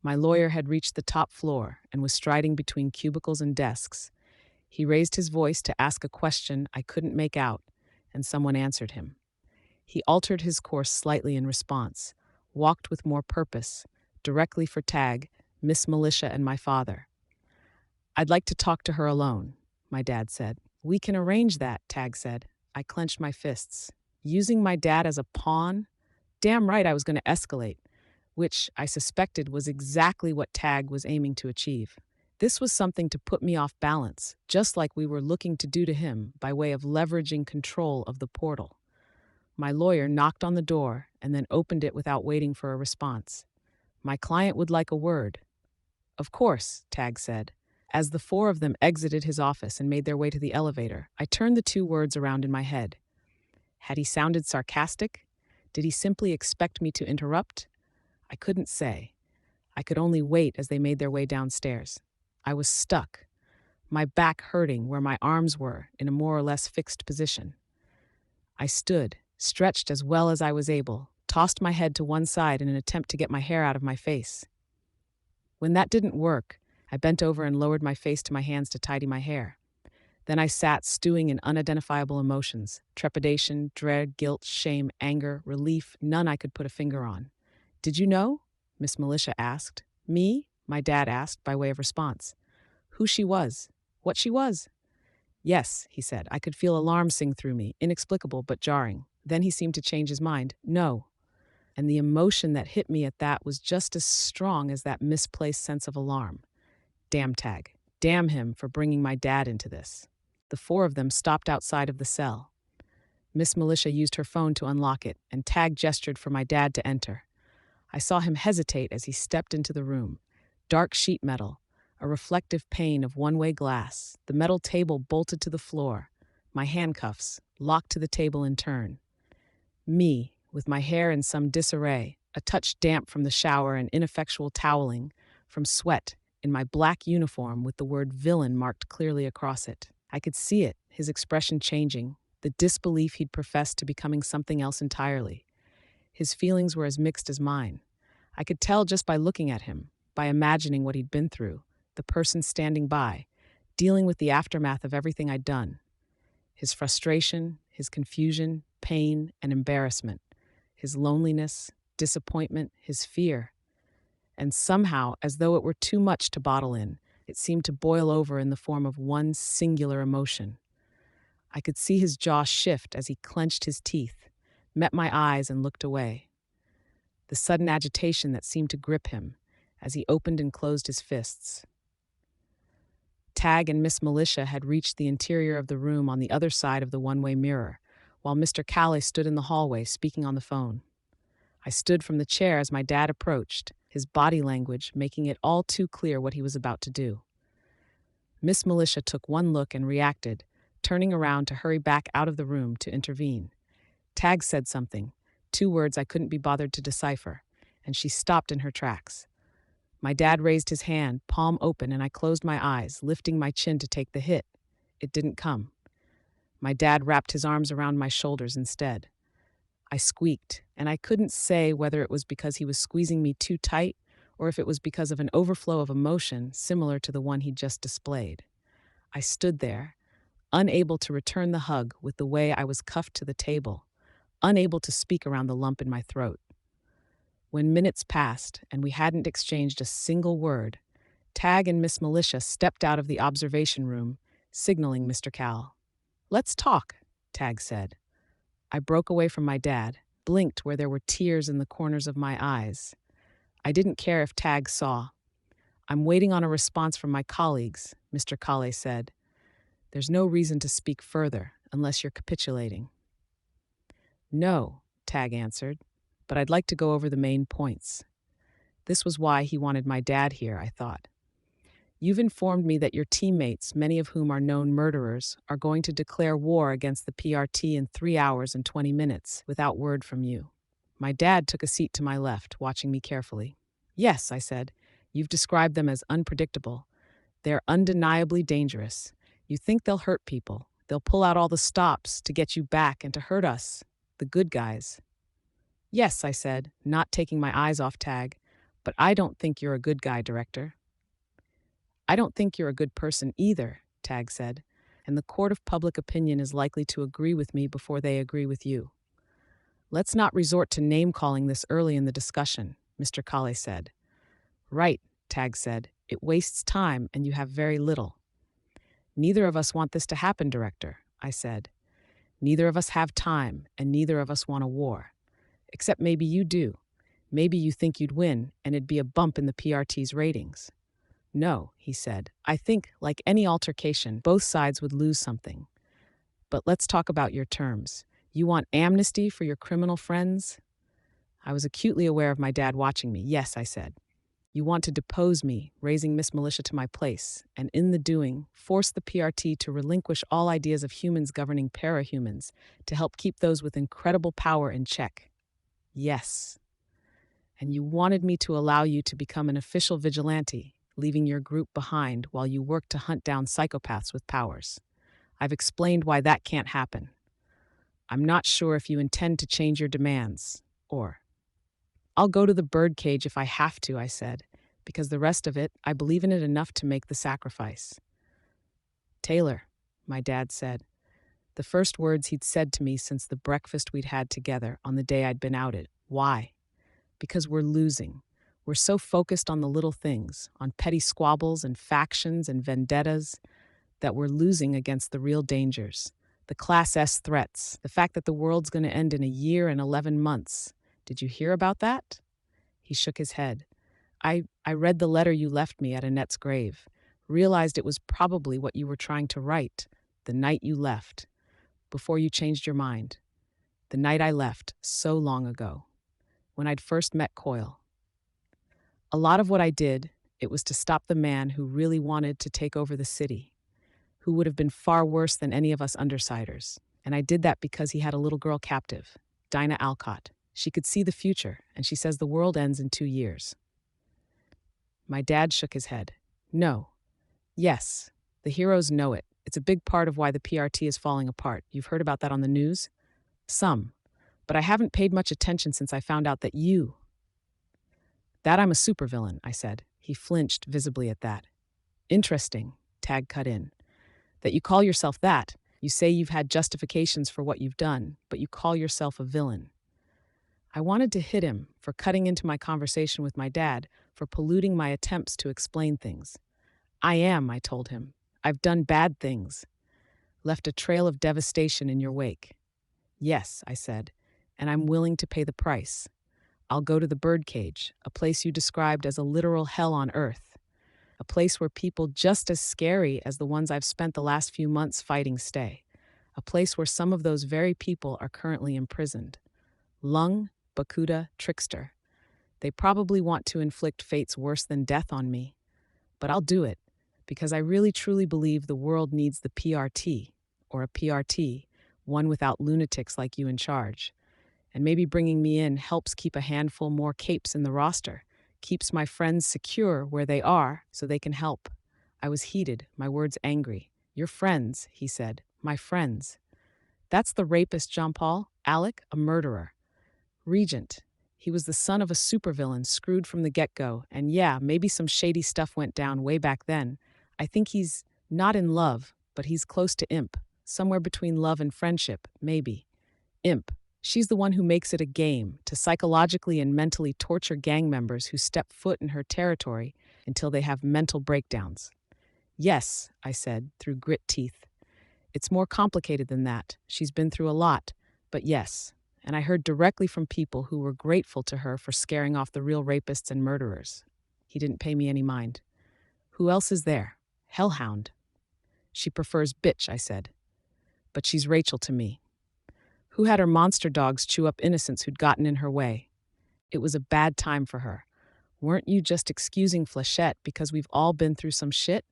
Speaker 1: My lawyer had reached the top floor and was striding between cubicles and desks. He raised his voice to ask a question I couldn't make out, and someone answered him. He altered his course slightly in response, walked with more purpose, directly for Tagg, Miss Militia, and my father. "I'd like to talk to her alone," my dad said. "We can arrange that," Tagg said. I clenched my fists. Using my dad as a pawn? Damn right I was going to escalate, which I suspected was exactly what Tagg was aiming to achieve. This was something to put me off balance, just like we were looking to do to him by way of leveraging control of the portal. My lawyer knocked on the door and then opened it without waiting for a response. "My client would like a word." "Of course," Tagg said. As the 4 of them exited his office and made their way to the elevator, I turned the 2 words around in my head. Had he sounded sarcastic? Did he simply expect me to interrupt? I couldn't say. I could only wait as they made their way downstairs. I was stuck, my back hurting where my arms were in a more or less fixed position. I stood, stretched as well as I was able, tossed my head to one side in an attempt to get my hair out of my face. When that didn't work, I bent over and lowered my face to my hands to tidy my hair. Then I sat stewing in unidentifiable emotions: trepidation, dread, guilt, shame, anger, relief, none I could put a finger on. "Did you know?" Miss Militia asked. "Me?" my dad asked by way of response. Who she was? What she was? "Yes," he said. I could feel alarm sing through me, inexplicable but jarring. Then he seemed to change his mind. "No." And the emotion that hit me at that was just as strong as that misplaced sense of alarm. Damn Tag. Damn him for bringing my dad into this. The four of them stopped outside of the cell. Miss Militia used her phone to unlock it, and Tag gestured for my dad to enter. I saw him hesitate as he stepped into the room. Dark sheet metal, a reflective pane of one-way glass, the metal table bolted to the floor, my handcuffs locked to the table in turn. Me, with my hair in some disarray, a touch damp from the shower and ineffectual toweling, from sweat, in my black uniform with the word villain marked clearly across it. I could see it, his expression changing, the disbelief he'd professed to becoming something else entirely. His feelings were as mixed as mine. I could tell just by looking at him, by imagining what he'd been through, the person standing by, dealing with the aftermath of everything I'd done. His frustration, his confusion, pain, and embarrassment, his loneliness, disappointment, his fear. And somehow, as though it were too much to bottle in, it seemed to boil over in the form of one singular emotion. I could see his jaw shift as he clenched his teeth, met my eyes, and looked away. The sudden agitation that seemed to grip him as he opened and closed his fists. Tag and Miss Militia had reached the interior of the room on the other side of the one-way mirror, while Mr. Calais stood in the hallway speaking on the phone. I stood from the chair as my dad approached, his body language making it all too clear what he was about to do. Miss Militia took one look and reacted, turning around to hurry back out of the room to intervene. Tag said something, 2 words I couldn't be bothered to decipher, and she stopped in her tracks. My dad raised his hand, palm open, and I closed my eyes, lifting my chin to take the hit. It didn't come. My dad wrapped his arms around my shoulders instead. I squeaked, and I couldn't say whether it was because he was squeezing me too tight or if it was because of an overflow of emotion similar to the one he'd just displayed. I stood there, unable to return the hug with the way I was cuffed to the table, unable to speak around the lump in my throat. When minutes passed and we hadn't exchanged a single word, Tag and Miss Militia stepped out of the observation room, signaling Mr. Cal. "Let's talk," Tag said. I broke away from my dad, blinked where there were tears in the corners of my eyes. I didn't care if Tag saw. "I'm waiting on a response from my colleagues," Mr. Calais said. "There's no reason to speak further unless you're capitulating." "No," Tag answered, "but I'd like to go over the main points." This was why he wanted my dad here, I thought. "You've informed me that your teammates, many of whom are known murderers, are going to declare war against the PRT in 3 hours and 20 minutes, without word from you." My dad took a seat to my left, watching me carefully. "Yes," I said, "you've described them as unpredictable. They're undeniably dangerous. You think they'll hurt people. They'll pull out all the stops to get you back and to hurt us, the good guys." "Yes," I said, not taking my eyes off Tag, "but I don't think you're a good guy, Director." "I don't think you're a good person either," Tag said, "and the court of public opinion is likely to agree with me before they agree with you." "Let's not resort to name-calling this early in the discussion," Mr. Calais said. "Right," Tag said. "It wastes time and you have very little." "Neither of us want this to happen, Director," I said. "Neither of us have time, and neither of us want a war. Except maybe you do. Maybe you think you'd win, and it'd be a bump in the PRT's ratings." "No," he said. "I think, like any altercation, both sides would lose something. But let's talk about your terms. You want amnesty for your criminal friends?" I was acutely aware of my dad watching me. "Yes," I said. "You want to depose me, raising Miss Militia to my place, and in the doing, force the PRT to relinquish all ideas of humans governing parahumans to help keep those with incredible power in check." "Yes." "And you wanted me to allow you to become an official vigilante, leaving your group behind while you work to hunt down psychopaths with powers. I've explained why that can't happen. I'm not sure if you intend to change your demands, or—" "I'll go to the birdcage if I have to," I said, "because the rest of it, I believe in it enough to make the sacrifice." "Taylor," my dad said. The first words he'd said to me since the breakfast we'd had together on the day I'd been outed. Why? Because we're losing. We're so focused on the little things, on petty squabbles and factions and vendettas, that we're losing against the real dangers. The Class S threats, the fact that the world's going to end in a year and 11 months. Did you hear about that? He shook his head. I read the letter you left me at Annette's grave, realized it was probably what you were trying to write the night you left, before you changed your mind. The night I left, so long ago, when I'd first met Coyle. A lot of what I did, it was to stop the man who really wanted to take over the city, who would have been far worse than any of us undersiders. And I did that because he had a little girl captive, Dinah Alcott. She could see the future, and she says the world ends in 2 years. My dad shook his head. No. Yes. The heroes know it. It's a big part of why the PRT is falling apart. You've heard about that on the news? Some. But I haven't paid much attention since I found out that you... That I'm a supervillain, I said. He flinched visibly at that. Interesting, Tag cut in. That you call yourself that. You say you've had justifications for what you've done, but you call yourself a villain. I wanted to hit him for cutting into my conversation with my dad, for polluting my attempts to explain things. I am, I told him. I've done bad things. Left a trail of devastation in your wake. Yes, I said, and I'm willing to pay the price. I'll go to the birdcage, a place you described as a literal hell on earth. A place where people just as scary as the ones I've spent the last few months fighting stay. A place where some of those very people are currently imprisoned. Lung, Bakuda, Trickster. They probably want to inflict fates worse than death on me. But I'll do it, because I really truly believe the world needs the PRT, or a PRT, one without lunatics like you in charge. And maybe bringing me in helps keep a handful more capes in the roster, keeps my friends secure where they are so they can help. I was heated, my words angry. Your friends, he said, my friends. That's the rapist, Jean-Paul, Alec, a murderer. Regent. He was the son of a supervillain screwed from the get-go, and yeah, maybe some shady stuff went down way back then. I think he's not in love, but he's close to Imp, somewhere between love and friendship, maybe. Imp. She's the one who makes it a game to psychologically and mentally torture gang members who step foot in her territory until they have mental breakdowns. Yes, I said, through grit teeth. It's more complicated than that. She's been through a lot, but yes. And I heard directly from people who were grateful to her for scaring off the real rapists and murderers. He didn't pay me any mind. Who else is there? Hellhound. She prefers bitch, I said. But she's Rachel to me. Who had her monster dogs chew up innocents who'd gotten in her way? It was a bad time for her. Weren't you just excusing Flechette because we've all been through some shit?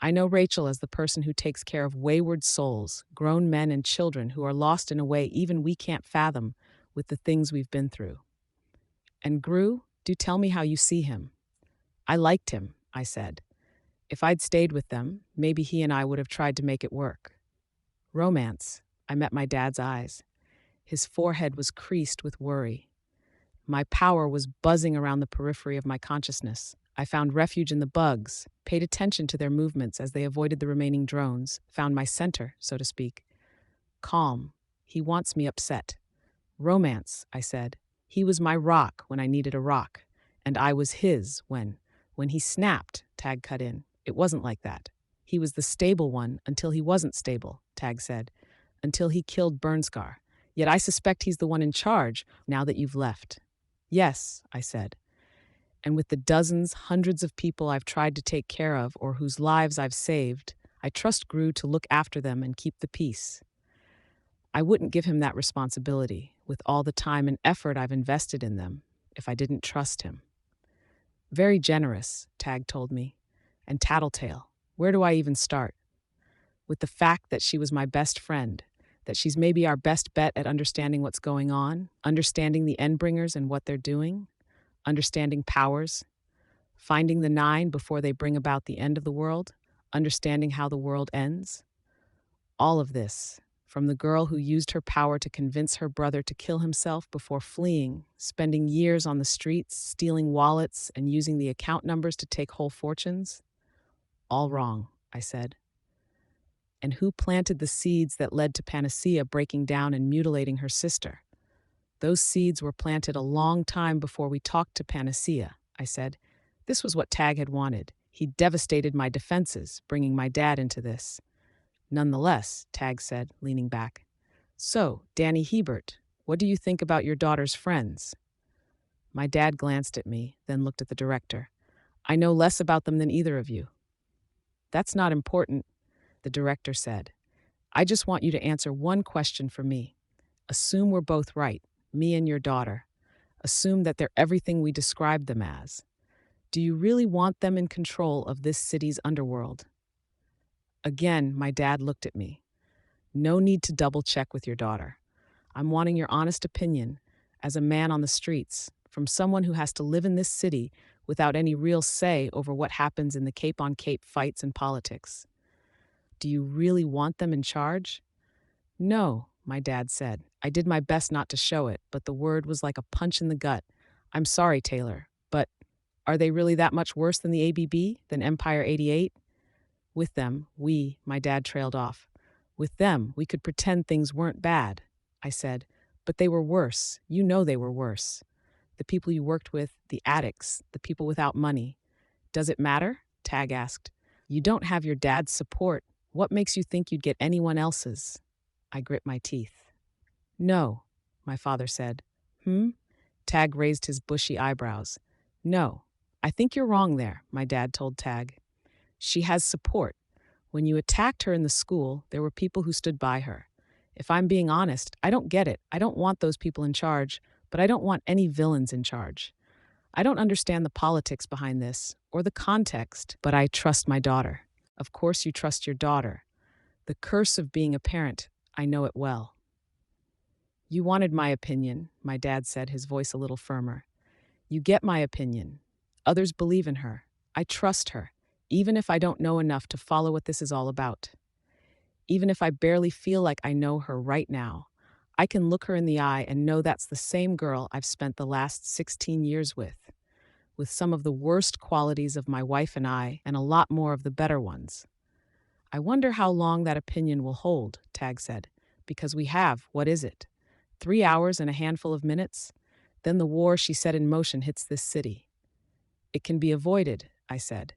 Speaker 1: I know Rachel as the person who takes care of wayward souls, grown men and children who are lost in a way even we can't fathom with the things we've been through. And Gru, do tell me how you see him. I liked him, I said. If I'd stayed with them, maybe he and I would have tried to make it work. Romance. I met my dad's eyes. His forehead was creased with worry. My power was buzzing around the periphery of my consciousness. I found refuge in the bugs, paid attention to their movements as they avoided the remaining drones, found my center, so to speak. Calm. He wants me upset. Romance, I said. He was my rock when I needed a rock, and I was his when he snapped, Tag cut in. It wasn't like that. He was the stable one until he wasn't stable, Tag said, until he killed Burnscar. Yet I suspect he's the one in charge now that you've left. Yes, I said. And with the dozens, hundreds of people I've tried to take care of or whose lives I've saved, I trust Gru to look after them and keep the peace. I wouldn't give him that responsibility, with all the time and effort I've invested in them, if I didn't trust him. Very generous, Tag told me. And tattletale. Where do I even start? With the fact that she was my best friend, that she's maybe our best bet at understanding what's going on, understanding the Endbringers and what they're doing, understanding powers, finding the 9 before they bring about the end of the world, understanding how the world ends. All of this, from the girl who used her power to convince her brother to kill himself before fleeing, spending years on the streets, stealing wallets, and using the account numbers to take whole fortunes. All wrong, I said. And who planted the seeds that led to Panacea breaking down and mutilating her sister? Those seeds were planted a long time before we talked to Panacea, I said. This was what Tag had wanted. He devastated my defenses, bringing my dad into this. Nonetheless, Tag said, leaning back. So, Danny Hebert, what do you think about your daughter's friends? My dad glanced at me, then looked at the director. I know less about them than either of you. That's not important, the director said. I just want you to answer one question for me. Assume we're both right, me and your daughter. Assume that they're everything we described them as. Do you really want them in control of this city's underworld? Again, my dad looked at me. No need to double check with your daughter. I'm wanting your honest opinion, as a man on the streets, from someone who has to live in this city without any real say over what happens in the Cape-on-Cape fights and politics. Do you really want them in charge? No, my dad said. I did my best not to show it, but the word was like a punch in the gut. I'm sorry, Taylor, but are they really that much worse than the ABB, than Empire 88? With them, my dad trailed off. With them, we could pretend things weren't bad, I said. But they were worse. You know they were worse. The people you worked with, the addicts, the people without money. Does it matter? Tag asked. You don't have your dad's support. What makes you think you'd get anyone else's? I grit my teeth. No, my father said. Tag raised his bushy eyebrows. No, I think you're wrong there, my dad told Tag. She has support. When you attacked her in the school, there were people who stood by her. If I'm being honest, I don't get it. I don't want those people in charge, but I don't want any villains in charge. I don't understand the politics behind this, or the context, but I trust my daughter. Of course you trust your daughter. The curse of being a parent, I know it well. You wanted my opinion, my dad said, his voice a little firmer. You get my opinion. Others believe in her. I trust her, even if I don't know enough to follow what this is all about. Even if I barely feel like I know her right now, I can look her in the eye and know that's the same girl I've spent the last 16 years with some of the worst qualities of my wife and I, and a lot more of the better ones. I wonder how long that opinion will hold, Tag said, because we have, what is it, 3 hours and a handful of minutes? Then the war she set in motion hits this city. It can be avoided, I said.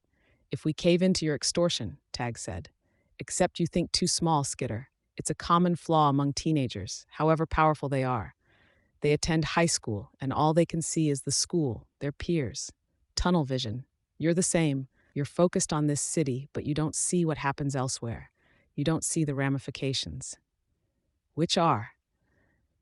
Speaker 1: If we cave into your extortion, Tag said. Except you think too small, Skitter. It's a common flaw among teenagers, however powerful they are. They attend high school, and all they can see is the school, their peers. Tunnel vision. You're the same. You're focused on this city, but you don't see what happens elsewhere. You don't see the ramifications. Which are?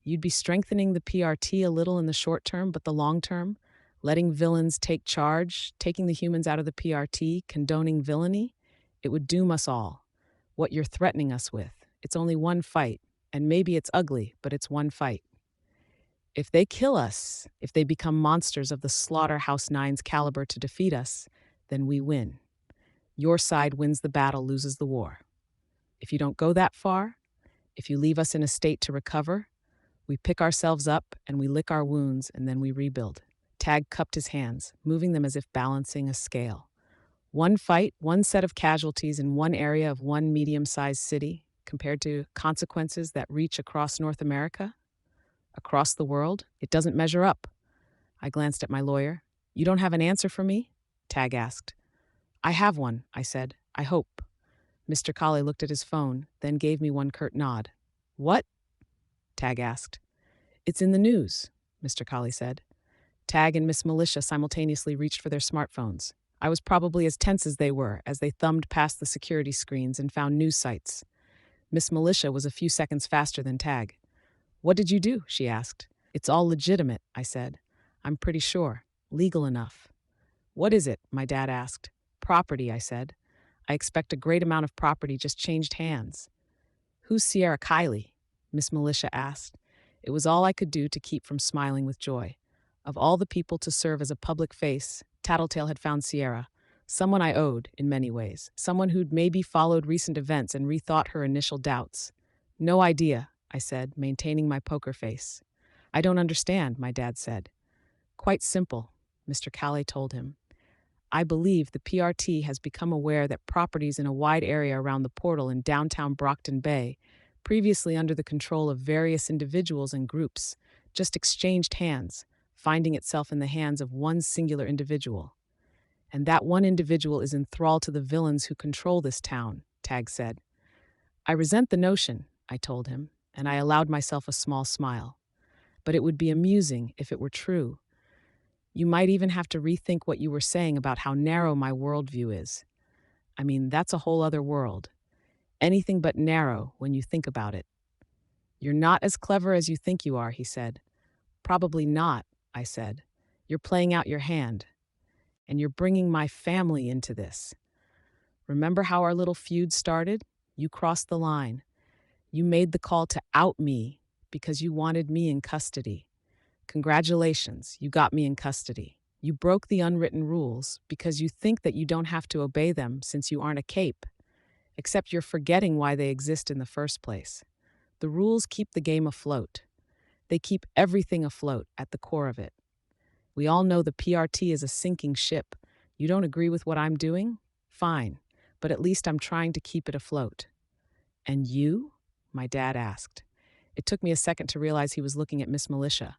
Speaker 1: You'd be strengthening the PRT a little in the short term, but the long term? Letting villains take charge, taking the humans out of the PRT, condoning villainy? It would doom us all. What you're threatening us with. It's only one fight, and maybe it's ugly, but it's one fight. If they kill us, if they become monsters of the Slaughterhouse Nine's caliber to defeat us, then we win. Your side wins the battle, loses the war. If you don't go that far, if you leave us in a state to recover, we pick ourselves up and we lick our wounds and then we rebuild. Tag cupped his hands, moving them as if balancing a scale. One fight, one set of casualties in one area of one medium-sized city, compared to consequences that reach across North America? Across the world? It doesn't measure up. I glanced at my lawyer. You don't have an answer for me? Tag asked. I have one, I said. I hope. Mr. Colley looked at his phone, then gave me one curt nod. What? Tag asked. It's in the news, Mr. Colley said. Tag and Miss Militia simultaneously reached for their smartphones. I was probably as tense as they were as they thumbed past the security screens and found news sites. Miss Militia was a few seconds faster than Tag. What did you do? She asked. It's all legitimate, I said. I'm pretty sure. Legal enough. What is it? My dad asked. Property, I said. I expect a great amount of property just changed hands. Who's Sierra Kiley? Miss Militia asked. It was all I could do to keep from smiling with joy. Of all the people to serve as a public face, Tattletale had found Sierra, someone I owed in many ways, someone who'd maybe followed recent events and rethought her initial doubts. No idea, I said, maintaining my poker face. I don't understand, my dad said. Quite simple, Mr. Calais told him. I believe the PRT has become aware that properties in a wide area around the portal in downtown Brockton Bay, previously under the control of various individuals and groups, just exchanged hands, finding itself in the hands of one singular individual. And that one individual is enthralled to the villains who control this town, Tag said. I resent the notion, I told him, and I allowed myself a small smile. But it would be amusing if it were true. You might even have to rethink what you were saying about how narrow my worldview is. I mean, that's a whole other world. Anything but narrow when you think about it. You're not as clever as you think you are, he said. Probably not, I said. You're playing out your hand, and you're bringing my family into this. Remember how our little feud started? You crossed the line. You made the call to out me because you wanted me in custody. Congratulations, you got me in custody. You broke the unwritten rules because you think that you don't have to obey them since you aren't a cape. Except you're forgetting why they exist in the first place. The rules keep the game afloat. They keep everything afloat at the core of it. We all know the PRT is a sinking ship. You don't agree with what I'm doing? Fine, but at least I'm trying to keep it afloat. And you? My dad asked. It took me a second to realize he was looking at Miss Militia.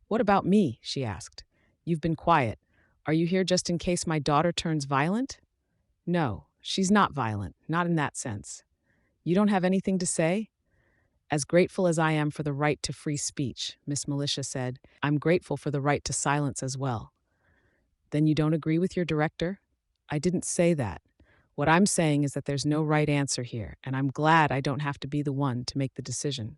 Speaker 1: What about me? She asked. You've been quiet. Are you here just in case my daughter turns violent? No, she's not violent, not in that sense. You don't have anything to say? As grateful as I am for the right to free speech, Miss Militia said, I'm grateful for the right to silence as well. Then you don't agree with your director? I didn't say that. What I'm saying is that there's no right answer here, and I'm glad I don't have to be the one to make the decision.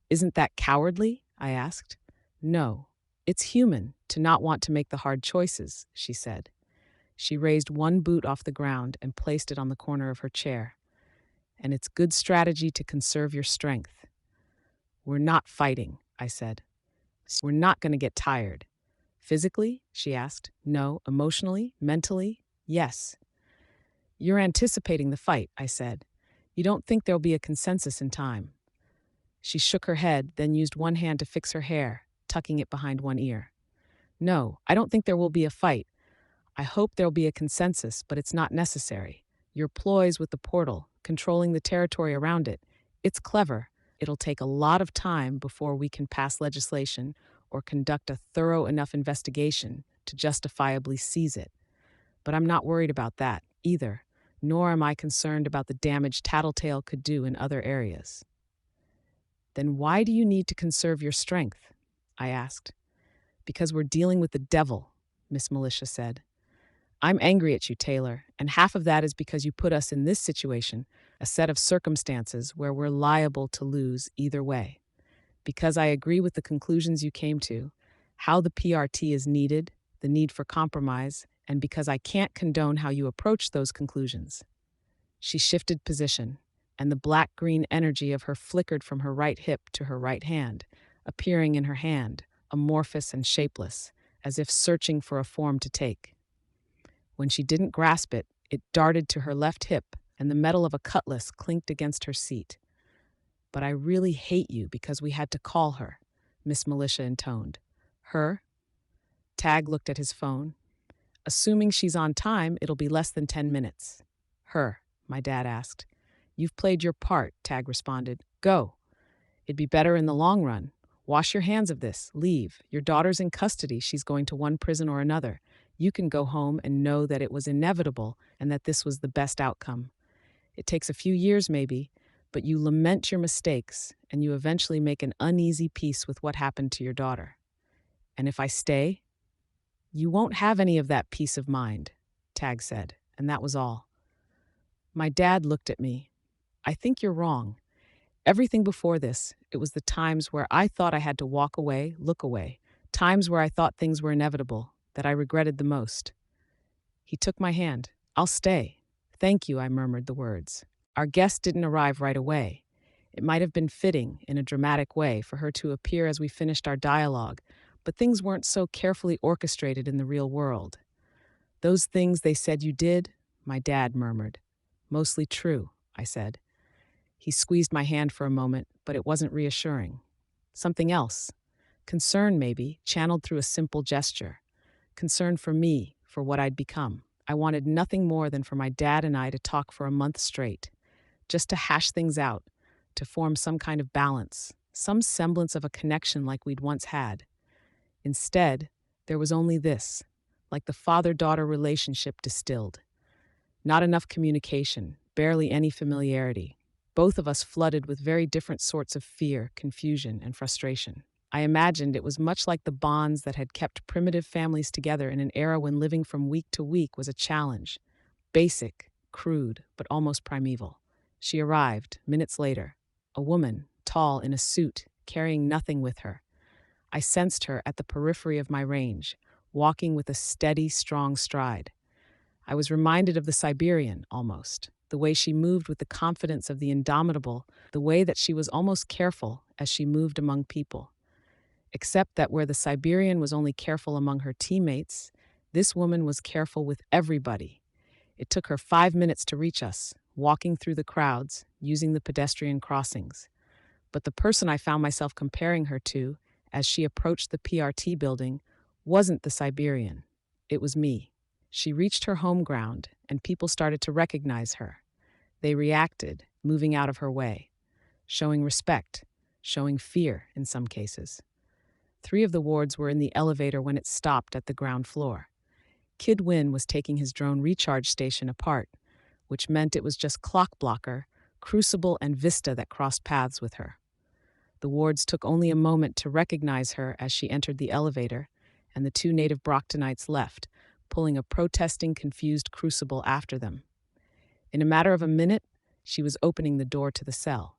Speaker 1: Isn't that cowardly? I asked. No, it's human to not want to make the hard choices, she said. She raised one boot off the ground and placed it on the corner of her chair. And it's good strategy to conserve your strength. We're not fighting, I said. We're not going to get tired. Physically? She asked. No. Emotionally? Mentally? Yes. You're anticipating the fight, I said. You don't think there'll be a consensus in time. She shook her head, then used one hand to fix her hair, tucking it behind one ear. No, I don't think there will be a fight. I hope there'll be a consensus, but it's not necessary. Your ploys with the portal, controlling the territory around it, it's clever. It'll take a lot of time before we can pass legislation or conduct a thorough enough investigation to justifiably seize it. But I'm not worried about that, either, nor am I concerned about the damage Tattletale could do in other areas. Then why do you need to conserve your strength? I asked. Because we're dealing with the devil, Miss Militia said. I'm angry at you, Taylor, and half of that is because you put us in this situation, a set of circumstances where we're liable to lose either way. Because I agree with the conclusions you came to, how the PRT is needed, the need for compromise, and because I can't condone how you approach those conclusions. She shifted position, and the black-green energy of her flickered from her right hip to her right hand, appearing in her hand, amorphous and shapeless, as if searching for a form to take. When she didn't grasp it, it darted to her left hip, and the metal of a cutlass clinked against her seat. But I really hate you because we had to call her, Miss Militia intoned. Her? Tag looked at his phone. Assuming she's on time, it'll be less than 10 minutes. Her, my dad asked. You've played your part, Tag responded. Go. It'd be better in the long run. Wash your hands of this. Leave. Your daughter's in custody. She's going to one prison or another. You can go home and know that it was inevitable and that this was the best outcome. It takes a few years, maybe, but you lament your mistakes and you eventually make an uneasy peace with what happened to your daughter. And if I stay, you won't have any of that peace of mind, Tag said, and that was all. My dad looked at me. I think you're wrong. Everything before this, it was the times where I thought I had to walk away, look away, times where I thought things were inevitable, that I regretted the most. He took my hand. I'll stay. Thank you, I murmured the words. Our guest didn't arrive right away. It might have been fitting, in a dramatic way, for her to appear as we finished our dialogue, but things weren't so carefully orchestrated in the real world. Those things they said you did, my dad murmured. Mostly true, I said. He squeezed my hand for a moment, but it wasn't reassuring. Something else. Concern, maybe, channeled through a simple gesture. Concern for me, for what I'd become. I wanted nothing more than for my dad and I to talk for a month straight, just to hash things out, to form some kind of balance, some semblance of a connection like we'd once had. Instead, there was only this, like the father-daughter relationship distilled. Not enough communication, barely any familiarity. Both of us flooded with very different sorts of fear, confusion, and frustration. I imagined it was much like the bonds that had kept primitive families together in an era when living from week to week was a challenge. Basic, crude, but almost primeval. She arrived, minutes later. A woman, tall, in a suit, carrying nothing with her. I sensed her at the periphery of my range, walking with a steady, strong stride. I was reminded of the Siberian, almost, the way she moved with the confidence of the indomitable, the way that she was almost careful as she moved among people. Except that where the Siberian was only careful among her teammates, this woman was careful with everybody. It took her 5 minutes to reach us, walking through the crowds, using the pedestrian crossings. But the person I found myself comparing her to, as she approached the PRT building, wasn't the Siberian. It was me. She reached her home ground, and people started to recognize her. They reacted, moving out of her way, showing respect, showing fear in some cases. 3 of the wards were in the elevator when it stopped at the ground floor. Kid Win was taking his drone recharge station apart, which meant it was just Clock Blocker, Crucible, and Vista that crossed paths with her. The wards took only a moment to recognize her as she entered the elevator, and the 2 native Brocktonites left, pulling a protesting, confused Crucible after them. In a matter of a minute, she was opening the door to the cell.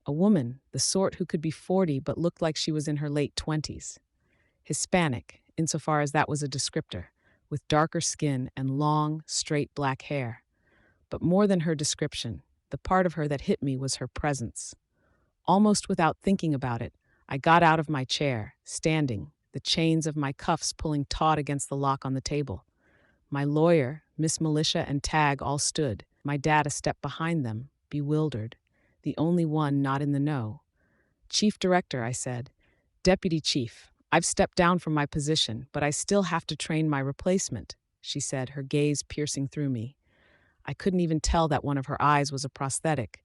Speaker 1: A woman, the sort who could be 40 but looked like she was in her late 20s. Hispanic, insofar as that was a descriptor, with darker skin and long, straight black hair. But more than her description, the part of her that hit me was her presence. Almost without thinking about it, I got out of my chair, standing, the chains of my cuffs pulling taut against the lock on the table. My lawyer, Miss Militia, and Tag all stood, my dad a step behind them, bewildered, the only one not in the know. "Chief Director," I said. "Deputy Chief, I've stepped down from my position, but I still have to train my replacement," she said, her gaze piercing through me. I couldn't even tell that one of her eyes was a prosthetic,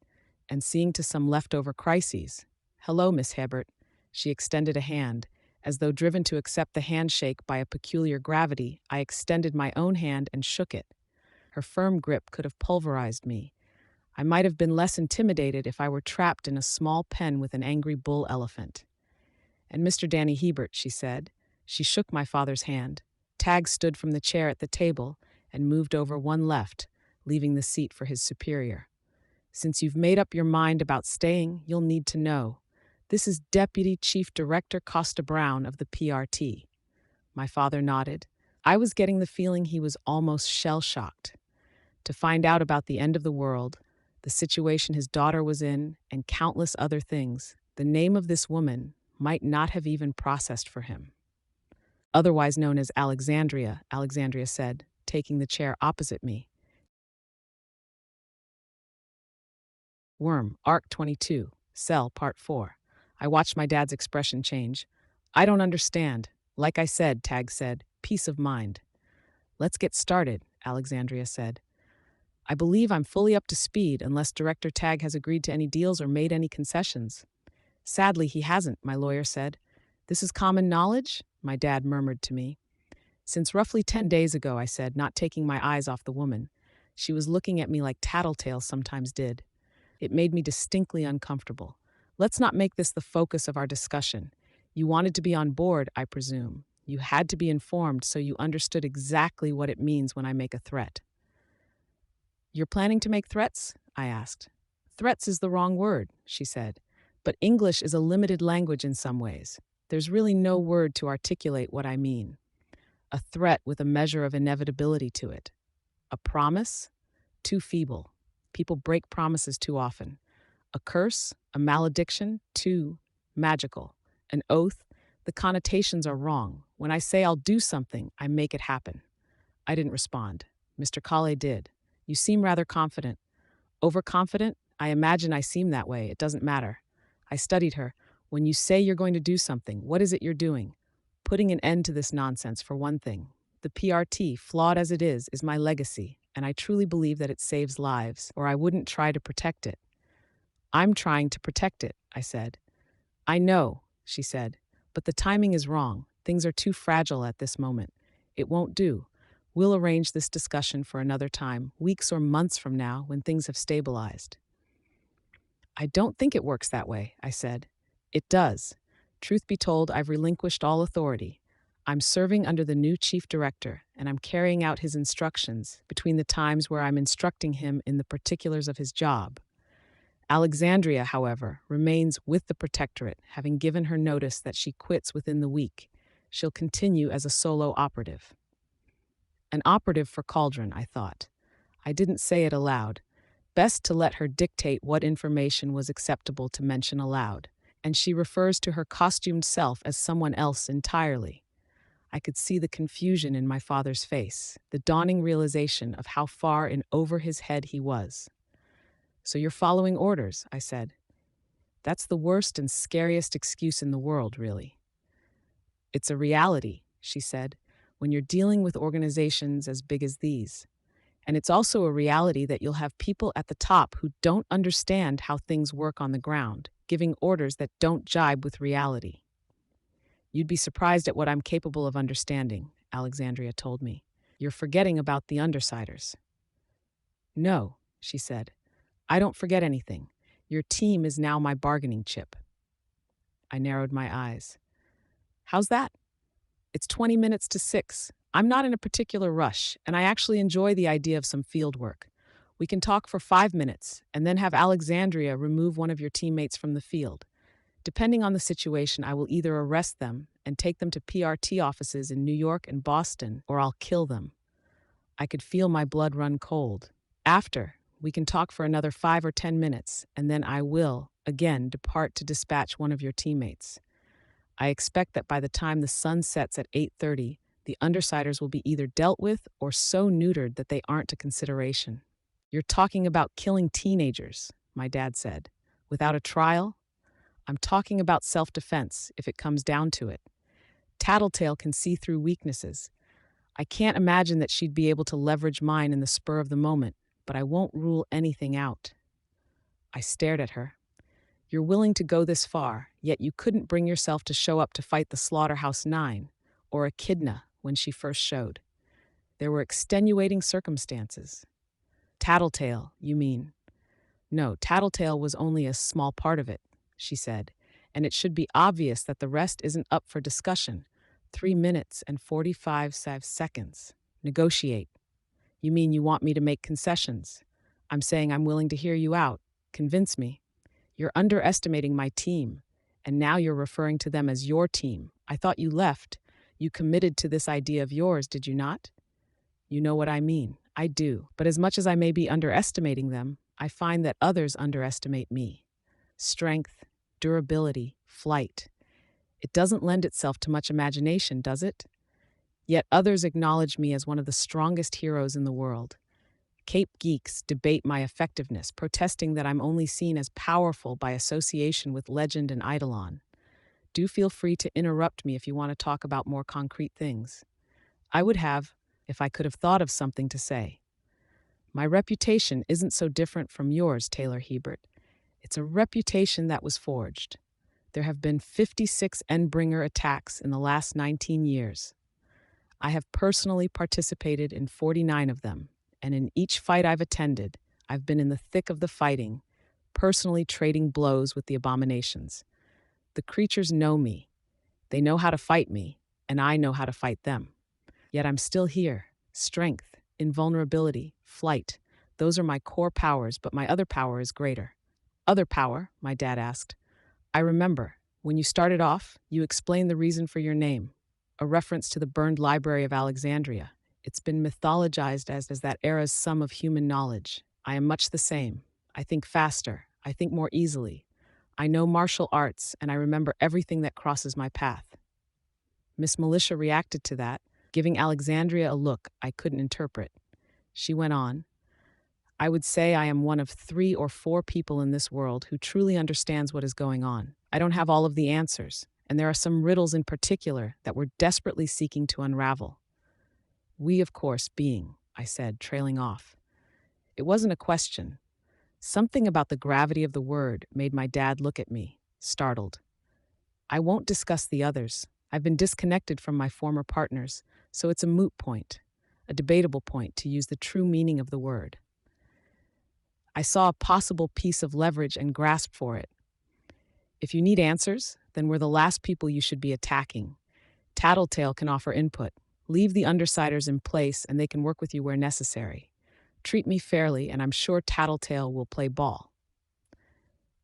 Speaker 1: and seeing to some leftover crises. "Hello, Miss Hebert." She extended a hand. As though driven to accept the handshake by a peculiar gravity, I extended my own hand and shook it. Her firm grip could have pulverized me. I might have been less intimidated if I were trapped in a small pen with an angry bull elephant. "And Mr. Danny Hebert," she said. She shook my father's hand. Tag stood from the chair at the table and moved over one left, leaving the seat for his superior. "Since you've made up your mind about staying, you'll need to know. This is Deputy Chief Director Costa Brown of the PRT. My father nodded. I was getting the feeling he was almost shell-shocked. To find out about the end of the world, the situation his daughter was in, and countless other things, the name of this woman might not have even processed for him. "Otherwise known as Alexandria," Alexandria said, taking the chair opposite me. Worm, Arc 22, Cell, Part 4. I watched my dad's expression change. "I don't understand. Like I said," Tag said, "peace of mind." "Let's get started," Alexandria said. "I believe I'm fully up to speed unless Director Tag has agreed to any deals or made any concessions." "Sadly, he hasn't," my lawyer said. "This is common knowledge?" my dad murmured to me. "Since roughly 10 days ago," I said, not taking my eyes off the woman. She was looking at me like Tattletale sometimes did. It made me distinctly uncomfortable. "Let's not make this the focus of our discussion. You wanted to be on board, I presume. You had to be informed so you understood exactly what it means when I make a threat." "You're planning to make threats?" I asked. "Threats is the wrong word," she said. "But English is a limited language in some ways. There's really no word to articulate what I mean. A threat with a measure of inevitability to it. A promise? Too feeble. People break promises too often. A curse, a malediction, too magical. An oath, the connotations are wrong. When I say I'll do something, I make it happen." I didn't respond. Mr. Kale did. "You seem rather confident." "Overconfident? I imagine I seem that way. It doesn't matter." I studied her. "When you say you're going to do something, what is it you're doing?" "Putting an end to this nonsense, for one thing." The PRT, flawed as it is my legacy, and I truly believe that it saves lives, or I wouldn't try to protect it. I'm trying to protect it, I said. I know, she said, but the timing is wrong. Things are too fragile at this moment. It won't do. We'll arrange this discussion for another time, weeks or months from now, when things have stabilized. I don't think it works that way, I said. It does. Truth be told, I've relinquished all authority. I'm serving under the new chief director, and I'm carrying out his instructions between the times where I'm instructing him in the particulars of his job. Alexandria, however, remains with the Protectorate, having given her notice that she quits within the week. She'll continue as a solo operative. An operative for Cauldron, I thought. I didn't say it aloud. Best to let her dictate what information was acceptable to mention aloud, and she refers to her costumed self as someone else entirely. I could see the confusion in my father's face, the dawning realization of how far in over his head he was. So you're following orders, I said. That's the worst and scariest excuse in the world, really. It's a reality, she said, when you're dealing with organizations as big as these. And it's also a reality that you'll have people at the top who don't understand how things work on the ground, giving orders that don't jibe with reality. You'd be surprised at what I'm capable of understanding, Alexandria told me. You're forgetting about the undersiders. No, she said. I don't forget anything. Your team is now my bargaining chip. I narrowed my eyes. How's that? It's 20 minutes to 6. I'm not in a particular rush, and I actually enjoy the idea of some field work. We can talk for 5 minutes, and then have Alexandria remove one of your teammates from the field. Depending on the situation, I will either arrest them and take them to PRT offices in New York and Boston, or I'll kill them. I could feel my blood run cold. After, we can talk for another 5 or 10 minutes, and then I will, again, depart to dispatch one of your teammates. I expect that by the time the sun sets at 8:30, the undersiders will be either dealt with or so neutered that they aren't a consideration. You're talking about killing teenagers, my dad said. Without a trial? I'm talking about self-defense, if it comes down to it. Tattletale can see through weaknesses. I can't imagine that she'd be able to leverage mine in the spur of the moment, but I won't rule anything out. I stared at her. You're willing to go this far, yet you couldn't bring yourself to show up to fight the Slaughterhouse Nine, or Echidna when she first showed. There were extenuating circumstances. Tattletale, you mean? No, Tattletale was only a small part of it, she said, and it should be obvious that the rest isn't up for discussion. 3 minutes and 45 seconds. Negotiate. You mean you want me to make concessions? I'm saying I'm willing to hear you out. Convince me. You're underestimating my team, and now you're referring to them as your team. I thought you left. You committed to this idea of yours, did you not? You know what I mean. I do. But as much as I may be underestimating them, I find that others underestimate me. Strength, durability, flight. It doesn't lend itself to much imagination, does it? Yet others acknowledge me as one of the strongest heroes in the world. Cape geeks debate my effectiveness, protesting that I'm only seen as powerful by association with legend and eidolon. Do feel free to interrupt me if you want to talk about more concrete things. I would have, if I could have thought of something to say. My reputation isn't so different from yours, Taylor Hebert. It's a reputation that was forged. There have been 56 Endbringer attacks in the last 19 years. I have personally participated in 49 of them, and in each fight I've attended, I've been in the thick of the fighting, personally trading blows with the abominations. The creatures know me. They know how to fight me, and I know how to fight them. Yet I'm still here. Strength, invulnerability, flight. Those are my core powers, but my other power is greater. Other power? My dad asked. I remember. When you started off, you explained the reason for your name, a reference to the burned library of Alexandria. It's been mythologized as that era's sum of human knowledge. I am much the same. I think faster. I think more easily. I know martial arts, and I remember everything that crosses my path. Miss Militia reacted to that, giving Alexandria a look I couldn't interpret. She went on, I would say I am one of 3 or 4 people in this world who truly understands what is going on. I don't have all of the answers, and there are some riddles in particular that we're desperately seeking to unravel. We, of course, being, I said, trailing off. It wasn't a question. Something about the gravity of the word made my dad look at me, startled. I won't discuss the others. I've been disconnected from my former partners, so it's a moot point, a debatable point to use the true meaning of the word. I saw a possible piece of leverage and grasped for it. If you need answers, then we're the last people you should be attacking. Tattletale can offer input. Leave the undersiders in place and they can work with you where necessary. Treat me fairly and I'm sure Tattletale will play ball.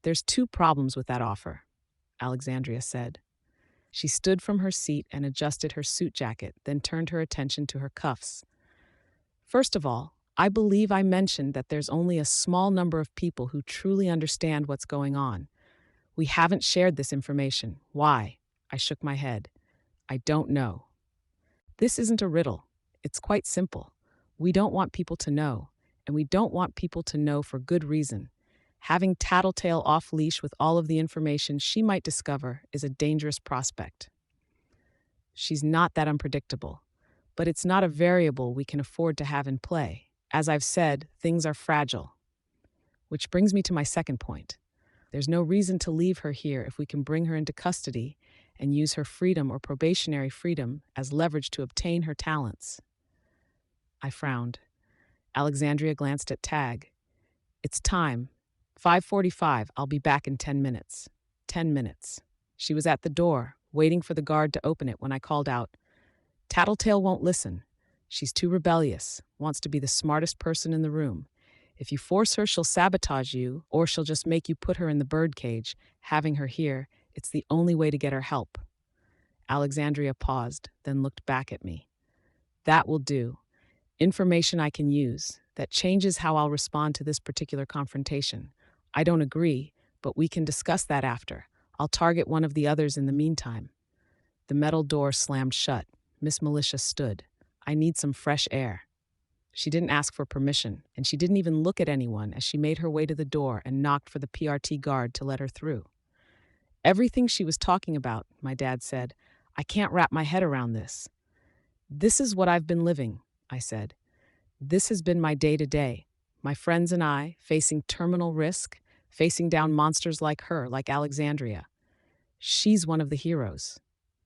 Speaker 1: There's two problems with that offer, Alexandria said. She stood from her seat and adjusted her suit jacket, then turned her attention to her cuffs. First of all, I believe I mentioned that there's only a small number of people who truly understand what's going on. We haven't shared this information. Why? I shook my head. I don't know. This isn't a riddle. It's quite simple. We don't want people to know, and we don't want people to know for good reason. Having Tattletale off-leash with all of the information she might discover is a dangerous prospect. She's not that unpredictable, but it's not a variable we can afford to have in play. As I've said, things are fragile. Which brings me to my second point. There's no reason to leave her here if we can bring her into custody and use her freedom or probationary freedom as leverage to obtain her talents. I frowned. Alexandria glanced at Tag. It's time. 5:45. I'll be back in 10 minutes. 10 minutes. She was at the door, waiting for the guard to open it when I called out, Tattletale won't listen. She's too rebellious, wants to be the smartest person in the room. If you force her, she'll sabotage you, or she'll just make you put her in the birdcage. Having her here, it's the only way to get her help. Alexandria paused, then looked back at me. That will do. Information I can use that changes how I'll respond to this particular confrontation. I don't agree, but we can discuss that after. I'll target one of the others in the meantime. The metal door slammed shut. Miss Militia stood. I need some fresh air. She didn't ask for permission, and she didn't even look at anyone as she made her way to the door and knocked for the PRT guard to let her through. Everything she was talking about, my dad said, I can't wrap my head around this. This is what I've been living, I said. This has been my day-to-day. My friends and I, facing terminal risk, facing down monsters like her, like Alexandria. She's one of the heroes.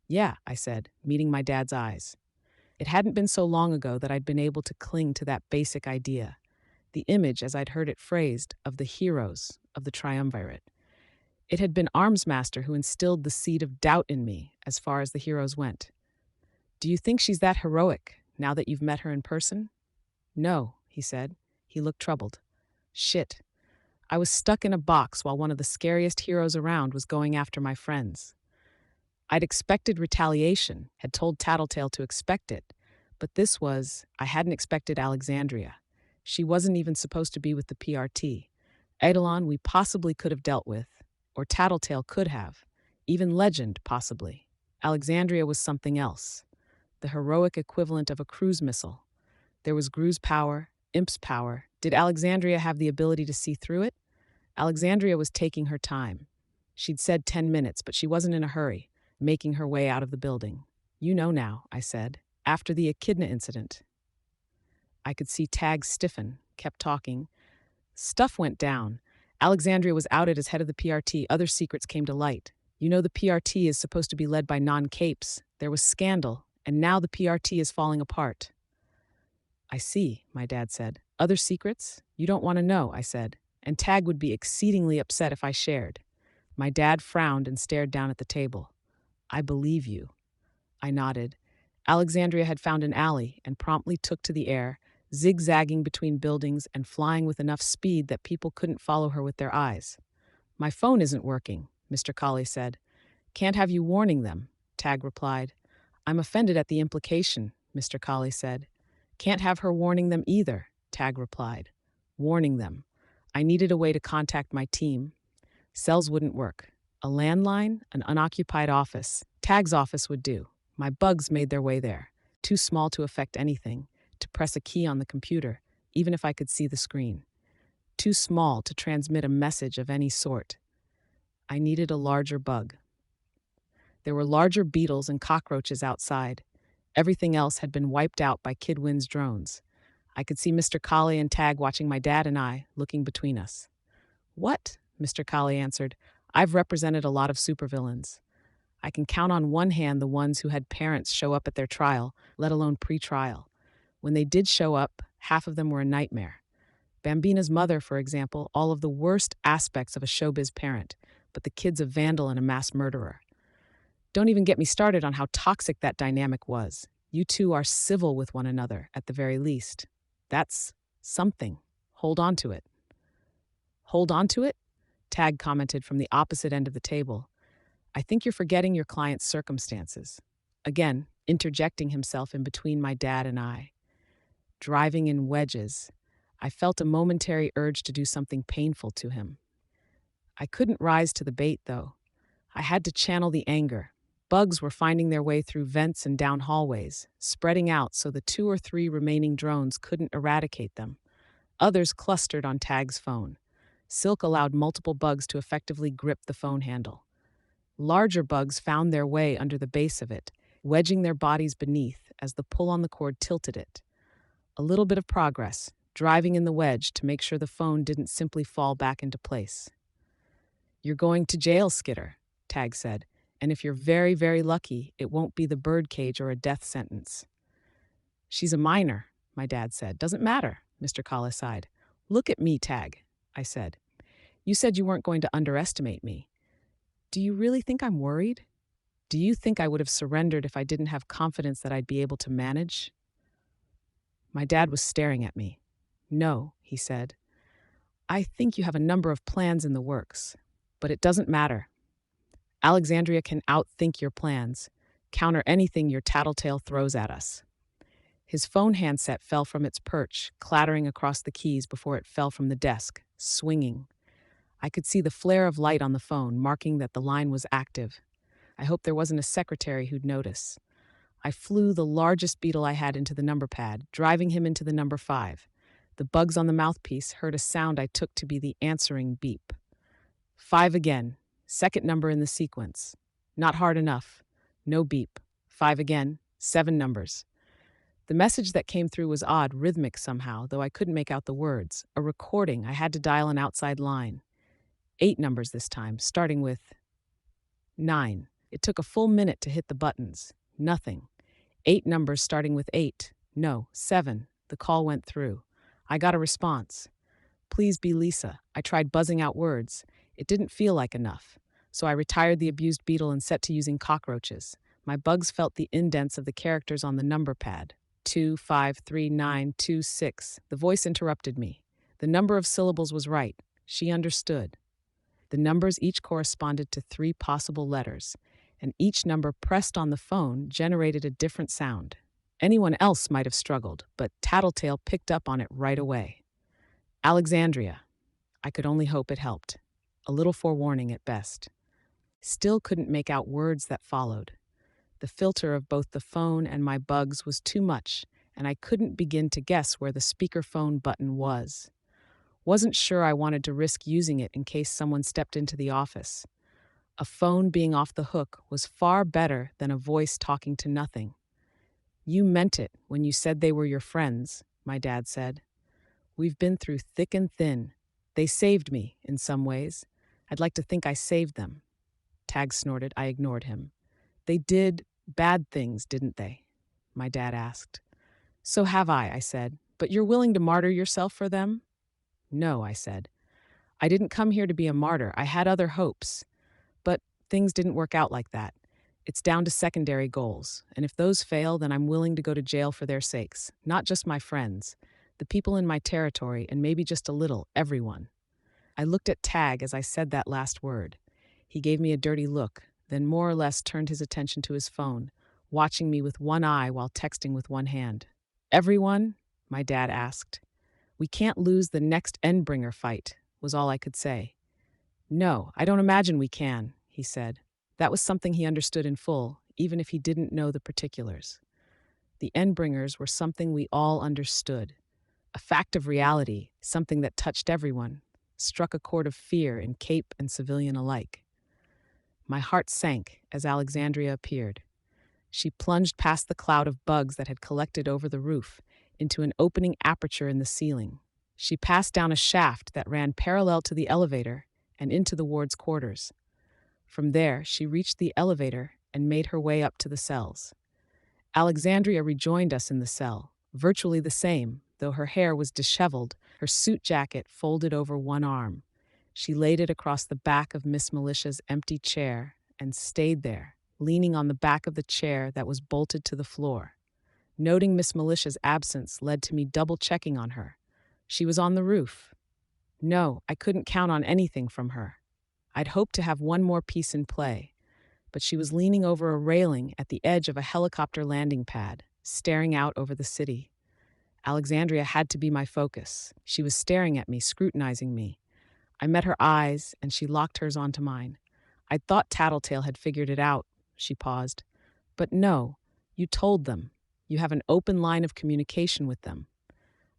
Speaker 1: Yeah, I said, meeting my dad's eyes. It hadn't been so long ago that I'd been able to cling to that basic idea, the image as I'd heard it phrased of the heroes of the triumvirate. It had been Armsmaster who instilled the seed of doubt in me as far as the heroes went. Do you think she's that heroic now that you've met her in person? No, he said. He looked troubled. Shit. I was stuck in a box while one of the scariest heroes around was going after my friends. I'd expected retaliation, had told Tattletale to expect it, but I hadn't expected Alexandria. She wasn't even supposed to be with the PRT. Eidolon we possibly could have dealt with, or Tattletale could have, even Legend possibly. Alexandria was something else, the heroic equivalent of a cruise missile. There was Gru's power, Imp's power. Did Alexandria have the ability to see through it? Alexandria was taking her time. She'd said 10 minutes, but she wasn't in a hurry, making her way out of the building. You know now, I said, after the Echidna incident. I could see Tag stiffen, kept talking. Stuff went down. Alexandria was outed as head of the PRT. Other secrets came to light. You know the PRT is supposed to be led by non-capes. There was scandal, and now the PRT is falling apart. I see, my dad said. Other secrets? You don't want to know, I said, and Tag would be exceedingly upset if I shared. My dad frowned and stared down at the table. I believe you. I nodded. Alexandria had found an alley and promptly took to the air, zigzagging between buildings and flying with enough speed that people couldn't follow her with their eyes. My phone isn't working, Mr. Colley said. Can't have you warning them, Tag replied. I'm offended at the implication, Mr. Colley said. Can't have her warning them either, Tag replied. Warning them. I needed a way to contact my team. Cells wouldn't work. A landline, an unoccupied office. Tag's office would do. My bugs made their way there. Too small to affect anything, to press a key on the computer, even if I could see the screen. Too small to transmit a message of any sort. I needed a larger bug. There were larger beetles and cockroaches outside. Everything else had been wiped out by Kidwin's drones. I could see Mr. Colley and Tag watching my dad and I, looking between us. What? Mr. Colley answered. I've represented a lot of supervillains. I can count on one hand the ones who had parents show up at their trial, let alone pre-trial. When they did show up, half of them were a nightmare. Bambina's mother, for example, all of the worst aspects of a showbiz parent, but the kid's a vandal and a mass murderer. Don't even get me started on how toxic that dynamic was. You two are civil with one another, at the very least. That's something. Hold on to it. Hold on to it? Tag commented from the opposite end of the table. I think you're forgetting your client's circumstances. Again, interjecting himself in between my dad and I. Driving in wedges. I felt a momentary urge to do something painful to him. I couldn't rise to the bait, though. I had to channel the anger. Bugs were finding their way through vents and down hallways, spreading out so the 2 or 3 remaining drones couldn't eradicate them. Others clustered on Tag's phone. Silk allowed multiple bugs to effectively grip the phone handle. Larger bugs found their way under the base of it, wedging their bodies beneath as the pull on the cord tilted it. A little bit of progress, driving in the wedge to make sure the phone didn't simply fall back into place. You're going to jail, Skitter, Tag said, and if you're very, very lucky, it won't be the birdcage or a death sentence. She's a minor, my dad said. Doesn't matter, Mr. Collis sighed. Look at me, Tag, I said. You said you weren't going to underestimate me. Do you really think I'm worried? Do you think I would have surrendered if I didn't have confidence that I'd be able to manage? My dad was staring at me. No, he said. I think you have a number of plans in the works, but it doesn't matter. Alexandria can outthink your plans, counter anything your tattletale throws at us. His phone handset fell from its perch, clattering across the keys before it fell from the desk, swinging. I could see the flare of light on the phone, marking that the line was active. I hoped there wasn't a secretary who'd notice. I flew the largest beetle I had into the number pad, driving him into the number 5. The bugs on the mouthpiece heard a sound I took to be the answering beep. 5 again, second number in the sequence. Not hard enough. No beep. 5 again, 7 numbers. The message that came through was odd, rhythmic somehow, though I couldn't make out the words. A recording. I had to dial an outside line. 8 numbers this time, starting with 9. It took a full minute to hit the buttons. Nothing. 8 numbers starting with 8. No, 7. The call went through. I got a response. Please be Lisa. I tried buzzing out words. It didn't feel like enough. So I retired the abused beetle and set to using cockroaches. My bugs felt the indents of the characters on the number pad. 2, 5, 3, 9, 2, 6. The voice interrupted me. The number of syllables was right. She understood. The numbers each corresponded to 3 possible letters, and each number pressed on the phone generated a different sound. Anyone else might have struggled, but Tattletale picked up on it right away. Alexandria. I could only hope it helped. A little forewarning at best. Still couldn't make out words that followed. The filter of both the phone and my bugs was too much, and I couldn't begin to guess where the speakerphone button was. Wasn't sure I wanted to risk using it in case someone stepped into the office. A phone being off the hook was far better than a voice talking to nothing. You meant it when you said they were your friends, my dad said. We've been through thick and thin. They saved me, in some ways. I'd like to think I saved them. Tag snorted. I ignored him. They did bad things, didn't they? My dad asked. So have I said. But you're willing to martyr yourself for them? No, I said. I didn't come here to be a martyr. I had other hopes. But things didn't work out like that. It's down to secondary goals, and if those fail, then I'm willing to go to jail for their sakes, not just my friends, the people in my territory, and maybe just a little, everyone. I looked at Tag as I said that last word. He gave me a dirty look, then more or less turned his attention to his phone, watching me with one eye while texting with one hand. Everyone? My dad asked. We can't lose the next Endbringer fight, was all I could say. No, I don't imagine we can, he said. That was something he understood in full, even if he didn't know the particulars. The Endbringers were something we all understood. A fact of reality, something that touched everyone, struck a chord of fear in Cape and civilian alike. My heart sank as Alexandria appeared. She plunged past the cloud of bugs that had collected over the roof into an opening aperture in the ceiling. She passed down a shaft that ran parallel to the elevator and into the ward's quarters. From there, she reached the elevator and made her way up to the cells. Alexandria rejoined us in the cell, virtually the same, though her hair was disheveled, her suit jacket folded over one arm. She laid it across the back of Miss Melicia's empty chair and stayed there, leaning on the back of the chair that was bolted to the floor. Noting Miss Melicia's absence led to me double-checking on her. She was on the roof. No, I couldn't count on anything from her. I'd hoped to have one more piece in play, but she was leaning over a railing at the edge of a helicopter landing pad, staring out over the city. Alexandria had to be my focus. She was staring at me, scrutinizing me. I met her eyes, and she locked hers onto mine. I'd thought Tattletale had figured it out, she paused. But no, you told them. You have an open line of communication with them.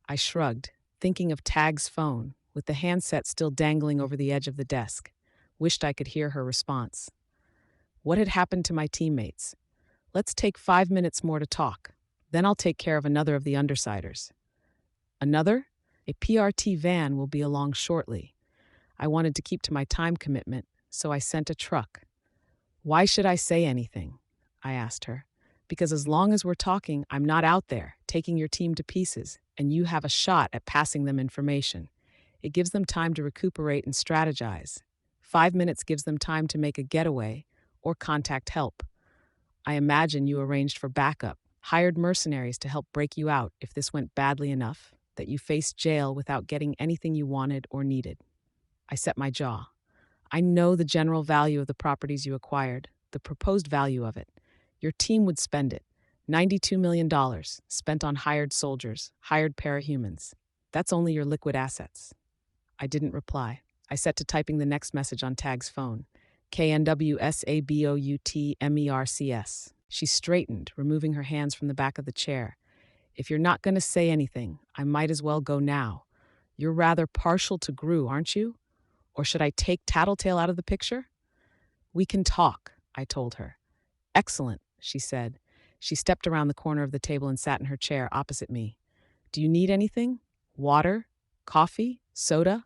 Speaker 1: I shrugged, thinking of Tag's phone, with the handset still dangling over the edge of the desk. Wished I could hear her response. What had happened to my teammates? Let's take 5 minutes more to talk. Then I'll take care of another of the undersiders. Another? A PRT van will be along shortly. I wanted to keep to my time commitment, so I sent a truck. Why should I say anything? I asked her. Because as long as we're talking, I'm not out there, taking your team to pieces, and you have a shot at passing them information. It gives them time to recuperate and strategize. 5 minutes gives them time to make a getaway or contact help. I imagine you arranged for backup, hired mercenaries to help break you out if this went badly enough that you faced jail without getting anything you wanted or needed. I set my jaw. I know the general value of the properties you acquired, the proposed value of it. Your team would spend it. $92 million spent on hired soldiers, hired parahumans. That's only your liquid assets. I didn't reply. I set to typing the next message on Tag's phone. KNWSABOUTMERCS. She straightened, removing her hands from the back of the chair. If you're not going to say anything, I might as well go now. You're rather partial to Gru, aren't you? Or should I take Tattletale out of the picture? We can talk, I told her. Excellent, she said. She stepped around the corner of the table and sat in her chair opposite me. Do you need anything? Water? Coffee? Soda?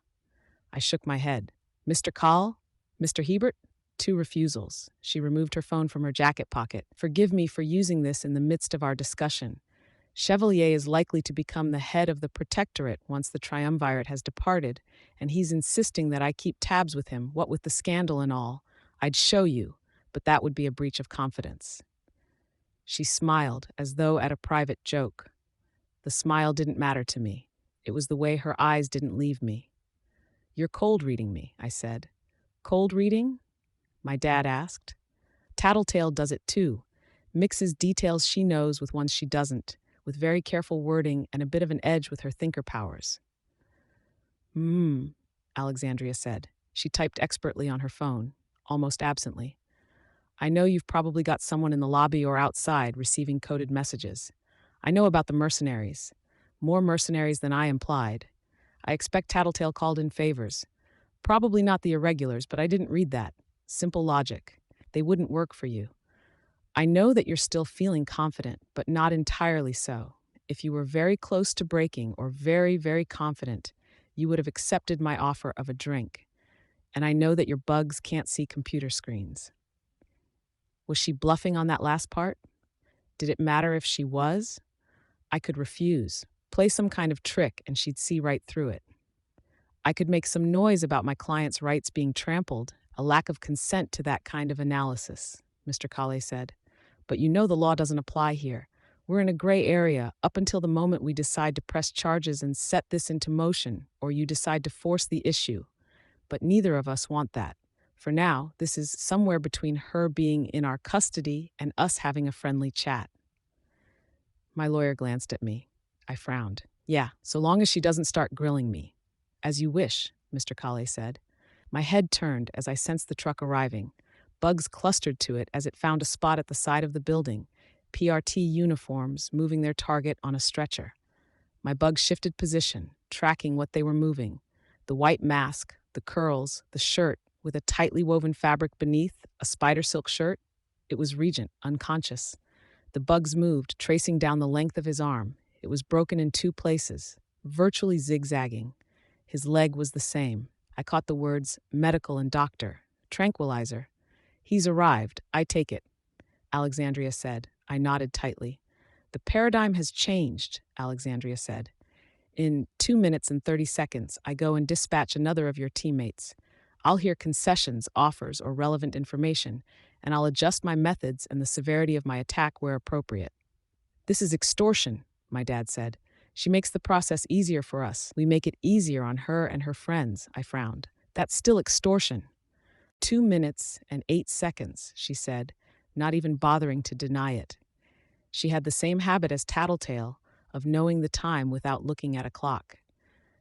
Speaker 1: I shook my head. Mr. Call? Mr. Hebert? 2 refusals. She removed her phone from her jacket pocket. Forgive me for using this in the midst of our discussion. Chevalier is likely to become the head of the Protectorate once the Triumvirate has departed, and he's insisting that I keep tabs with him, what with the scandal and all. I'd show you, but that would be a breach of confidence. She smiled, as though at a private joke. The smile didn't matter to me. It was the way her eyes didn't leave me. You're cold reading me, I said. Cold reading? My dad asked. Tattletale does it too. Mixes details she knows with ones she doesn't, with very careful wording and a bit of an edge with her thinker powers. Alexandria said. She typed expertly on her phone, almost absently. I know you've probably got someone in the lobby or outside receiving coded messages. I know about the mercenaries. More mercenaries than I implied. I expect Tattletale called in favors. Probably not the irregulars, but I didn't read that. Simple logic. They wouldn't work for you. I know that you're still feeling confident, but not entirely so. If you were very close to breaking or very, very confident, you would have accepted my offer of a drink. And I know that your bugs can't see computer screens. Was she bluffing on that last part? Did it matter if she was? I could refuse, play some kind of trick, and she'd see right through it. I could make some noise about my client's rights being trampled, a lack of consent to that kind of analysis, Mr. Kale said. But you know the law doesn't apply here. We're in a gray area up until the moment we decide to press charges and set this into motion, or you decide to force the issue. But neither of us want that. For now, this is somewhere between her being in our custody and us having a friendly chat. My lawyer glanced at me. I frowned. Yeah, so long as she doesn't start grilling me. As you wish, Mr. Kale said. My head turned as I sensed the truck arriving. Bugs clustered to it as it found a spot at the side of the building, PRT uniforms moving their target on a stretcher. My bugs shifted position, tracking what they were moving. The white mask, the curls, the shirt, with a tightly woven fabric beneath, a spider silk shirt. It was Regent, unconscious. The bugs moved, tracing down the length of his arm. It was broken in two places, virtually zigzagging. His leg was the same. I caught the words medical and doctor. Tranquilizer. He's arrived. I take it, Alexandria said. I nodded tightly. The paradigm has changed, Alexandria said. In 2 minutes and 30 seconds, I go and dispatch another of your teammates. I'll hear concessions, offers, or relevant information, and I'll adjust my methods and the severity of my attack where appropriate. This is extortion, my dad said. She makes the process easier for us. We make it easier on her and her friends, I frowned. That's still extortion. 2 minutes and 8 seconds, she said, not even bothering to deny it. She had the same habit as Tattletale of knowing the time without looking at a clock.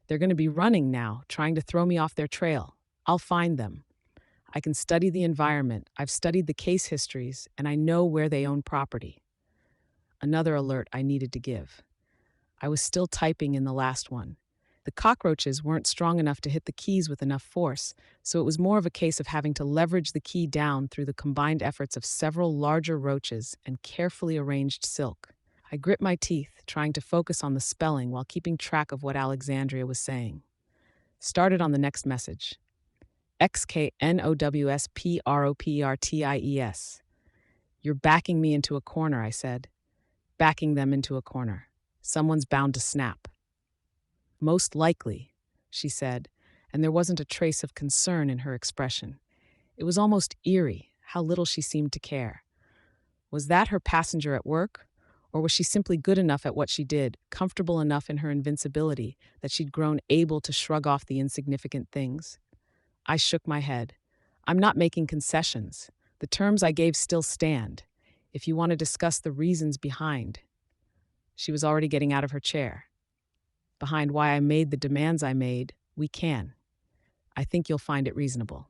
Speaker 1: They're going to be running now, trying to throw me off their trail. I'll find them. I can study the environment. I've studied the case histories, and I know where they own property. Another alert I needed to give. I was still typing in the last one. The cockroaches weren't strong enough to hit the keys with enough force, so it was more of a case of having to leverage the key down through the combined efforts of several larger roaches and carefully arranged silk. I grit my teeth, trying to focus on the spelling while keeping track of what Alexandria was saying. Started on the next message. XKNOWSPROPERTIES. You're backing me into a corner, I said. Backing them into a corner. Someone's bound to snap. Most likely, she said, and there wasn't a trace of concern in her expression. It was almost eerie how little she seemed to care. Was that her passenger at work? Or was she simply good enough at what she did, comfortable enough in her invincibility, that she'd grown able to shrug off the insignificant things? I shook my head. I'm not making concessions. The terms I gave still stand. If you want to discuss the reasons behind. She was already getting out of her chair. Behind why I made the demands I made, we can. I think you'll find it reasonable.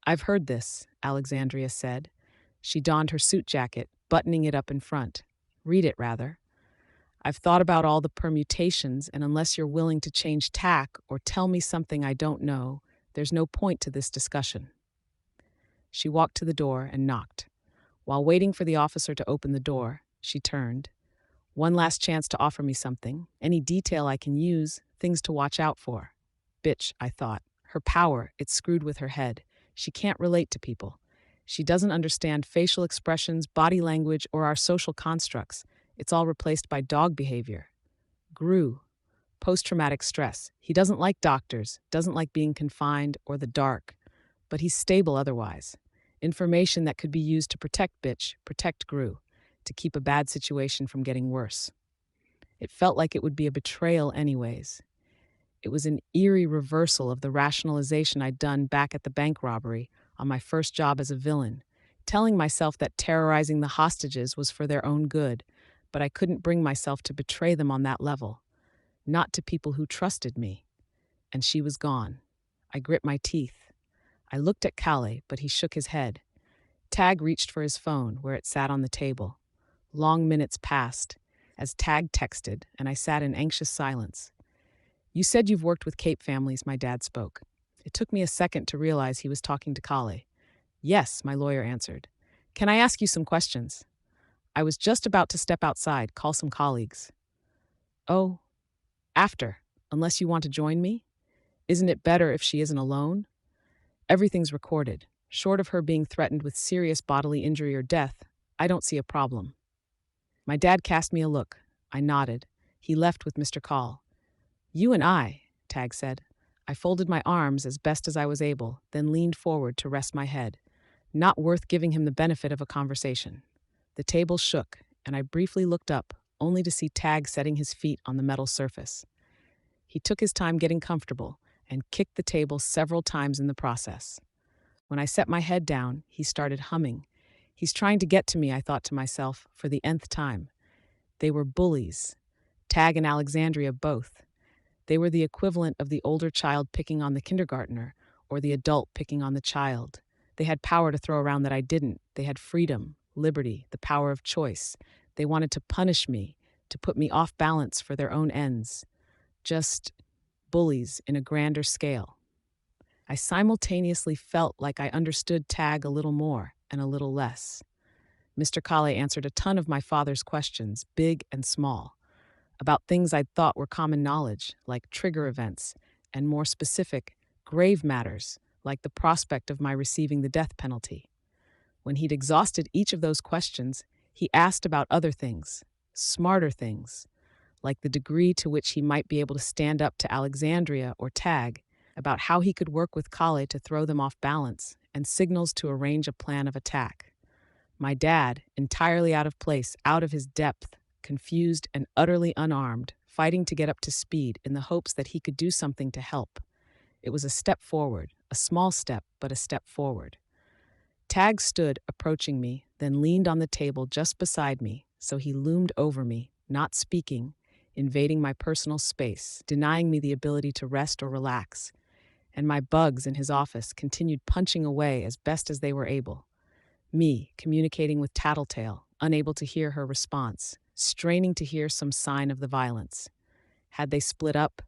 Speaker 1: I've heard this, Alexandria said. She donned her suit jacket, buttoning it up in front. Read it, rather. I've thought about all the permutations, and unless you're willing to change tack or tell me something I don't know, there's no point to this discussion. She walked to the door and knocked. While waiting for the officer to open the door, she turned. One last chance to offer me something, any detail I can use, things to watch out for. Bitch, I thought. Her power, it's screwed with her head. She can't relate to people. She doesn't understand facial expressions, body language, or our social constructs. It's all replaced by dog behavior. Gru. Post-traumatic stress. He doesn't like doctors, doesn't like being confined or the dark. But he's stable otherwise. Information that could be used to protect bitch, protect Gru. To keep a bad situation from getting worse. It felt like it would be a betrayal anyways. It was an eerie reversal of the rationalization I'd done back at the bank robbery on my first job as a villain, telling myself that terrorizing the hostages was for their own good, but I couldn't bring myself to betray them on that level. Not to people who trusted me. And she was gone. I grit my teeth. I looked at Calais, but he shook his head. Tag reached for his phone, where it sat on the table. Long minutes passed, as Tag texted, and I sat in anxious silence. You said you've worked with Cape families, my dad spoke. It took me a second to realize he was talking to Kale. Yes, my lawyer answered. Can I ask you some questions? I was just about to step outside, call some colleagues. Oh, after, unless you want to join me? Isn't it better if she isn't alone? Everything's recorded. Short of her being threatened with serious bodily injury or death, I don't see a problem. My dad cast me a look. I nodded. He left with Mr. Call. You and I, Tag said. I folded my arms as best as I was able, then leaned forward to rest my head. Not worth giving him the benefit of a conversation. The table shook, and I briefly looked up, only to see Tag setting his feet on the metal surface. He took his time getting comfortable and kicked the table several times in the process. When I set my head down, he started humming. He's trying to get to me, I thought to myself, for the nth time. They were bullies. Tag and Alexandria both. They were the equivalent of the older child picking on the kindergartner, or the adult picking on the child. They had power to throw around that I didn't. They had freedom, liberty, the power of choice. They wanted to punish me, to put me off balance for their own ends. Just bullies in a grander scale. I simultaneously felt like I understood Tag a little more and a little less. Mr. Kale answered a ton of my father's questions, big and small, about things I'd thought were common knowledge, like trigger events, and more specific, grave matters, like the prospect of my receiving the death penalty. When he'd exhausted each of those questions, he asked about other things, smarter things, like the degree to which he might be able to stand up to Alexandria or Tag, about how he could work with Kale to throw them off balance, and signals to arrange a plan of attack. My dad, entirely out of place, out of his depth, confused and utterly unarmed, fighting to get up to speed in the hopes that he could do something to help. It was a step forward, a small step, but a step forward. Tag stood, approaching me, then leaned on the table just beside me, so he loomed over me, not speaking, invading my personal space, denying me the ability to rest or relax, and my bugs in his office continued punching away as best as they were able. Me, communicating with Tattletale, unable to hear her response, straining to hear some sign of the violence. Had they split up?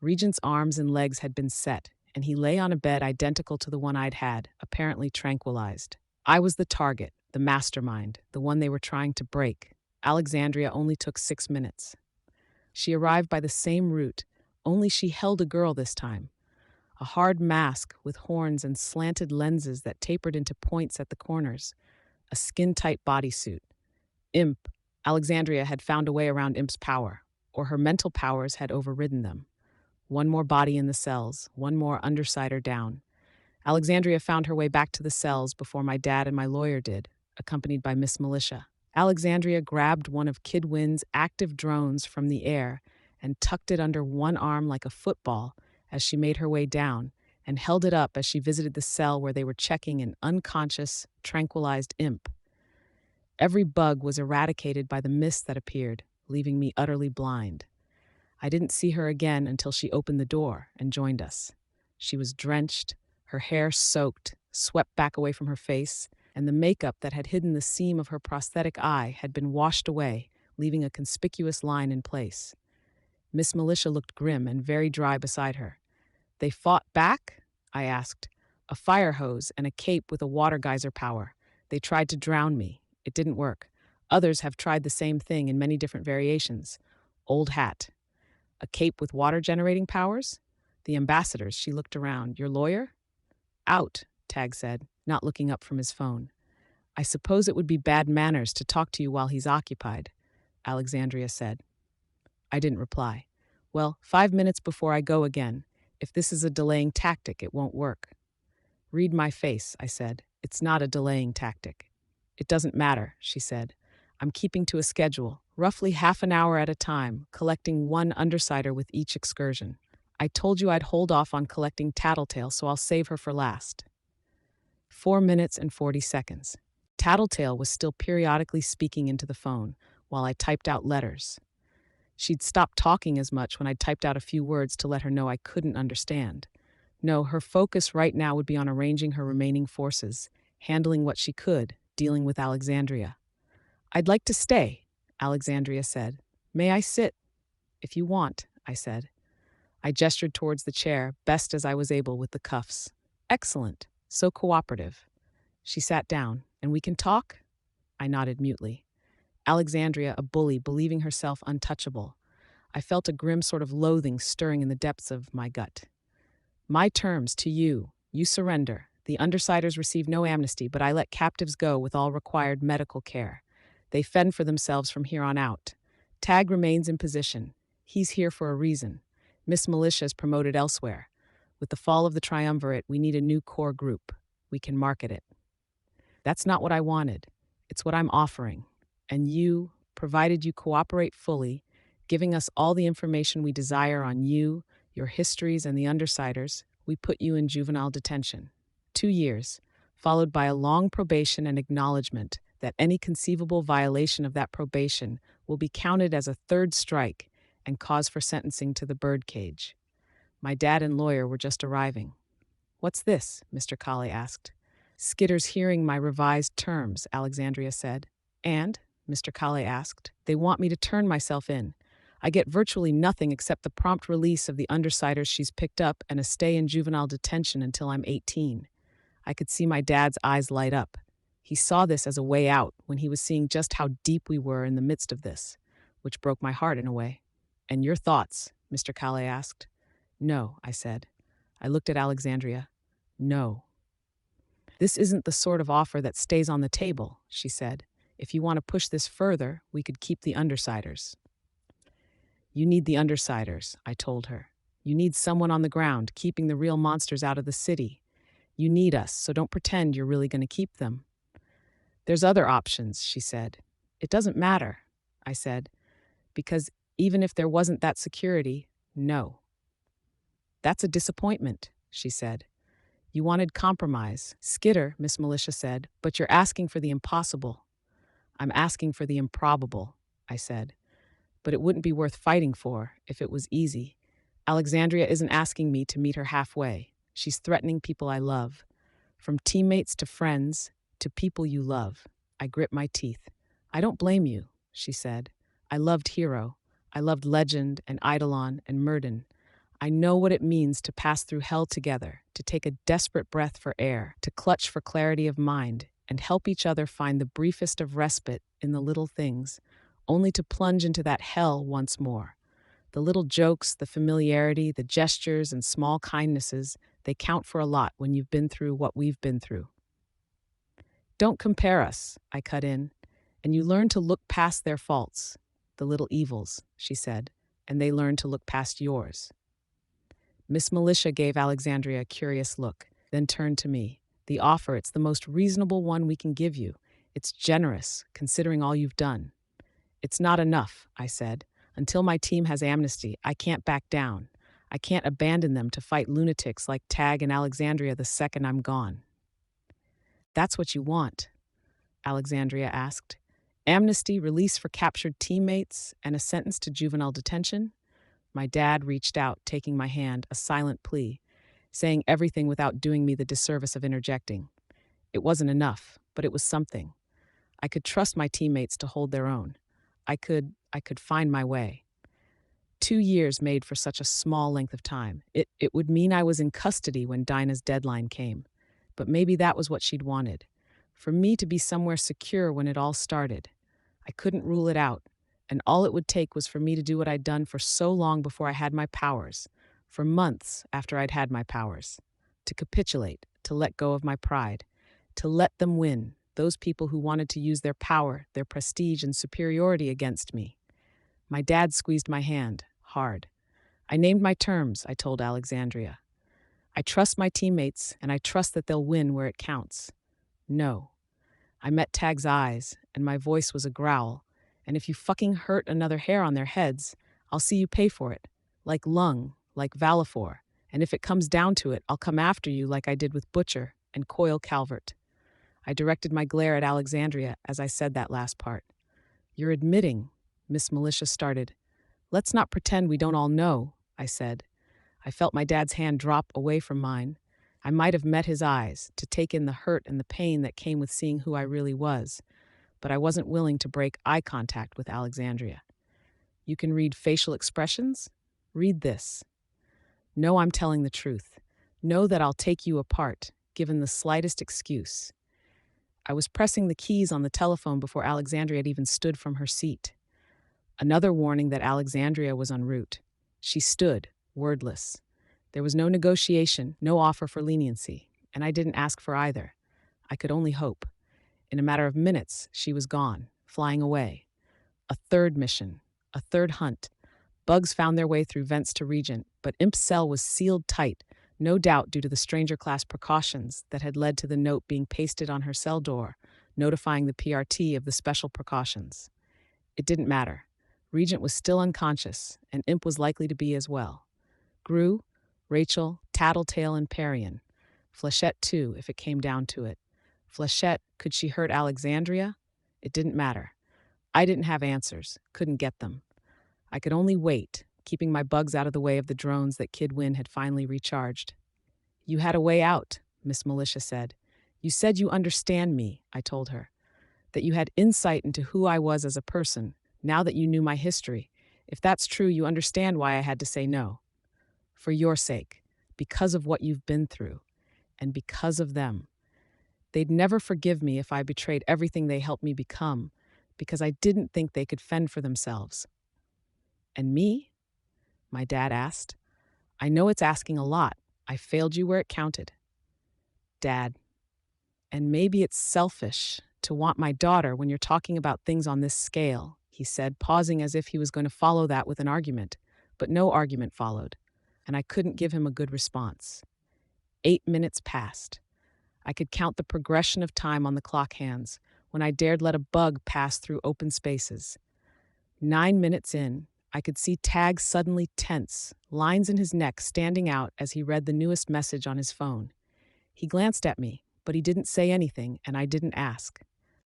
Speaker 1: Regent's arms and legs had been set, and he lay on a bed identical to the one I'd had, apparently tranquilized. I was the target, the mastermind, the one they were trying to break. Alexandria only took 6 minutes. She arrived by the same route, only she held a girl this time. A hard mask with horns and slanted lenses that tapered into points at the corners. A skin-tight bodysuit. Imp. Alexandria had found a way around Imp's power, or her mental powers had overridden them. One more body in the cells, one more undersider down. Alexandria found her way back to the cells before my dad and my lawyer did, accompanied by Miss Militia. Alexandria grabbed one of Kid Wynn's active drones from the air and tucked it under one arm like a football as she made her way down, and held it up as she visited the cell where they were checking an unconscious, tranquilized Imp. Every bug was eradicated by the mist that appeared, leaving me utterly blind. I didn't see her again until she opened the door and joined us. She was drenched, her hair soaked, swept back away from her face, and the makeup that had hidden the seam of her prosthetic eye had been washed away, leaving a conspicuous line in place. Miss Militia looked grim and very dry beside her. "They fought back?" I asked. "A fire hose and a cape with a water geyser power. They tried to drown me. It didn't work. Others have tried the same thing in many different variations. Old hat. A cape with water-generating powers? The ambassadors," she looked around. "Your lawyer?" "Out," Tag said, not looking up from his phone. "I suppose it would be bad manners to talk to you while he's occupied," Alexandria said. I didn't reply. "Well, 5 minutes before I go again. If this is a delaying tactic, it won't work." "Read my face," I said. "It's not a delaying tactic." "It doesn't matter," she said. "I'm keeping to a schedule, roughly half an hour at a time, collecting one undersider with each excursion. I told you I'd hold off on collecting Tattletale, so I'll save her for last." 4 minutes and 40 seconds. Tattletale was still periodically speaking into the phone, while I typed out letters. She'd stopped talking as much when I typed out a few words to let her know I couldn't understand. No, her focus right now would be on arranging her remaining forces, handling what she could, dealing with Alexandria. "I'd like to stay," Alexandria said. "May I sit?" "If you want," I said. I gestured towards the chair, best as I was able with the cuffs. "Excellent. So cooperative." She sat down. "And we can talk?" I nodded mutely. Alexandria, a bully, believing herself untouchable. I felt a grim sort of loathing stirring in the depths of my gut. "My terms to you. You surrender. The undersiders receive no amnesty, but I let captives go with all required medical care. They fend for themselves from here on out. Tag remains in position. He's here for a reason. Miss Militia is promoted elsewhere. With the fall of the triumvirate, we need a new core group. We can market it." "That's not what I wanted. It's what I'm offering. And you, provided you cooperate fully, giving us all the information we desire on you, your histories, and the undersiders, we put you in juvenile detention. 2 years, followed by a long probation and acknowledgement that any conceivable violation of that probation will be counted as a third strike and cause for sentencing to the birdcage." My dad and lawyer were just arriving. "What's this?" Mr. Kale asked. "Skitter's hearing my revised terms," Alexandria said. "And?" Mr. Kale asked. "They want me to turn myself in. I get virtually nothing except the prompt release of the undersiders she's picked up and a stay in juvenile detention until I'm 18. I could see my dad's eyes light up. He saw this as a way out when he was seeing just how deep we were in the midst of this, which broke my heart in a way. "And your thoughts?" Mr. Calais asked. "No," I said. I looked at Alexandria. "No." "This isn't the sort of offer that stays on the table," she said. "If you want to push this further, we could keep the undersiders." "You need the undersiders," I told her. "You need someone on the ground, keeping the real monsters out of the city. You need us, so don't pretend you're really going to keep them." "There's other options," she said. "It doesn't matter," I said, "because even if there wasn't that security, no." "That's a disappointment," she said. "You wanted compromise." "Skitter," Miss Militia said, "but you're asking for the impossible." "I'm asking for the improbable," I said. "But it wouldn't be worth fighting for if it was easy. Alexandria isn't asking me to meet her halfway. She's threatening people I love. From teammates to friends to people you love." I grit my teeth. "I don't blame you," she said. "I loved Hero. I loved Legend and Eidolon and Murden. I know what it means to pass through hell together, to take a desperate breath for air, to clutch for clarity of mind, and help each other find the briefest of respite in the little things, only to plunge into that hell once more. The little jokes, the familiarity, the gestures, and small kindnesses, they count for a lot when you've been through what we've been through." "Don't compare us," I cut in, "and you learn to look past their faults, the little evils," she said, "and they learn to look past yours." Miss Militia gave Alexandria a curious look, then turned to me. "The offer, it's the most reasonable one we can give you. It's generous, considering all you've done." "It's not enough," I said. "Until my team has amnesty, I can't back down. I can't abandon them to fight lunatics like Tag and Alexandria the second I'm gone." "That's what you want?" Alexandria asked. "Amnesty, release for captured teammates, and a sentence to juvenile detention?" My dad reached out, taking my hand, a silent plea, saying everything without doing me the disservice of interjecting. It wasn't enough, but it was something. I could trust my teammates to hold their own. I could find my way. 2 years made for such a small length of time. It would mean I was in custody when Dinah's deadline came. But maybe that was what she'd wanted. For me to be somewhere secure when it all started. I couldn't rule it out. And all it would take was for me to do what I'd done for so long before I had my powers, for months after I'd had my powers. To capitulate, to let go of my pride, to let them win, those people who wanted to use their power, their prestige, and superiority against me. My dad squeezed my hand, hard. "I named my terms," I told Alexandria. "I trust my teammates, and I trust that they'll win where it counts." "No." I met Tag's eyes, and my voice was a growl. "And if you fucking hurt another hair on their heads, I'll see you pay for it. Like Lung, like Valifor. And if it comes down to it, I'll come after you like I did with Butcher and Coyle Calvert." I directed my glare at Alexandria as I said that last part. "You're admitting," Miss Militia started. "Let's not pretend we don't all know," I said. I felt my dad's hand drop away from mine. I might have met his eyes, to take in the hurt and the pain that came with seeing who I really was, but I wasn't willing to break eye contact with Alexandria. "You can read facial expressions? Read this. Know I'm telling the truth. Know that I'll take you apart, given the slightest excuse." I was pressing the keys on the telephone before Alexandria had even stood from her seat. Another warning that Alexandria was en route. She stood, wordless. There was no negotiation, no offer for leniency, and I didn't ask for either. I could only hope. In a matter of minutes, she was gone, flying away. A third mission, a third hunt. Bugs found their way through vents to Regent, but Imp's cell was sealed tight, no doubt due to the stranger-class precautions that had led to the note being pasted on her cell door, notifying the PRT of the special precautions. It didn't matter. Regent was still unconscious, and Imp was likely to be as well. Gru, Rachel, Tattletale, and Parian. Flechette, too, if it came down to it. Flechette, could she hurt Alexandria? It didn't matter. I didn't have answers, couldn't get them. I could only wait, keeping my bugs out of the way of the drones that Kid Win had finally recharged. "You had a way out," Miss Militia said. "You said you understand me," I told her. "That you had insight into who I was as a person, now that you knew my history. If that's true, you understand why I had to say no. For your sake, because of what you've been through, and because of them. They'd never forgive me if I betrayed everything they helped me become, because I didn't think they could fend for themselves. And me? My dad asked. I know it's asking a lot. I failed you where it counted. Dad, and maybe it's selfish to want my daughter when you're talking about things on this scale, he said, pausing as if he was going to follow that with an argument. But no argument followed, and I couldn't give him a good response. 8 minutes passed. I could count the progression of time on the clock hands when I dared let a bug pass through open spaces. 9 minutes in, I could see Tag suddenly tense, lines in his neck standing out as he read the newest message on his phone. He glanced at me, but he didn't say anything, and I didn't ask.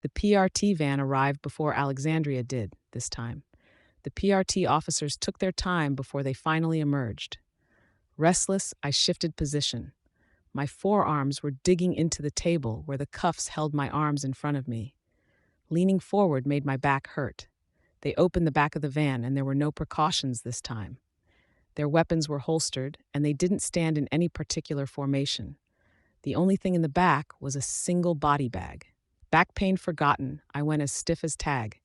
Speaker 1: The PRT van arrived before Alexandria did, this time. The PRT officers took their time before they finally emerged. Restless, I shifted position. My forearms were digging into the table where the cuffs held my arms in front of me. Leaning forward made my back hurt. They opened the back of the van, and there were no precautions this time. Their weapons were holstered, and they didn't stand in any particular formation. The only thing in the back was a single body bag. Back pain forgotten, I went as stiff as Tag.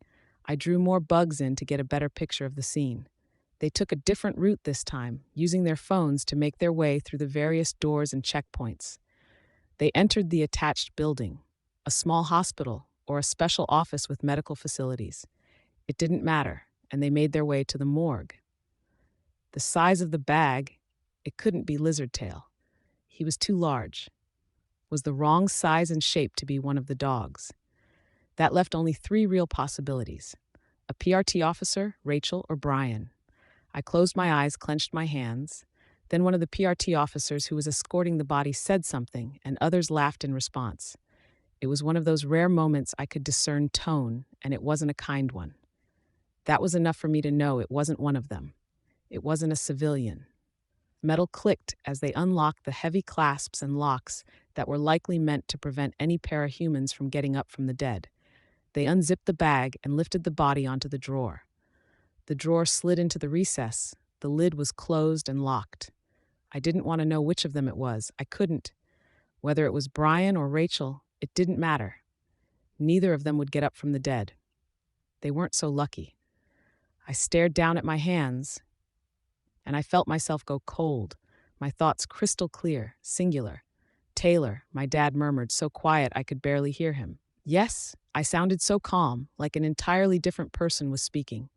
Speaker 1: I drew more bugs in to get a better picture of the scene. They took a different route this time, using their phones to make their way through the various doors and checkpoints. They entered the attached building, a small hospital or a special office with medical facilities. It didn't matter, and they made their way to the morgue. The size of the bag, it couldn't be Lizard Tail. He was too large. Was the wrong size and shape to be one of the dogs. That left only 3 real possibilities: a PRT officer, Rachel, or Brian. I closed my eyes, clenched my hands. Then one of the PRT officers who was escorting the body said something, and others laughed in response. It was one of those rare moments I could discern tone, and it wasn't a kind one. That was enough for me to know it wasn't one of them. It wasn't a civilian. Metal clicked as they unlocked the heavy clasps and locks that were likely meant to prevent any parahumans from getting up from the dead. They unzipped the bag and lifted the body onto the drawer. The drawer slid into the recess. The lid was closed and locked. I didn't want to know which of them it was. I couldn't. Whether it was Brian or Rachel, it didn't matter. Neither of them would get up from the dead. They weren't so lucky. I stared down at my hands, and I felt myself go cold, my thoughts crystal clear, singular. Taylor, my dad murmured, so quiet I could barely hear him. Yes, I sounded so calm, like an entirely different person was speaking.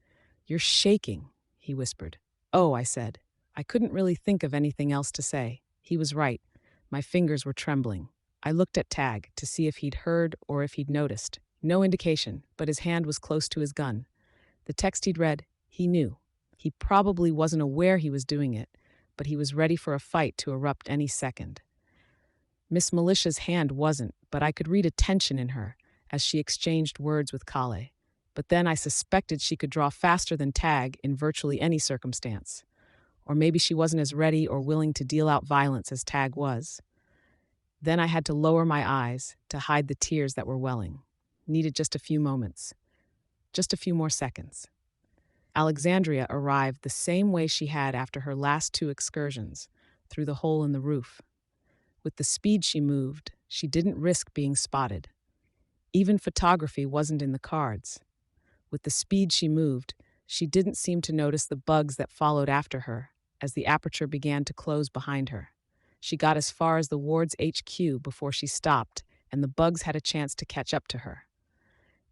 Speaker 1: You're shaking, he whispered. Oh, I said. I couldn't really think of anything else to say. He was right. My fingers were trembling. I looked at Tag to see if he'd heard or if he'd noticed. No indication, but his hand was close to his gun. The text he'd read, he knew. He probably wasn't aware he was doing it, but he was ready for a fight to erupt any second. Miss Melicia's hand wasn't, but I could read a tension in her as she exchanged words with Kale. But then I suspected she could draw faster than Tag in virtually any circumstance. Or maybe she wasn't as ready or willing to deal out violence as Tag was. Then I had to lower my eyes to hide the tears that were welling. Needed just a few moments. Just a few more seconds. Alexandria arrived the same way she had after her last 2 excursions, through the hole in the roof. With the speed she moved, she didn't risk being spotted. Even photography wasn't in the cards. With the speed she moved, she didn't seem to notice the bugs that followed after her as the aperture began to close behind her. She got as far as the ward's HQ before she stopped, and the bugs had a chance to catch up to her.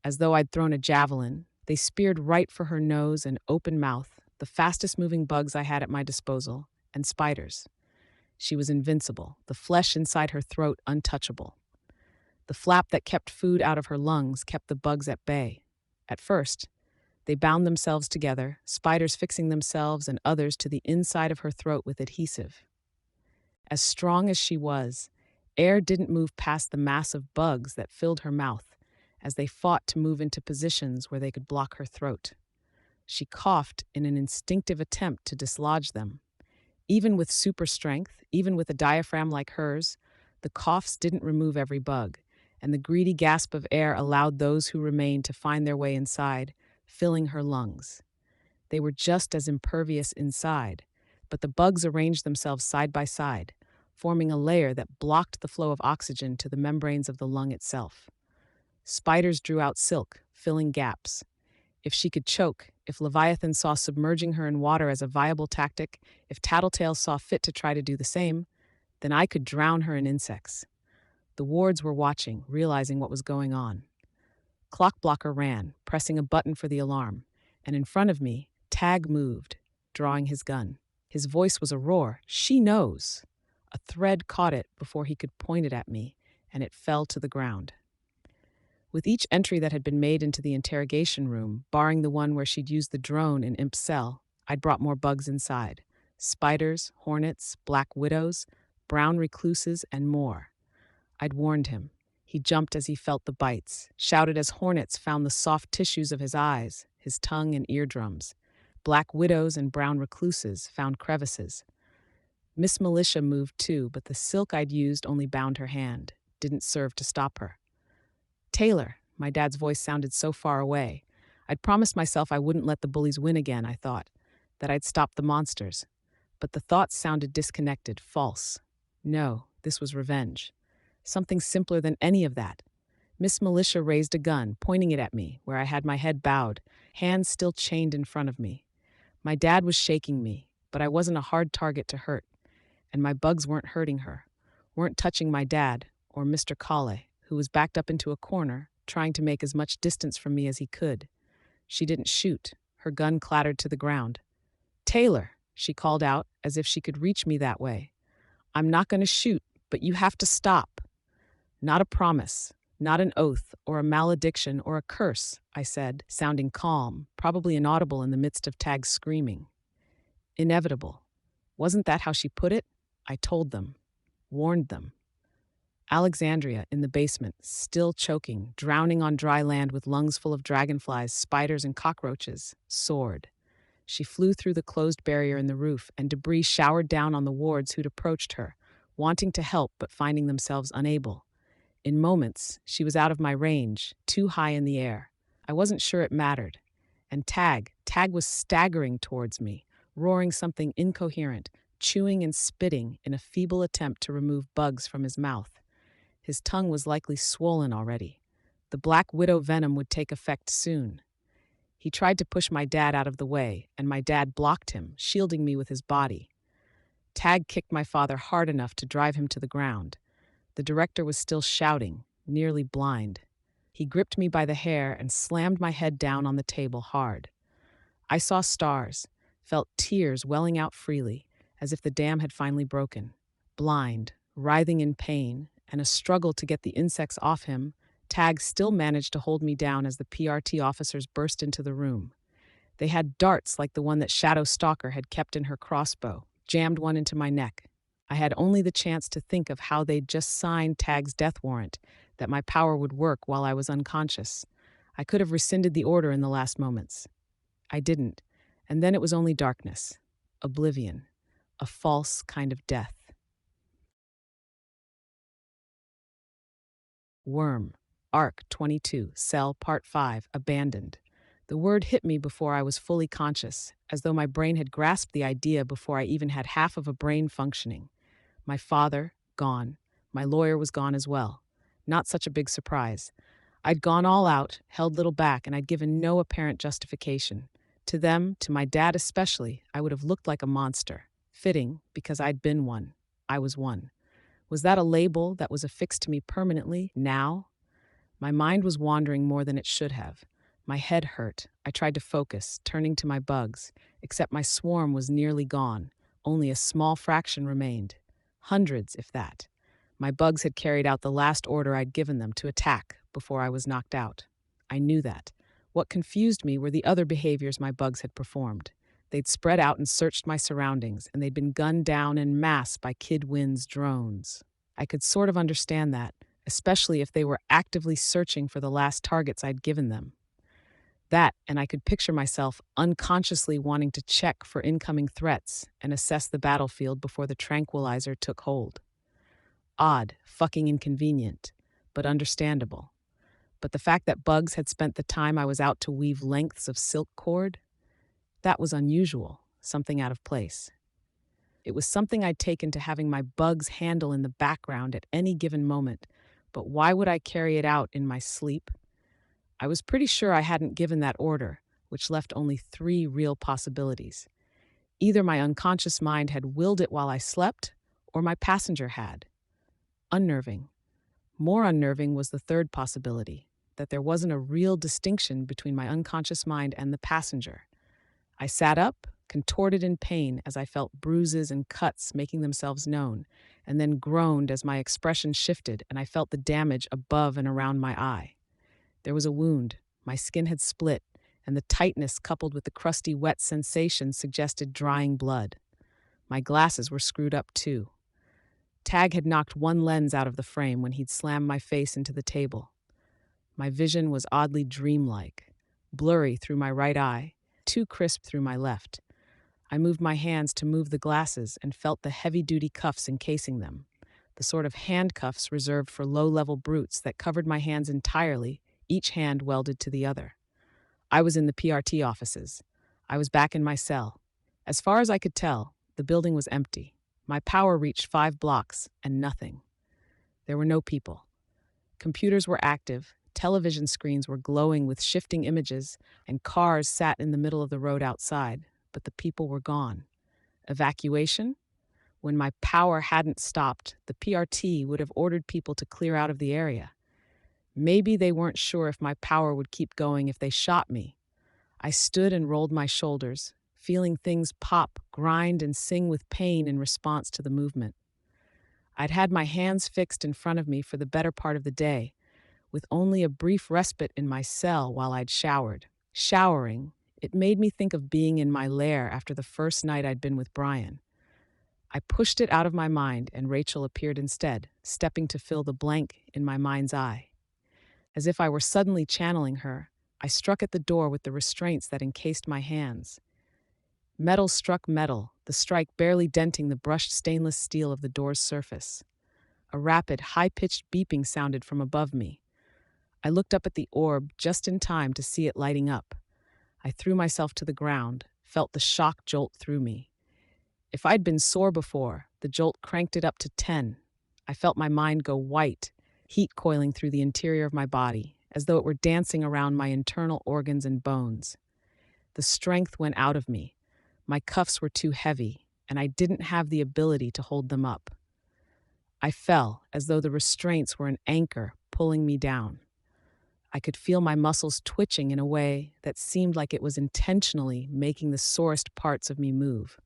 Speaker 1: As though I'd thrown a javelin, they speared right for her nose and open mouth, the fastest-moving bugs I had at my disposal, and spiders. She was invincible, the flesh inside her throat untouchable. The flap that kept food out of her lungs kept the bugs at bay. At first, they bound themselves together, spiders fixing themselves and others to the inside of her throat with adhesive. As strong as she was, air didn't move past the mass of bugs that filled her mouth as they fought to move into positions where they could block her throat. She coughed in an instinctive attempt to dislodge them. Even with super strength, even with a diaphragm like hers, the coughs didn't remove every bug, and the greedy gasp of air allowed those who remained to find their way inside, filling her lungs. They were just as impervious inside, but the bugs arranged themselves side by side, forming a layer that blocked the flow of oxygen to the membranes of the lung itself. Spiders drew out silk, filling gaps. If she could choke, if Leviathan saw submerging her in water as a viable tactic, if Tattletale saw fit to try to do the same, then I could drown her in insects. The wards were watching, realizing what was going on. Clockblocker ran, pressing a button for the alarm, and in front of me, Tag moved, drawing his gun. His voice was a roar. "She knows!" A thread caught it before he could point it at me, and it fell to the ground. With each entry that had been made into the interrogation room, barring the one where she'd used the drone in Imp's cell, I'd brought more bugs inside. Spiders, hornets, black widows, brown recluses, and more. I'd warned him. He jumped as he felt the bites, shouted as hornets found the soft tissues of his eyes, his tongue and eardrums. Black widows and brown recluses found crevices. Miss Militia moved too, but the silk I'd used only bound her hand, didn't serve to stop her. "Taylor," my dad's voice sounded so far away. I'd promised myself I wouldn't let the bullies win again, I thought, that I'd stop the monsters. But the thoughts sounded disconnected, false. No, this was revenge. Something simpler than any of that. Miss Militia raised a gun, pointing it at me, where I had my head bowed, hands still chained in front of me. My dad was shaking me, but I wasn't a hard target to hurt, and my bugs weren't hurting her, weren't touching my dad, or Mr. Calle, who was backed up into a corner, trying to make as much distance from me as he could. She didn't shoot. Her gun clattered to the ground. "Taylor," she called out, as if she could reach me that way. "I'm not going to shoot, but you have to stop." "Not a promise, not an oath, or a malediction, or a curse," I said, sounding calm, probably inaudible in the midst of Tag's screaming. Inevitable. Wasn't that how she put it? I told them. Warned them. Alexandria, in the basement, still choking, drowning on dry land with lungs full of dragonflies, spiders, and cockroaches, soared. She flew through the closed barrier in the roof, and debris showered down on the wards who'd approached her, wanting to help but finding themselves unable. In moments, she was out of my range, too high in the air. I wasn't sure it mattered. And Tag was staggering towards me, roaring something incoherent, chewing and spitting in a feeble attempt to remove bugs from his mouth. His tongue was likely swollen already. The Black Widow venom would take effect soon. He tried to push my dad out of the way, and my dad blocked him, shielding me with his body. Tag kicked my father hard enough to drive him to the ground. The director was still shouting, nearly blind. He gripped me by the hair and slammed my head down on the table hard. I saw stars, felt tears welling out freely, as if the dam had finally broken. Blind, writhing in pain, and a struggle to get the insects off him, Tag still managed to hold me down as the PRT officers burst into the room. They had darts like the one that Shadow Stalker had kept in her crossbow, jammed one into my neck. I had only the chance to think of how they'd just signed Tag's death warrant, that my power would work while I was unconscious. I could have rescinded the order in the last moments. I didn't, and then it was only darkness, oblivion, a false kind of death. Worm, Arc 22, Cell Part 5, Abandoned. The word hit me before I was fully conscious, as though my brain had grasped the idea before I even had half of a brain functioning. My father, gone. My lawyer was gone as well. Not such a big surprise. I'd gone all out, held little back, and I'd given no apparent justification. To them, to my dad especially, I would have looked like a monster. Fitting, because I'd been one. I was one. Was that a label that was affixed to me permanently, now? My mind was wandering more than it should have. My head hurt. I tried to focus, turning to my bugs, except my swarm was nearly gone. Only a small fraction remained. Hundreds, if that. My bugs had carried out the last order I'd given them to attack before I was knocked out. I knew that. What confused me were the other behaviors my bugs had performed. They'd spread out and searched my surroundings, and they'd been gunned down en masse by Kid Wynn's drones. I could sort of understand that, especially if they were actively searching for the last targets I'd given them. That, and I could picture myself unconsciously wanting to check for incoming threats and assess the battlefield before the tranquilizer took hold. Odd, fucking inconvenient, but understandable. But the fact that bugs had spent the time I was out to weave lengths of silk cord, that was unusual, something out of place. It was something I'd taken to having my bugs handle in the background at any given moment, but why would I carry it out in my sleep? I was pretty sure I hadn't given that order, which left only three real possibilities. Either my unconscious mind had willed it while I slept, or my passenger had. Unnerving. More unnerving was the third possibility, that there wasn't a real distinction between my unconscious mind and the passenger. I sat up, contorted in pain as I felt bruises and cuts making themselves known, and then groaned as my expression shifted and I felt the damage above and around my eye. There was a wound, my skin had split, and the tightness coupled with the crusty wet sensation suggested drying blood. My glasses were screwed up too. Tag had knocked one lens out of the frame when he'd slammed my face into the table. My vision was oddly dreamlike, blurry through my right eye, too crisp through my left. I moved my hands to move the glasses and felt the heavy-duty cuffs encasing them, the sort of handcuffs reserved for low-level brutes that covered my hands entirely, each hand welded to the other. I was in the PRT offices. I was back in my cell. As far as I could tell, the building was empty. My power reached 5 blocks and nothing. There were no people. Computers were active, television screens were glowing with shifting images, and cars sat in the middle of the road outside, but the people were gone. Evacuation? When my power hadn't stopped, the PRT would have ordered people to clear out of the area. Maybe they weren't sure if my power would keep going if they shot me. I stood and rolled my shoulders, feeling things pop, grind, and sing with pain in response to the movement. I'd had my hands fixed in front of me for the better part of the day, with only a brief respite in my cell while I'd showered. Showering, it made me think of being in my lair after the first night I'd been with Brian. I pushed it out of my mind and Rachel appeared instead, stepping to fill the blank in my mind's eye. As if I were suddenly channeling her, I struck at the door with the restraints that encased my hands. Metal struck metal, the strike barely denting the brushed stainless steel of the door's surface. A rapid, high-pitched beeping sounded from above me. I looked up at the orb just in time to see it lighting up. I threw myself to the ground, felt the shock jolt through me. If I'd been sore before, the jolt cranked it up to 10. I felt my mind go white, heat coiling through the interior of my body, as though it were dancing around my internal organs and bones. The strength went out of me. My cuffs were too heavy, and I didn't have the ability to hold them up. I fell, as though the restraints were an anchor pulling me down. I could feel my muscles twitching in a way that seemed like it was intentionally making the sorest parts of me move.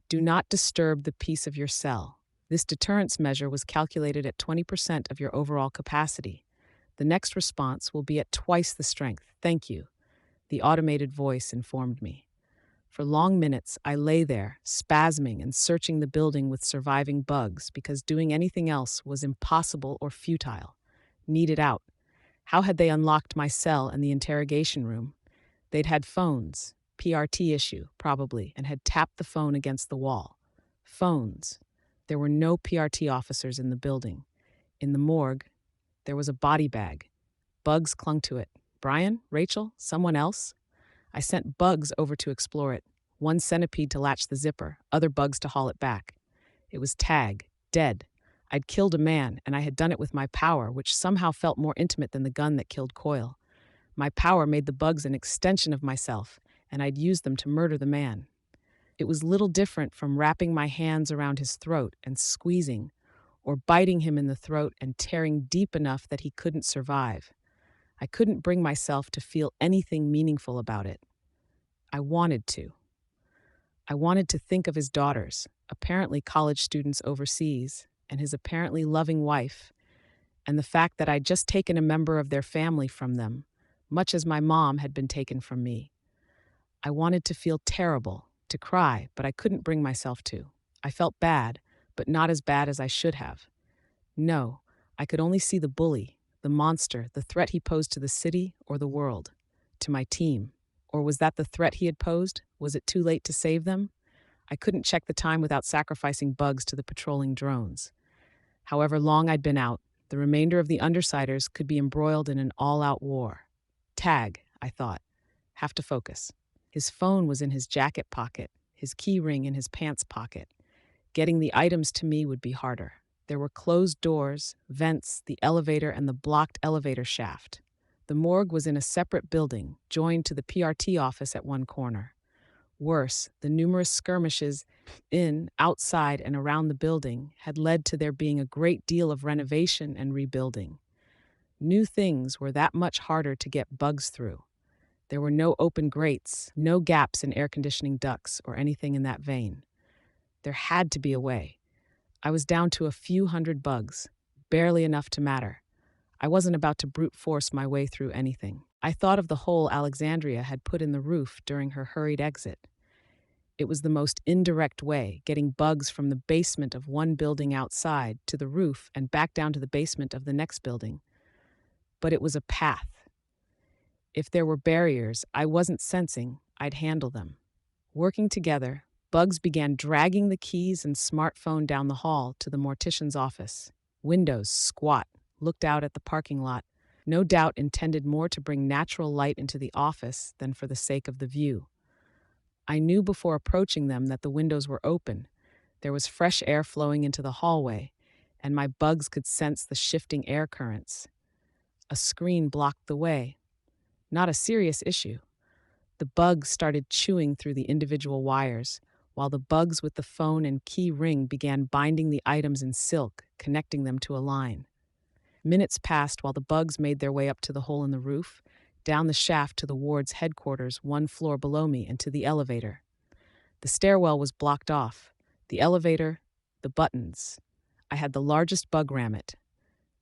Speaker 1: Do not disturb the peace of your cell. This deterrence measure was calculated at 20% of your overall capacity. The next response will be at twice the strength. Thank you, the automated voice informed me. For long minutes, I lay there, spasming and searching the building with surviving bugs because doing anything else was impossible or futile. Needed out. How had they unlocked my cell and the interrogation room? They'd had phones, PRT issue, probably, and had tapped the phone against the wall. Phones. There were no PRT officers in the building. In the morgue, there was a body bag. Bugs clung to it. Brian? Rachel? Someone else? I sent bugs over to explore it. One centipede to latch the zipper, other bugs to haul it back. It was Tag, dead. I'd killed a man, and I had done it with my power, which somehow felt more intimate than the gun that killed Coyle. My power made the bugs an extension of myself, and I'd used them to murder the man. It was little different from wrapping my hands around his throat and squeezing, or biting him in the throat and tearing deep enough that he couldn't survive. I couldn't bring myself to feel anything meaningful about it. I wanted to. I wanted to think of his daughters, apparently college students overseas, and his apparently loving wife, and the fact that I'd just taken a member of their family from them, much as my mom had been taken from me. I wanted to feel terrible, to cry, but I couldn't bring myself to. I felt bad, but not as bad as I should have. No, I could only see the bully, the monster, the threat he posed to the city or the world, to my team. Or was that the threat he had posed? Was it too late to save them? I couldn't check the time without sacrificing bugs to the patrolling drones. However long I'd been out, the remainder of the Undersiders could be embroiled in an all-out war. Tag, I thought. Have to focus. His phone was in his jacket pocket, his key ring in his pants pocket. Getting the items to me would be harder. There were closed doors, vents, the elevator, and the blocked elevator shaft. The morgue was in a separate building, joined to the PRT office at one corner. Worse, the numerous skirmishes in, outside, and around the building had led to there being a great deal of renovation and rebuilding. New things were that much harder to get bugs through. There were no open grates, no gaps in air conditioning ducts, or anything in that vein. There had to be a way. I was down to a few hundred bugs, barely enough to matter. I wasn't about to brute force my way through anything. I thought of the hole Alexandria had put in the roof during her hurried exit. It was the most indirect way, getting bugs from the basement of one building outside to the roof and back down to the basement of the next building. But it was a path. If there were barriers I wasn't sensing, I'd handle them. Working together, bugs began dragging the keys and smartphone down the hall to the mortician's office. Windows, squat, looked out at the parking lot, no doubt intended more to bring natural light into the office than for the sake of the view. I knew before approaching them that the windows were open. There was fresh air flowing into the hallway, and my bugs could sense the shifting air currents. A screen blocked the way. Not a serious issue. The bugs started chewing through the individual wires, while the bugs with the phone and key ring began binding the items in silk, connecting them to a line. Minutes passed while the bugs made their way up to the hole in the roof, down the shaft to the ward's headquarters one floor below me and to the elevator. The stairwell was blocked off. The elevator, the buttons. I had the largest bug ram it.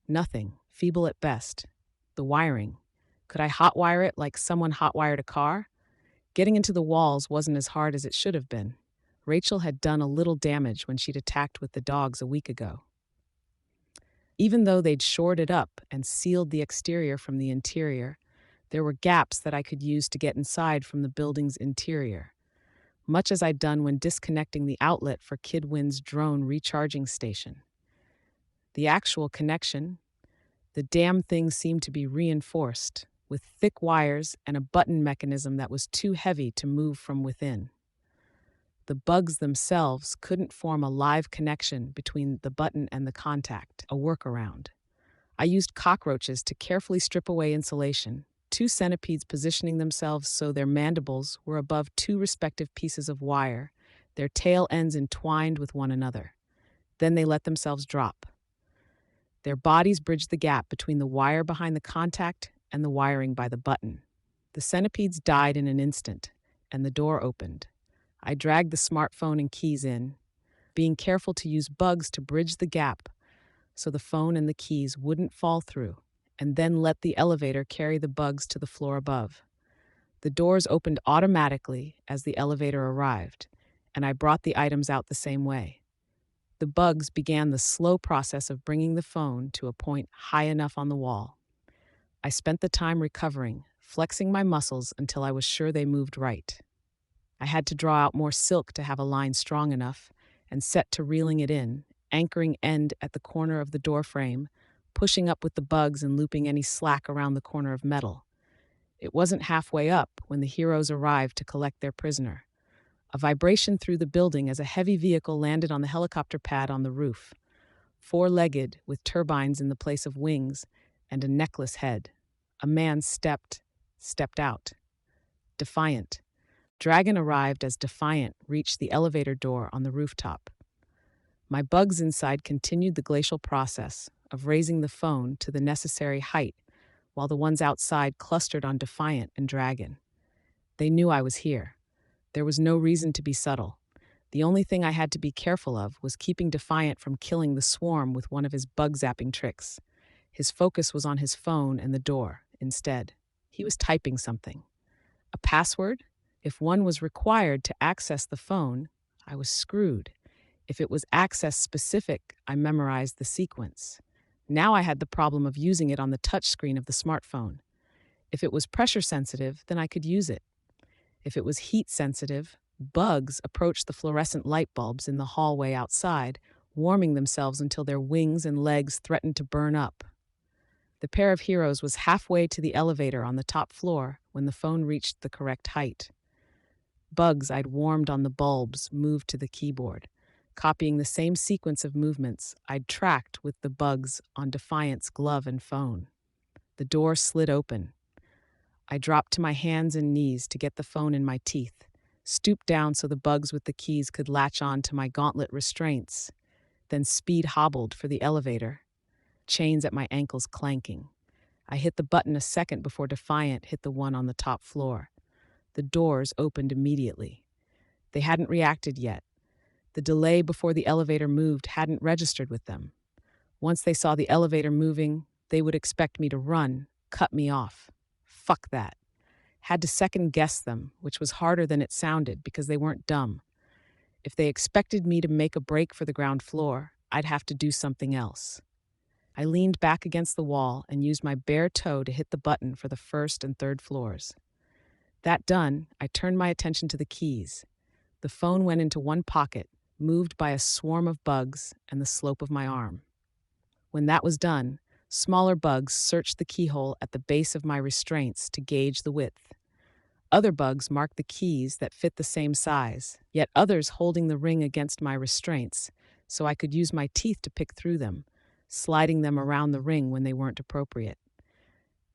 Speaker 1: Nothing, feeble at best. The wiring. Could I hotwire it like someone hotwired a car? Getting into the walls wasn't as hard as it should have been. Rachel had done a little damage when she'd attacked with the dogs a week ago. Even though they'd shored it up and sealed the exterior from the interior, there were gaps that I could use to get inside from the building's interior, much as I'd done when disconnecting the outlet for Kidwin's drone recharging station. The actual connection, the damn thing seemed to be reinforced, with thick wires and a button mechanism that was too heavy to move from within. The bugs themselves couldn't form a live connection between the button and the contact, a workaround. I used cockroaches to carefully strip away insulation, 2 centipedes positioning themselves so their mandibles were above 2 respective pieces of wire, their tail ends entwined with one another. Then they let themselves drop. Their bodies bridged the gap between the wire behind the contact and the wiring by the button. The centipedes died in an instant, and the door opened. I dragged the smartphone and keys in, being careful to use bugs to bridge the gap so the phone and the keys wouldn't fall through, and then let the elevator carry the bugs to the floor above. The doors opened automatically as the elevator arrived, and I brought the items out the same way. The bugs began the slow process of bringing the phone to a point high enough on the wall. I spent the time recovering, flexing my muscles until I was sure they moved right. I had to draw out more silk to have a line strong enough, and set to reeling it in, anchoring end at the corner of the door frame, pushing up with the bugs and looping any slack around the corner of metal. It wasn't halfway up when the heroes arrived to collect their prisoner. A vibration through the building as a heavy vehicle landed on the helicopter pad on the roof, 4-legged with turbines in the place of wings and a necklace head. A man stepped out. Defiant. Dragon arrived as Defiant reached the elevator door on the rooftop. My bugs inside continued the glacial process of raising the phone to the necessary height, while the ones outside clustered on Defiant and Dragon. They knew I was here. There was no reason to be subtle. The only thing I had to be careful of was keeping Defiant from killing the swarm with one of his bug-zapping tricks. His focus was on his phone and the door, instead. He was typing something. A password? If one was required to access the phone, I was screwed. If it was access-specific, I memorized the sequence. Now I had the problem of using it on the touchscreen of the smartphone. If it was pressure-sensitive, then I could use it. If it was heat-sensitive, bugs approached the fluorescent light bulbs in the hallway outside, warming themselves until their wings and legs threatened to burn up. The pair of heroes was halfway to the elevator on the top floor when the phone reached the correct height. Bugs I'd warmed on the bulbs moved to the keyboard. copying the same sequence of movements I'd tracked with the bugs on Defiant's glove and phone. The door slid open. I dropped to my hands and knees to get the phone in my teeth, stooped down so the bugs with the keys could latch on to my gauntlet restraints, then speed hobbled for the elevator, chains at my ankles clanking. I hit the button a second before Defiant hit the one on the top floor. The doors opened immediately. They hadn't reacted yet. The delay before the elevator moved hadn't registered with them. Once they saw the elevator moving, they would expect me to run, cut me off. Fuck that. Had to second guess them, which was harder than it sounded because they weren't dumb. If they expected me to make a break for the ground floor, I'd have to do something else. I leaned back against the wall and used my bare toe to hit the button for the first and third floors. That done, I turned my attention to the keys. The phone went into one pocket, moved by a swarm of bugs and the slope of my arm. When that was done, smaller bugs searched the keyhole at the base of my restraints to gauge the width. Other bugs marked the keys that fit the same size, yet others holding the ring against my restraints, so I could use my teeth to pick through them, sliding them around the ring when they weren't appropriate.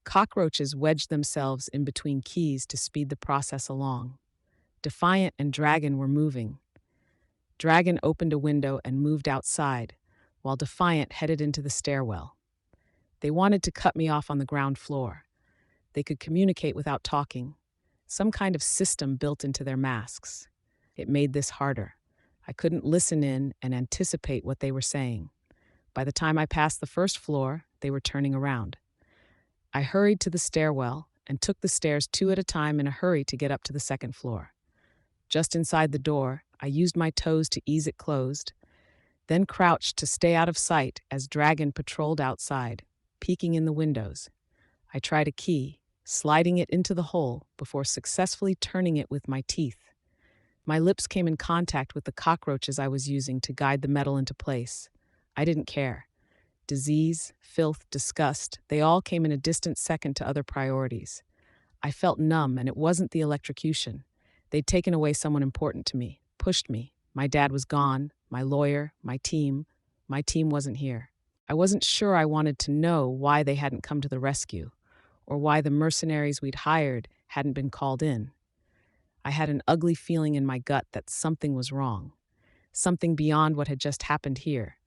Speaker 1: Cockroaches wedged themselves in between keys to speed the process along. Defiant and Dragon were moving. Dragon opened a window and moved outside, while Defiant headed into the stairwell. They wanted to cut me off on the ground floor. They could communicate without talking, some kind of system built into their masks. It made this harder. I couldn't listen in and anticipate what they were saying. By the time I passed the first floor, they were turning around. I hurried to the stairwell and took the stairs two at a time in a hurry to get up to the second floor. Just inside the door, I used my toes to ease it closed, then crouched to stay out of sight as Dragon patrolled outside, peeking in the windows. I tried a key, sliding it into the hole before successfully turning it with my teeth. My lips came in contact with the cockroaches I was using to guide the metal into place. I didn't care. Disease, filth, disgust, they all came in a distant second to other priorities. I felt numb, and it wasn't the electrocution. They'd taken away someone important to me, pushed me. My dad was gone, my lawyer, my team. My team wasn't here. I wasn't sure I wanted to know why they hadn't come to the rescue, or why the mercenaries we'd hired hadn't been called in. I had an ugly feeling in my gut that something was wrong, something beyond what had just happened here,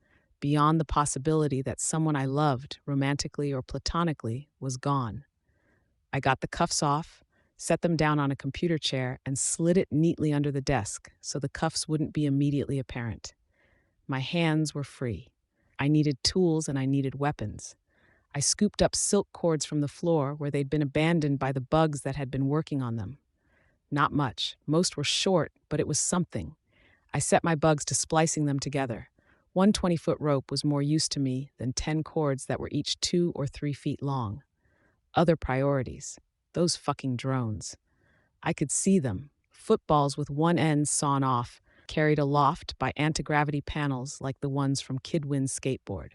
Speaker 1: beyond the possibility that someone I loved, romantically or platonically, was gone. I got the cuffs off, set them down on a computer chair, and slid it neatly under the desk so the cuffs wouldn't be immediately apparent. My hands were free. I needed tools and I needed weapons. I scooped up silk cords from the floor where they'd been abandoned by the bugs that had been working on them. Not much. Most were short, but it was something. I set my bugs to splicing them together. One 20-foot rope was more use to me than 10 cords that were each 2 or 3 feet long. Other priorities. Those fucking drones. I could see them. Footballs with one end sawn off, carried aloft by anti-gravity panels like the ones from Kidwin's skateboard.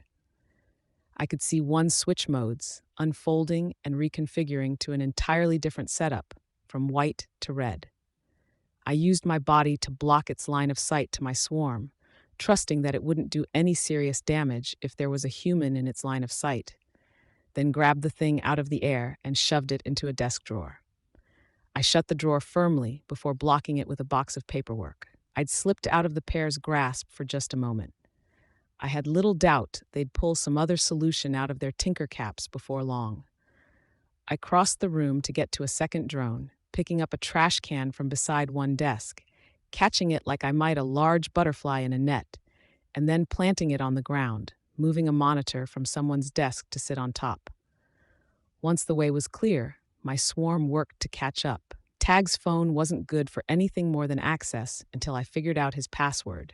Speaker 1: I could see one switch modes, unfolding and reconfiguring to an entirely different setup, from white to red. I used my body to block its line of sight to my swarm, trusting that it wouldn't do any serious damage if there was a human in its line of sight, then grabbed the thing out of the air and shoved it into a desk drawer. I shut the drawer firmly before blocking it with a box of paperwork. I'd slipped out of the pair's grasp for just a moment. I had little doubt they'd pull some other solution out of their tinker caps before long. I crossed the room to get to a second drone, picking up a trash can from beside one desk, catching it like I might a large butterfly in a net, and then planting it on the ground, moving a monitor from someone's desk to sit on top. Once the way was clear, my swarm worked to catch up. Tag's phone wasn't good for anything more than access until I figured out his password.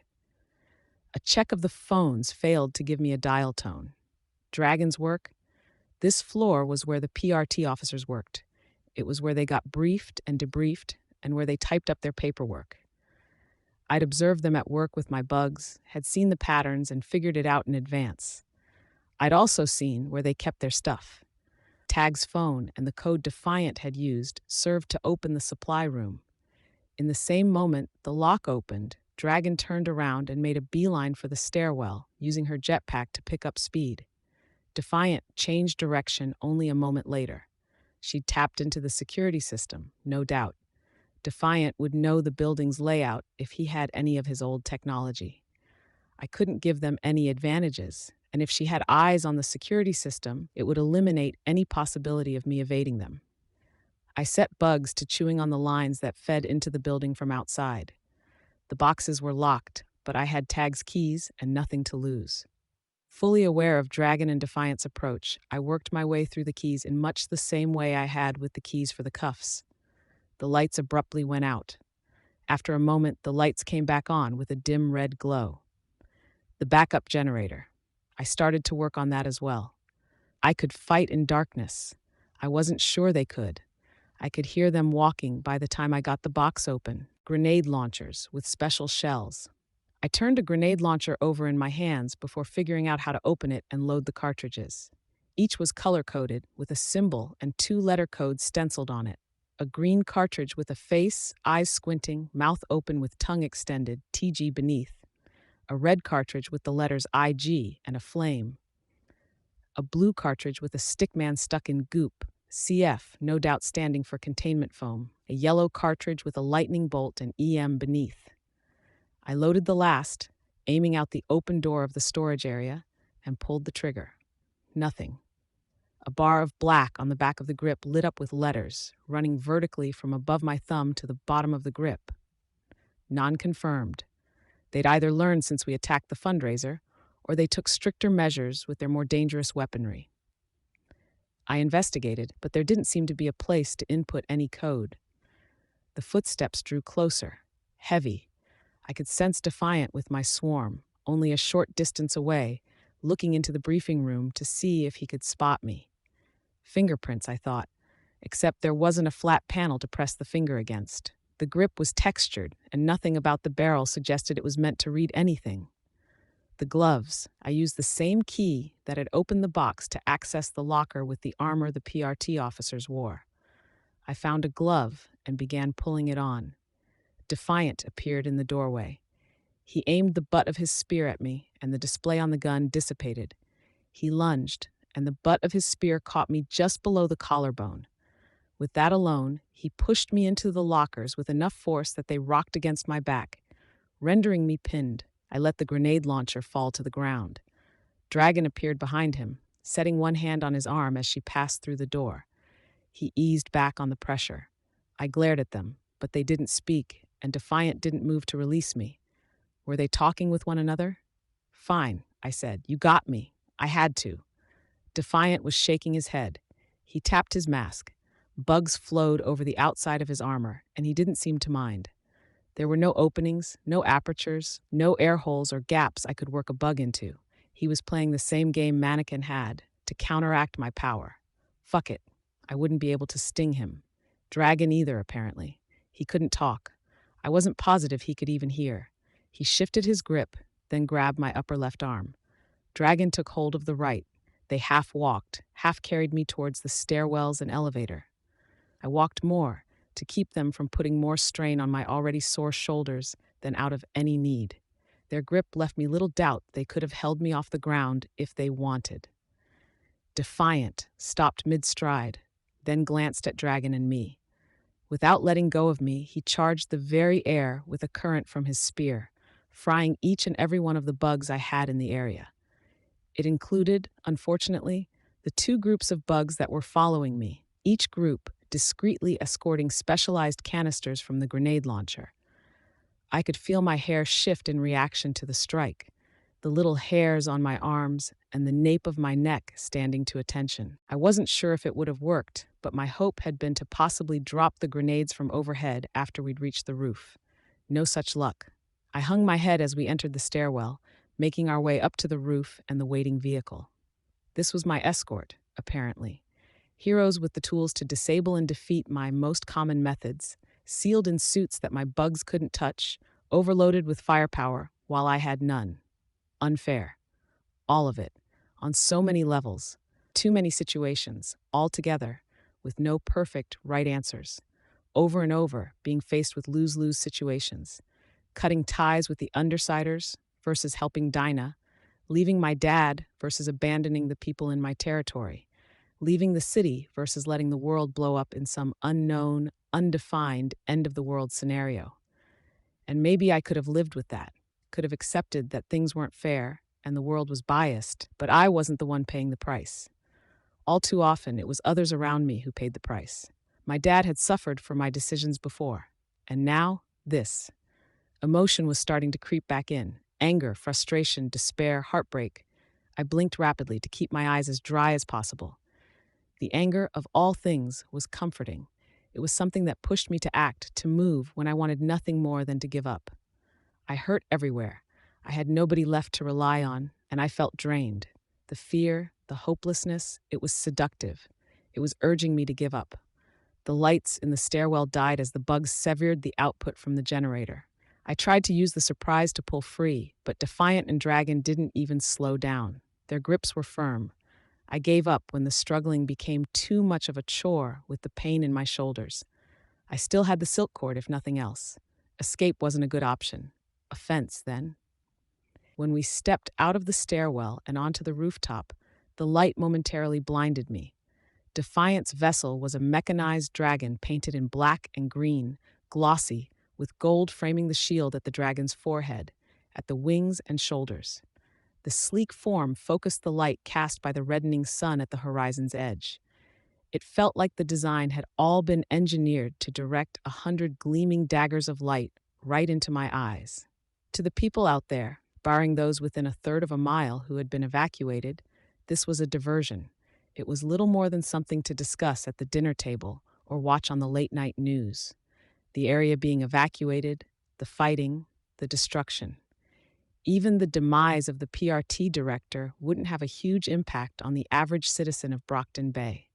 Speaker 1: A check of the phones failed to give me a dial tone. Dragon's work? This floor was where the PRT officers worked. It was where they got briefed and debriefed, and where they typed up their paperwork. I'd observed them at work with my bugs, had seen the patterns and figured it out in advance. I'd also seen where they kept their stuff. Tag's phone and the code Defiant had used served to open the supply room. In the same moment, the lock opened, Dragon turned around and made a beeline for the stairwell, using her jetpack to pick up speed. Defiant changed direction only a moment later. She'd tapped into the security system, no doubt. Defiant would know the building's layout if he had any of his old technology. I couldn't give them any advantages, and if she had eyes on the security system, it would eliminate any possibility of me evading them. I set Bugs to chewing on the lines that fed into the building from outside. The boxes were locked, but I had Tag's keys and nothing to lose. Fully aware of Dragon and Defiant's approach, I worked my way through the keys in much the same way I had with the keys for the cuffs. The lights abruptly went out. After a moment, the lights came back on with a dim red glow. The backup generator. I started to work on that as well. I could fight in darkness. I wasn't sure they could. I could hear them walking by the time I got the box open. Grenade launchers with special shells. I turned a grenade launcher over in my hands before figuring out how to open it and load the cartridges. Each was color-coded with a symbol and two-letter codes stenciled on it. A green cartridge with a face, eyes squinting, mouth open with tongue extended, TG beneath. A red cartridge with the letters IG and a flame. A blue cartridge with a stickman stuck in goop, CF, no doubt standing for containment foam. A yellow cartridge with a lightning bolt and EM beneath. I loaded the last, aiming out the open door of the storage area, and pulled the trigger. Nothing. A bar of black on the back of the grip lit up with letters, running vertically from above my thumb to the bottom of the grip. Non-confirmed. They'd either learned since we attacked the fundraiser, or they took stricter measures with their more dangerous weaponry. I investigated, but there didn't seem to be a place to input any code. The footsteps drew closer, heavy. I could sense Defiant with my swarm, only a short distance away, looking into the briefing room to see if he could spot me. Fingerprints, I thought, except there wasn't a flat panel to press the finger against. The grip was textured, and nothing about the barrel suggested it was meant to read anything. The gloves. I used the same key that had opened the box to access the locker with the armor the PRT officers wore. I found a glove and began pulling it on. Defiant appeared in the doorway. He aimed the butt of his spear at me, and the display on the gun dissipated. He lunged, and the butt of his spear caught me just below the collarbone. With that alone, he pushed me into the lockers with enough force that they rocked against my back, rendering me pinned. I let the grenade launcher fall to the ground. Dragon appeared behind him, setting one hand on his arm as she passed through the door. He eased back on the pressure. I glared at them, but they didn't speak, and Defiant didn't move to release me. Were they talking with one another? Fine, I said. You got me. I had to. Defiant was shaking his head. He tapped his mask. Bugs flowed over the outside of his armor, and he didn't seem to mind. There were no openings, no apertures, no air holes or gaps I could work a bug into. He was playing the same game Mannequin had, to counteract my power. Fuck it. I wouldn't be able to sting him. Dragon either, apparently. He couldn't talk. I wasn't positive he could even hear. He shifted his grip, then grabbed my upper left arm. Dragon took hold of the right. They half walked, half carried me towards the stairwells and elevator. I walked more, to keep them from putting more strain on my already sore shoulders than out of any need. Their grip left me little doubt they could have held me off the ground if they wanted. Defiant stopped mid-stride, then glanced at Dragon and me. Without letting go of me, he charged the very air with a current from his spear, frying each and every one of the bugs I had in the area. It included, unfortunately, the two groups of bugs that were following me, each group discreetly escorting specialized canisters from the grenade launcher. I could feel my hair shift in reaction to the strike, the little hairs on my arms and the nape of my neck standing to attention. I wasn't sure if it would have worked, but my hope had been to possibly drop the grenades from overhead after we'd reached the roof. No such luck. I hung my head as we entered the stairwell, making our way up to the roof and the waiting vehicle. This was my escort, apparently. Heroes with the tools to disable and defeat my most common methods, sealed in suits that my bugs couldn't touch, overloaded with firepower while I had none. Unfair. All of it. On so many levels. Too many situations, all together, with no perfect right answers. Over and over, being faced with lose-lose situations. cutting ties with the Undersiders versus helping Dinah, leaving my dad versus abandoning the people in my territory, leaving the city versus letting the world blow up in some unknown, undefined end of the world scenario. And maybe I could have lived with that, could have accepted that things weren't fair and the world was biased, but I wasn't the one paying the price. All too often, it was others around me who paid the price. My dad had suffered for my decisions before, and now, this. Emotion was starting to creep back in. Anger, frustration, despair, heartbreak. I blinked rapidly to keep my eyes as dry as possible. The anger, of all things, was comforting. It was something that pushed me to act, to move, when I wanted nothing more than to give up. I hurt everywhere. I had nobody left to rely on, and I felt drained. The fear, the hopelessness, it was seductive. It was urging me to give up. The lights in the stairwell died as the bugs severed the output from the generator. I tried to use the surprise to pull free, but Defiant and Dragon didn't even slow down. Their grips were firm. I gave up when the struggling became too much of a chore with the pain in my shoulders. I still had the silk cord, if nothing else. Escape wasn't a good option. Offense, then. When we stepped out of the stairwell and onto the rooftop, the light momentarily blinded me. Defiant's vessel was a mechanized dragon painted in black and green, glossy, with gold framing the shield at the dragon's forehead, at the wings and shoulders. The sleek form focused the light cast by the reddening sun at the horizon's edge. It felt like the design had all been engineered to direct 100 gleaming daggers of light right into my eyes. To the people out there, barring those within a third of a mile who had been evacuated, this was a diversion. It was little more than something to discuss at the dinner table or watch on the late-night news. The area being evacuated, the fighting, the destruction. Even the demise of the PRT director wouldn't have a huge impact on the average citizen of Brockton Bay.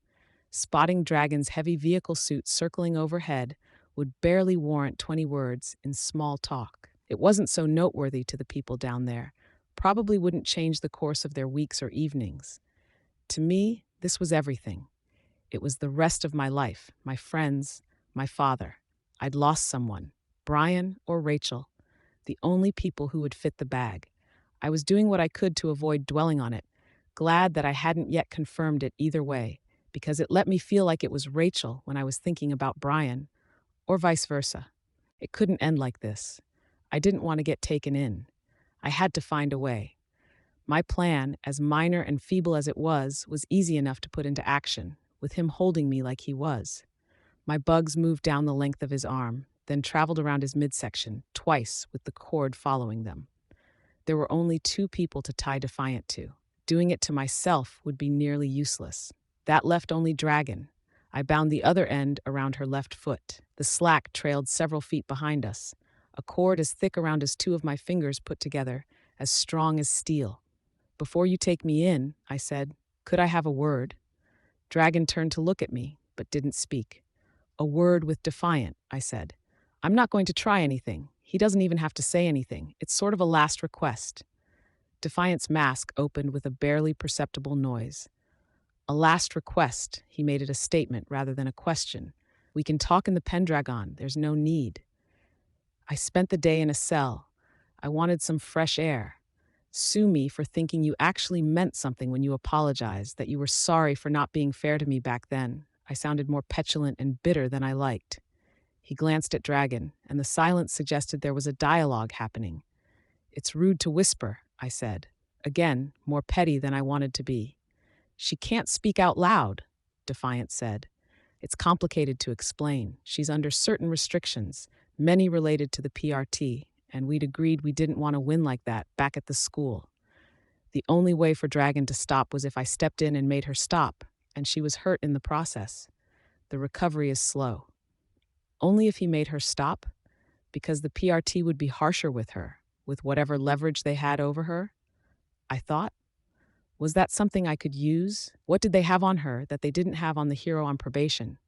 Speaker 1: Spotting Dragon's heavy vehicle suit circling overhead would barely warrant 20 words in small talk. It wasn't so noteworthy to the people down there, probably wouldn't change the course of their weeks or evenings. To me, this was everything. It was the rest of my life, my friends, my father. I'd lost someone, Brian or Rachel, the only people who would fit the bag. I was doing what I could to avoid dwelling on it, glad that I hadn't yet confirmed it either way, because it let me feel like it was Rachel when I was thinking about Brian, or vice versa. It couldn't end like this. I didn't want to get taken in. I had to find a way. My plan, as minor and feeble as it was easy enough to put into action, with him holding me like he was. My bugs moved down the length of his arm, then traveled around his midsection, twice with the cord following them. There were only 2 people to tie Defiant to. Doing it to myself would be nearly useless. That left only Dragon. I bound the other end around her left foot. The slack trailed several feet behind us. A cord as thick around as 2 of my fingers put together, as strong as steel. "Before you take me in," I said, "could I have a word?" Dragon turned to look at me, but didn't speak. "A word with Defiant," I said. "I'm not going to try anything. He doesn't even have to say anything. It's sort of a last request." Defiant's mask opened with a barely perceptible noise. "A last request," he made it a statement rather than a question. "We can talk in the Pendragon. There's no need." I spent the day in a cell. I wanted some fresh air. Sue me for thinking you actually meant something when you apologized, that you were sorry for not being fair to me back then. I sounded more petulant and bitter than I liked. He glanced at Dragon, and the silence suggested there was a dialogue happening. "It's rude to whisper," I said. Again, more petty than I wanted to be. "She can't speak out loud," Defiant said. "It's complicated to explain. She's under certain restrictions, many related to the PRT, and we'd agreed we didn't want to win like that back at the school. The only way for Dragon to stop was if I stepped in and made her stop, and she was hurt in the process. The recovery is slow." Only if he made her stop? Because the PRT would be harsher with her, with whatever leverage they had over her? I thought. Was that something I could use? What did they have on her that they didn't have on the hero on probation?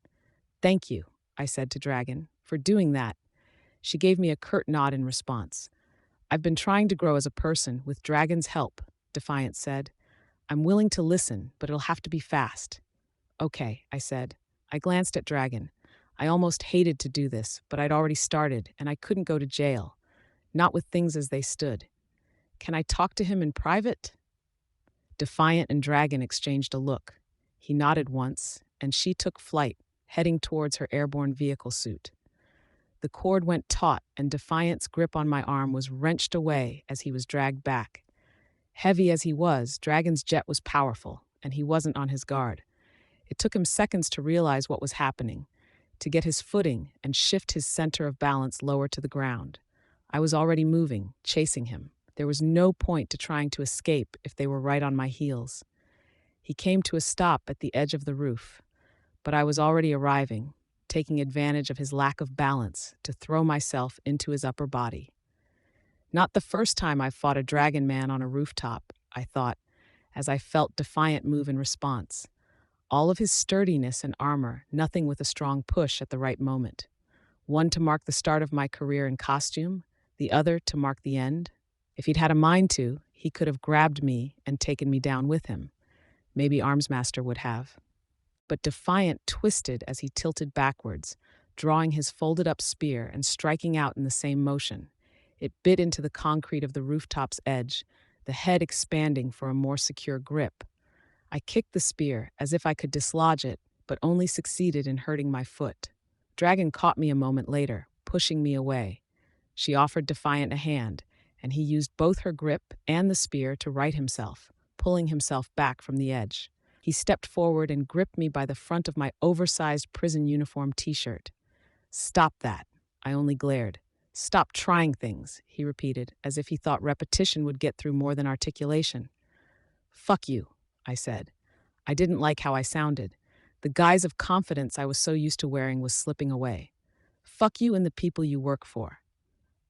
Speaker 1: "Thank you," I said to Dragon, "for doing that." She gave me a curt nod in response. "I've been trying to grow as a person with Dragon's help," Defiant said. "I'm willing to listen, but it'll have to be fast." "Okay," I said. I glanced at Dragon. I almost hated to do this, but I'd already started, and I couldn't go to jail. not with things as they stood. Can I talk to him in private? Defiant and Dragon exchanged a look. He nodded once, and she took flight, heading towards her airborne vehicle suit. The cord went taut, and Defiant's grip on my arm was wrenched away as he was dragged back. Heavy as he was, Dragon's jet was powerful, and he wasn't on his guard. It took him seconds to realize what was happening, to get his footing and shift his center of balance lower to the ground. I was already moving, chasing him. There was no point to trying to escape if they were right on my heels. He came to a stop at the edge of the roof, but I was already arriving, taking advantage of his lack of balance to throw myself into his upper body. Not the first time I've fought a dragon man on a rooftop, I thought, as I felt Defiant move in response. All of his sturdiness and armor, nothing with a strong push at the right moment. One to mark the start of my career in costume, the other to mark the end. If he'd had a mind to, he could have grabbed me and taken me down with him. Maybe Armsmaster would have. But Defiant twisted as he tilted backwards, drawing his folded-up spear and striking out in the same motion. It bit into the concrete of the rooftop's edge, the head expanding for a more secure grip. I kicked the spear as if I could dislodge it, but only succeeded in hurting my foot. Dragon caught me a moment later, pushing me away. She offered Defiant a hand, and he used both her grip and the spear to right himself, pulling himself back from the edge. He stepped forward and gripped me by the front of my oversized prison uniform t-shirt. "Stop that," I only glared. "Stop trying things," he repeated, as if he thought repetition would get through more than articulation. "Fuck you," I said. I didn't like how I sounded. The guise of confidence I was so used to wearing was slipping away. "Fuck you and the people you work for."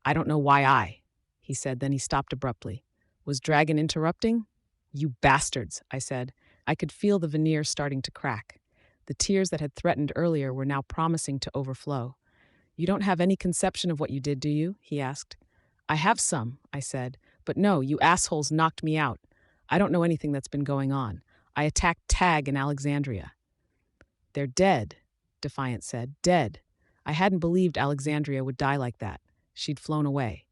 Speaker 1: "I don't know why he said, then he stopped abruptly. Was Dragon interrupting? "You bastards," I said. I could feel the veneer starting to crack. The tears that had threatened earlier were now promising to overflow. "You don't have any conception of what you did, do you?" he asked. "I have some," I said. "But no, you assholes knocked me out. I don't know anything that's been going on. I attacked Tag in Alexandria." "They're dead," Defiant said. "Dead. I hadn't believed Alexandria would die like that. She'd flown away.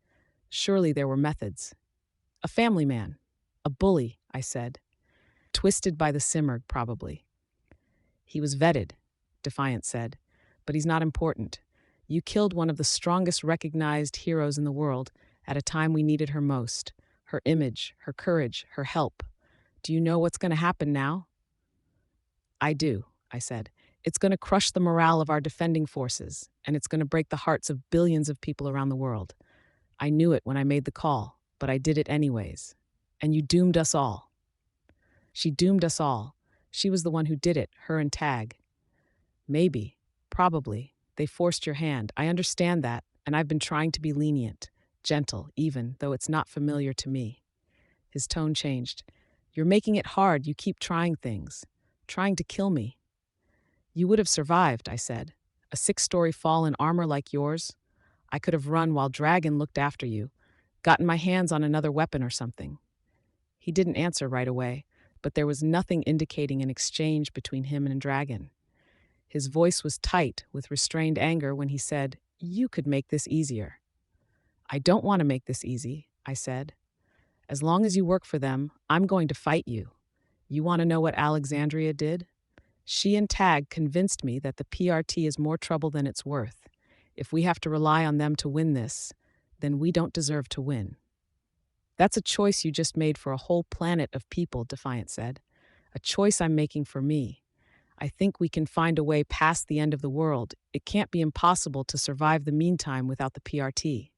Speaker 1: Surely there were methods." "A family man. A bully," I said. "Twisted by the Simurgh, probably." "He was vetted," Defiant said. "But he's not important. You killed one of the strongest recognized heroes in the world at a time we needed her most. Her image, her courage, her help. Do you know what's going to happen now?" "I do," I said. "It's going to crush the morale of our defending forces, and it's going to break the hearts of billions of people around the world. I knew it when I made the call, but I did it anyways. And you doomed us all." "She doomed us all. She was the one who did it, her and Tag." "Maybe. Probably. They forced your hand. I understand that, and I've been trying to be lenient, gentle even, though it's not familiar to me." His tone changed. "You're making it hard. You keep trying things. Trying to kill me." "You would have survived," I said. "A 6-story fall in armor like yours. I could have run while Dragon looked after you, gotten my hands on another weapon or something." He didn't answer right away, but there was nothing indicating an exchange between him and Dragon. His voice was tight with restrained anger when he said, "You could make this easier." "I don't want to make this easy," I said. "As long as you work for them, I'm going to fight you. You want to know what Alexandria did? She and Tag convinced me that the PRT is more trouble than it's worth. If we have to rely on them to win this, then we don't deserve to win." "That's a choice you just made for a whole planet of people," Defiant said. "A choice I'm making for me. I think we can find a way past the end of the world. It can't be impossible to survive the meantime without the PRT."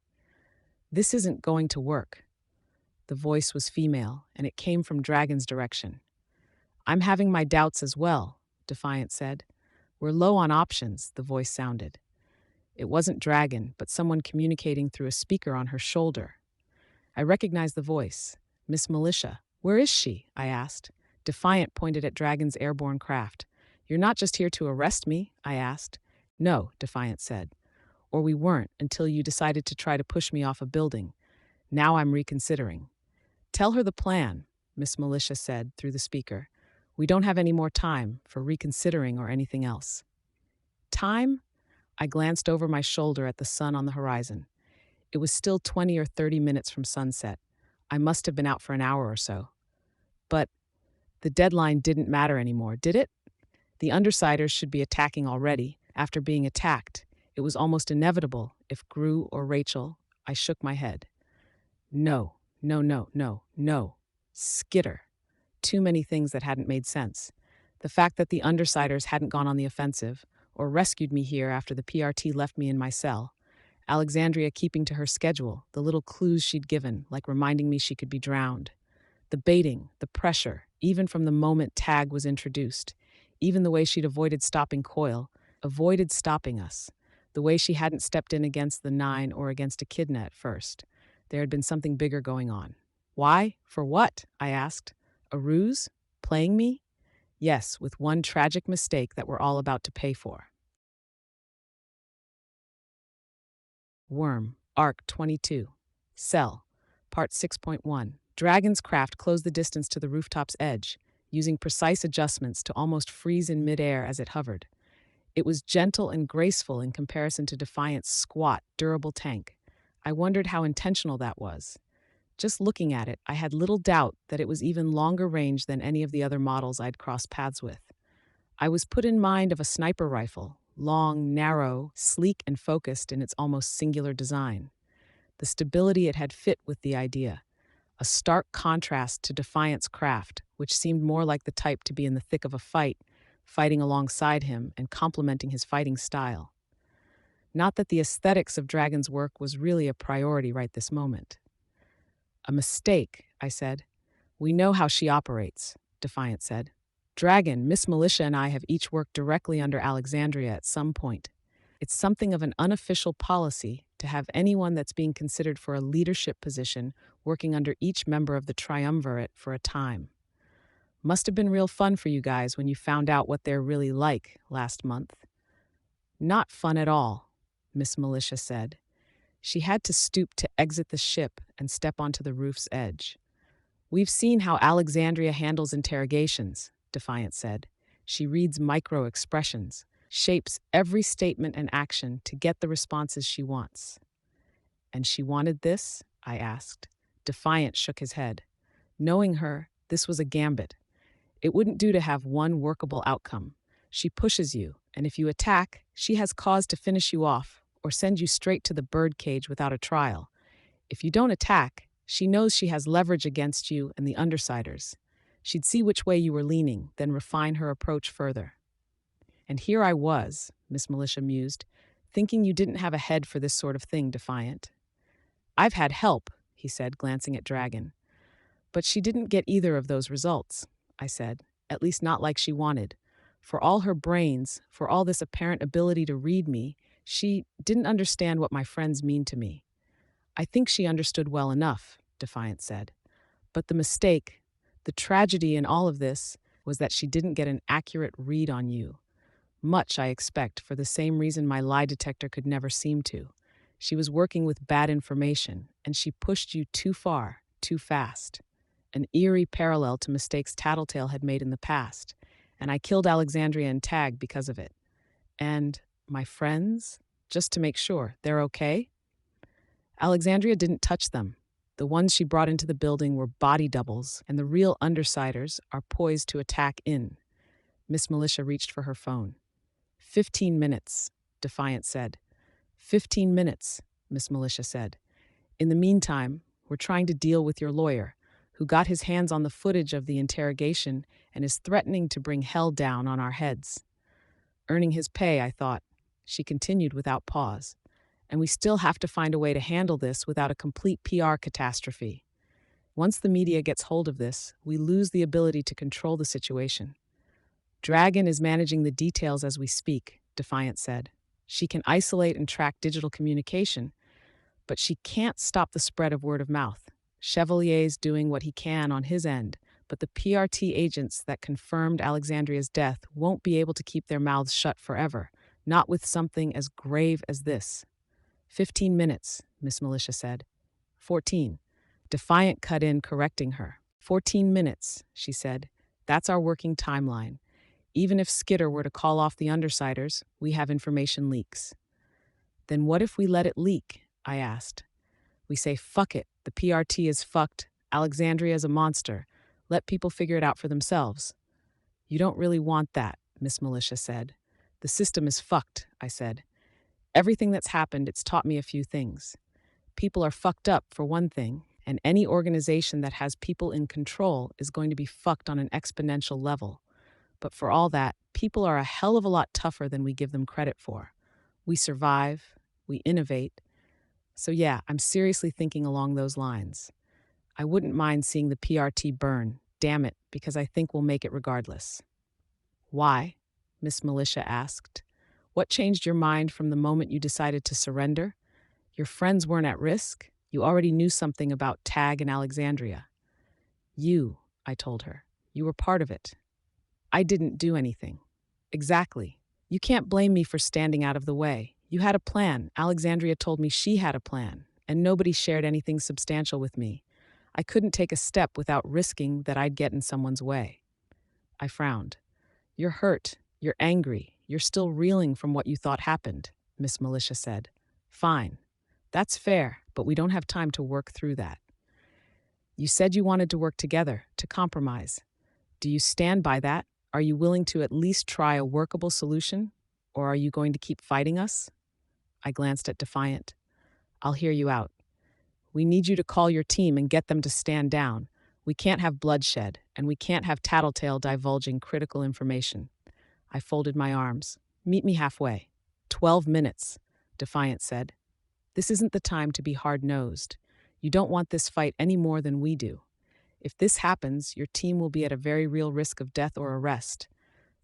Speaker 1: "This isn't going to work." The voice was female, and it came from Dragon's direction. "I'm having my doubts as well," Defiant said. "We're low on options," the voice sounded. It wasn't Dragon, but someone communicating through a speaker on her shoulder. I recognized the voice. "Miss Militia. Where is she?" I asked. Defiant pointed at Dragon's airborne craft. "You're not just here to arrest me?" I asked. "No," Defiant said. "Or we weren't until you decided to try to push me off a building. Now I'm reconsidering." "Tell her the plan," Miss Militia said through the speaker. "We don't have any more time for reconsidering or anything else." "Time?" I glanced over my shoulder at the sun on the horizon. It was still 20 or 30 minutes from sunset. I must have been out for an hour or so. But the deadline didn't matter anymore, did it? The Undersiders should be attacking already, after being attacked. It was almost inevitable if Gru or Rachel. I shook my head. No, no, no, no, no. Skitter. Too many things that hadn't made sense. The fact that the Undersiders hadn't gone on the offensive, or rescued me here after the PRT left me in my cell. Alexandria keeping to her schedule, the little clues she'd given, like reminding me she could be drowned. The baiting, the pressure, even from the moment Tag was introduced. Even the way she'd avoided stopping Coil, avoided stopping us. The way she hadn't stepped in against the Nine or against Echidna at first. There had been something bigger going on. Why? For what? I asked. A ruse? Playing me? Yes, with one tragic mistake that we're all about to pay for. Worm, Arc 22. Cell, Part 6.1. Dragon's craft closed the distance to the rooftop's edge, using precise adjustments to almost freeze in midair as it hovered. It was gentle and graceful in comparison to Defiant's squat, durable tank. I wondered how intentional that was. Just looking at it, I had little doubt that it was even longer range than any of the other models I'd crossed paths with. I was put in mind of a sniper rifle, long, narrow, sleek and focused in its almost singular design. The stability it had fit with the idea, a stark contrast to Defiant's craft, which seemed more like the type to be in the thick of a fight, fighting alongside him and complementing his fighting style. Not that the aesthetics of Dragon's work was really a priority right this moment. A mistake, I said. We know how she operates, Defiant said. Dragon, Miss Militia and I have each worked directly under Alexandria at some point. It's something of an unofficial policy to have anyone that's being considered for a leadership position working under each member of the triumvirate for a time. Must have been real fun for you guys when you found out what they're really like last month. Not fun at all, Miss Militia said. She had to stoop to exit the ship and step onto the roof's edge. We've seen how Alexandria handles interrogations, Defiant said. She reads micro-expressions, shapes every statement and action to get the responses she wants. And she wanted this? I asked. Defiant shook his head. Knowing her, this was a gambit. It wouldn't do to have one workable outcome. She pushes you, and if you attack, she has cause to finish you off or send you straight to the birdcage without a trial. If you don't attack, she knows she has leverage against you and the Undersiders. She'd see which way you were leaning, then refine her approach further. And here I was, Miss Militia mused, thinking you didn't have a head for this sort of thing, Defiant. I've had help, he said, glancing at Dragon. But she didn't get either of those results, I said, at least not like she wanted. For all her brains, for all this apparent ability to read me, she didn't understand what my friends mean to me. I think she understood well enough, Defiant said. But the mistake, the tragedy in all of this, was that she didn't get an accurate read on you. Much, I expect, for the same reason my lie detector could never seem to. She was working with bad information, and she pushed you too far, too fast. An eerie parallel to mistakes Tattletale had made in the past, and I killed Alexandria and Tag because of it. And my friends? Just to make sure, they're okay? Alexandria didn't touch them. The ones she brought into the building were body doubles, and the real Undersiders are poised to attack in. Miss Militia reached for her phone. 15 minutes, Defiant said. 15 minutes, Miss Militia said. In the meantime, we're trying to deal with your lawyer, who got his hands on the footage of the interrogation and is threatening to bring hell down on our heads. Earning his pay, I thought. She continued without pause. And we still have to find a way to handle this without a complete PR catastrophe. Once the media gets hold of this, we lose the ability to control the situation. Dragon is managing the details as we speak, Defiant said. She can isolate and track digital communication, but she can't stop the spread of word of mouth. Chevalier's doing what he can on his end, but the PRT agents that confirmed Alexandria's death won't be able to keep their mouths shut forever, not with something as grave as this. 15 minutes, Miss Militia said. 14. Defiant cut in, correcting her. 14 minutes, she said. That's our working timeline. Even if Skitter were to call off the Undersiders, we have information leaks. Then what if we let it leak? I asked. We say, fuck it, the PRT is fucked, Alexandria is a monster. Let people figure it out for themselves. You don't really want that, Miss Militia said. The system is fucked, I said. Everything that's happened, it's taught me a few things. People are fucked up, for one thing, and any organization that has people in control is going to be fucked on an exponential level. But for all that, people are a hell of a lot tougher than we give them credit for. We survive, we innovate. So yeah, I'm seriously thinking along those lines. I wouldn't mind seeing the PRT burn, damn it, because I think we'll make it regardless. Why? Miss Militia asked. What changed your mind from the moment you decided to surrender? Your friends weren't at risk. You already knew something about Tag and Alexandria. I told her. You were part of it. I didn't do anything. Exactly. You can't blame me for standing out of the way. You had a plan. Alexandria told me she had a plan, and nobody shared anything substantial with me. I couldn't take a step without risking that I'd get in someone's way. I frowned. You're hurt. You're angry. You're still reeling from what you thought happened, Miss Militia said. Fine. That's fair, but we don't have time to work through that. You said you wanted to work together, to compromise. Do you stand by that? Are you willing to at least try a workable solution? Or are you going to keep fighting us? I glanced at Defiant. I'll hear you out. We need you to call your team and get them to stand down. We can't have bloodshed, and we can't have Tattletale divulging critical information. I folded my arms. Meet me halfway. 12 minutes, Defiant said. This isn't the time to be hard-nosed. You don't want this fight any more than we do. If this happens, your team will be at a very real risk of death or arrest.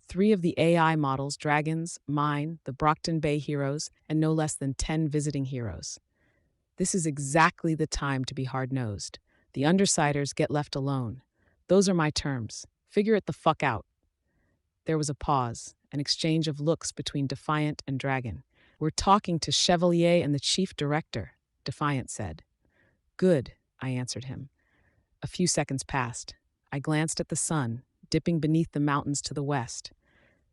Speaker 1: 3 of the AI models, dragons, mine, the Brockton Bay heroes, and no less than 10 visiting heroes. This is exactly the time to be hard-nosed. The undersiders get left alone. Those are my terms. Figure it the fuck out. There was a pause, an exchange of looks between Defiant and Dragon. We're talking to Chevalier and the chief director, Defiant said. Good, I answered him. A few seconds passed. I glanced at the sun, dipping beneath the mountains to the west.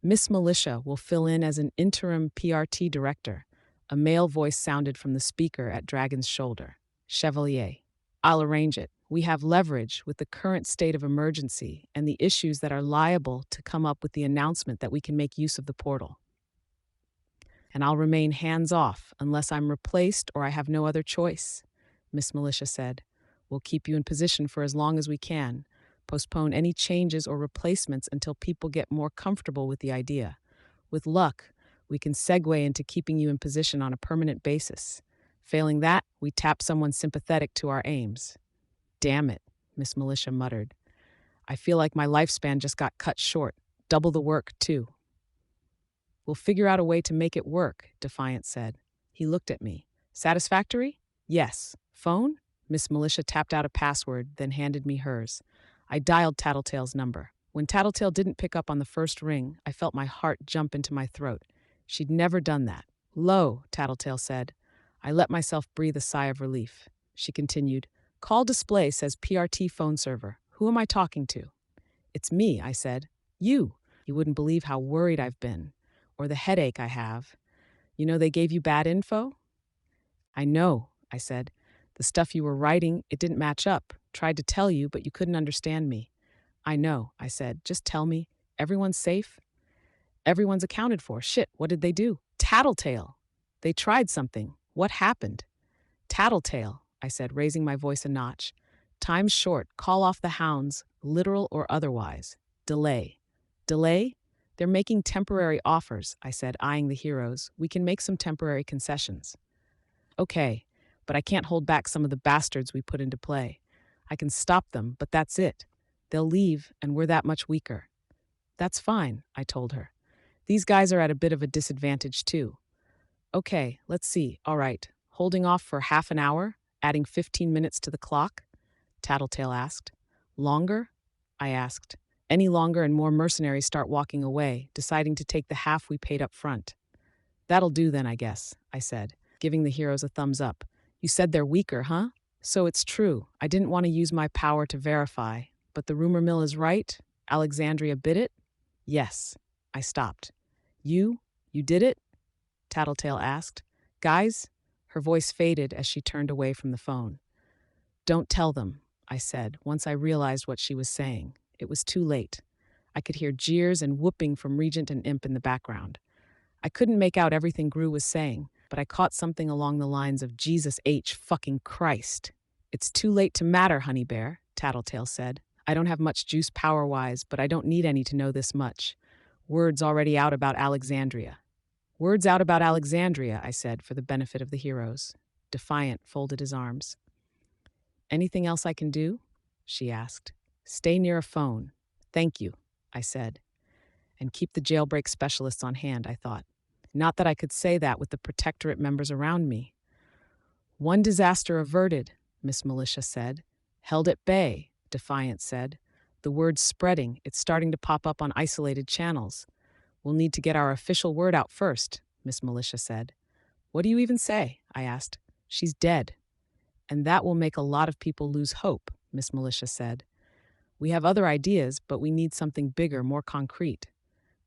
Speaker 1: Miss Militia will fill in as an interim PRT director. A male voice sounded from the speaker at Dragon's shoulder. Chevalier. I'll arrange it. We have leverage with the current state of emergency and the issues that are liable to come up with the announcement that we can make use of the portal. And I'll remain hands-off unless I'm replaced or I have no other choice, Miss Militia said. We'll keep you in position for as long as we can. Postpone any changes or replacements until people get more comfortable with the idea. With luck, we can segue into keeping you in position on a permanent basis. Failing that, we tap someone sympathetic to our aims. Damn it, Miss Militia muttered. I feel like my lifespan just got cut short. Double the work, too. We'll figure out a way to make it work, Defiant said. He looked at me. Satisfactory? Yes. Phone? Miss Militia tapped out a password, then handed me hers. I dialed Tattletale's number. When Tattletale didn't pick up on the first ring, I felt my heart jump into my throat. She'd never done that. Low, Tattletale said. I let myself breathe a sigh of relief. She continued, Call display says PRT phone server. Who am I talking to? It's me, I said. You. You wouldn't believe how worried I've been. Or the headache I have. You know they gave you bad info? I know, I said. The stuff you were writing, it didn't match up. Tried to tell you, but you couldn't understand me. I know, I said. Just tell me. Everyone's safe? Everyone's accounted for. Shit, what did they do? Tattletale. They tried something. What happened? Tattletale, I said, raising my voice a notch. Time's short. Call off the hounds, literal or otherwise. Delay. Delay? They're making temporary offers, I said, eyeing the heroes. We can make some temporary concessions. Okay, but I can't hold back some of the bastards we put into play. I can stop them, but that's it. They'll leave, and we're that much weaker. That's fine, I told her. These guys are at a bit of a disadvantage, too. Okay, let's see. All right, holding off for half an hour, adding 15 minutes to the clock? Tattletale asked. Longer? I asked. Any longer and more mercenaries start walking away, deciding to take the half we paid up front. That'll do then, I guess, I said, giving the heroes a thumbs up. You said they're weaker, huh? So it's true. I didn't want to use my power to verify, but the rumor mill is right? Alexandria bid it? Yes. I stopped. You did it? Tattletale asked. Guys? Her voice faded as she turned away from the phone. "Don't tell them," I said, once I realized what she was saying. It was too late. I could hear jeers and whooping from Regent and Imp in the background. I couldn't make out everything Gru was saying, but I caught something along the lines of Jesus H. fucking Christ. "It's too late to matter, Honey Bear," Tattletale said. "I don't have much juice power-wise, but I don't need any to know this much. Word's already out about Alexandria." "Word's out about Alexandria," I said, for the benefit of the heroes. Defiant folded his arms. "Anything else I can do?" she asked. "Stay near a phone." "Thank you," I said. "And keep the jailbreak specialists on hand," I thought. Not that I could say that with the Protectorate members around me. "One disaster averted," Miss Militia said. "Held at bay," Defiant said. "The word's spreading. It's starting to pop up on isolated channels." "We'll need to get our official word out first," Miss Militia said. "What do you even say?" I asked. "She's dead." "And that will make a lot of people lose hope," Miss Militia said. "We have other ideas, but we need something bigger, more concrete."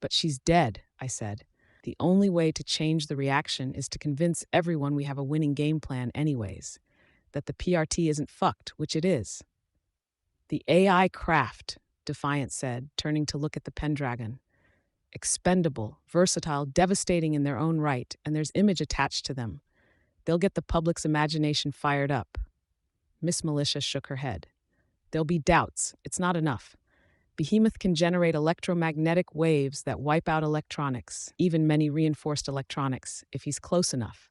Speaker 1: "But she's dead," I said. "The only way to change the reaction is to convince everyone we have a winning game plan anyways. That the PRT isn't fucked, which it is." "The AI craft," Defiant said, turning to look at the Pendragon. "Expendable, versatile, devastating in their own right, and there's image attached to them. They'll get the public's imagination fired up." Miss Militia shook her head. "There'll be doubts. It's not enough. Behemoth can generate electromagnetic waves that wipe out electronics, even many reinforced electronics, if he's close enough.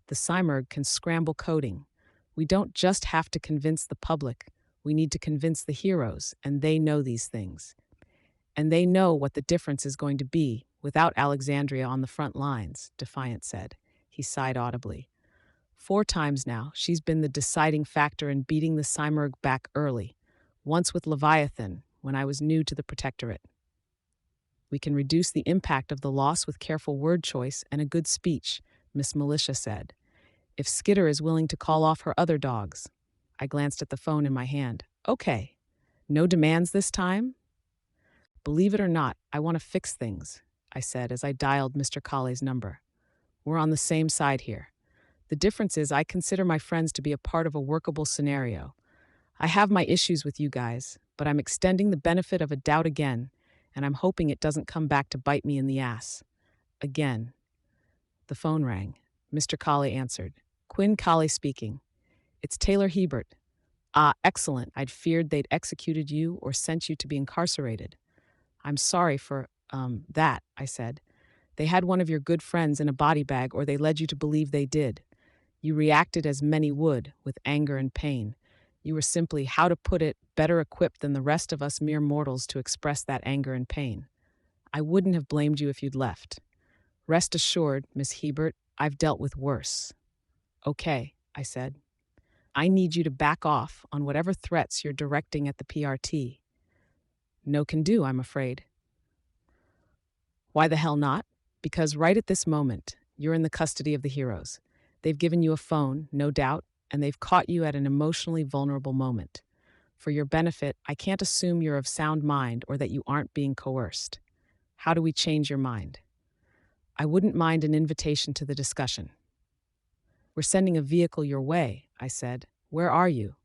Speaker 1: The Cymerg can scramble coding. We don't just have to convince the public. We need to convince the heroes, and they know these things. And they know what the difference is going to be without Alexandria on the front lines," Defiant said. He sighed audibly. "4 times now, she's been the deciding factor in beating the Cymerg back early. Once with Leviathan, when I was new to the Protectorate. We can reduce the impact of the loss with careful word choice and a good speech," Miss Militia said. "If Skitter is willing to call off her other dogs." I glanced at the phone in my hand. "Okay. No demands this time?" "Believe it or not, I want to fix things," I said as I dialed Mr. Colley's number. "We're on the same side here. The difference is I consider my friends to be a part of a workable scenario. I have my issues with you guys, but I'm extending the benefit of a doubt again, and I'm hoping it doesn't come back to bite me in the ass. Again." The phone rang. Mr. Colley answered. "Quinn Colley speaking." "It's Taylor Hebert." "Ah, excellent. I'd feared they'd executed you or sent you to be incarcerated." "I'm sorry for, that," I said. "They had one of your good friends in a body bag, or they led you to believe they did. You reacted as many would, with anger and pain. You were simply, how to put it, better equipped than the rest of us mere mortals to express that anger and pain. I wouldn't have blamed you if you'd left. Rest assured, Miss Hebert, I've dealt with worse." "Okay," I said. "I need you to back off on whatever threats you're directing at the PRT." "No can do, I'm afraid." "Why the hell not? Because right at this moment, you're in the custody of the heroes. They've given you a phone, no doubt, and they've caught you at an emotionally vulnerable moment. For your benefit, I can't assume you're of sound mind or that you aren't being coerced. How do we change your mind?" "I wouldn't mind an invitation to the discussion." "We're sending a vehicle your way," I said. "Where are you?"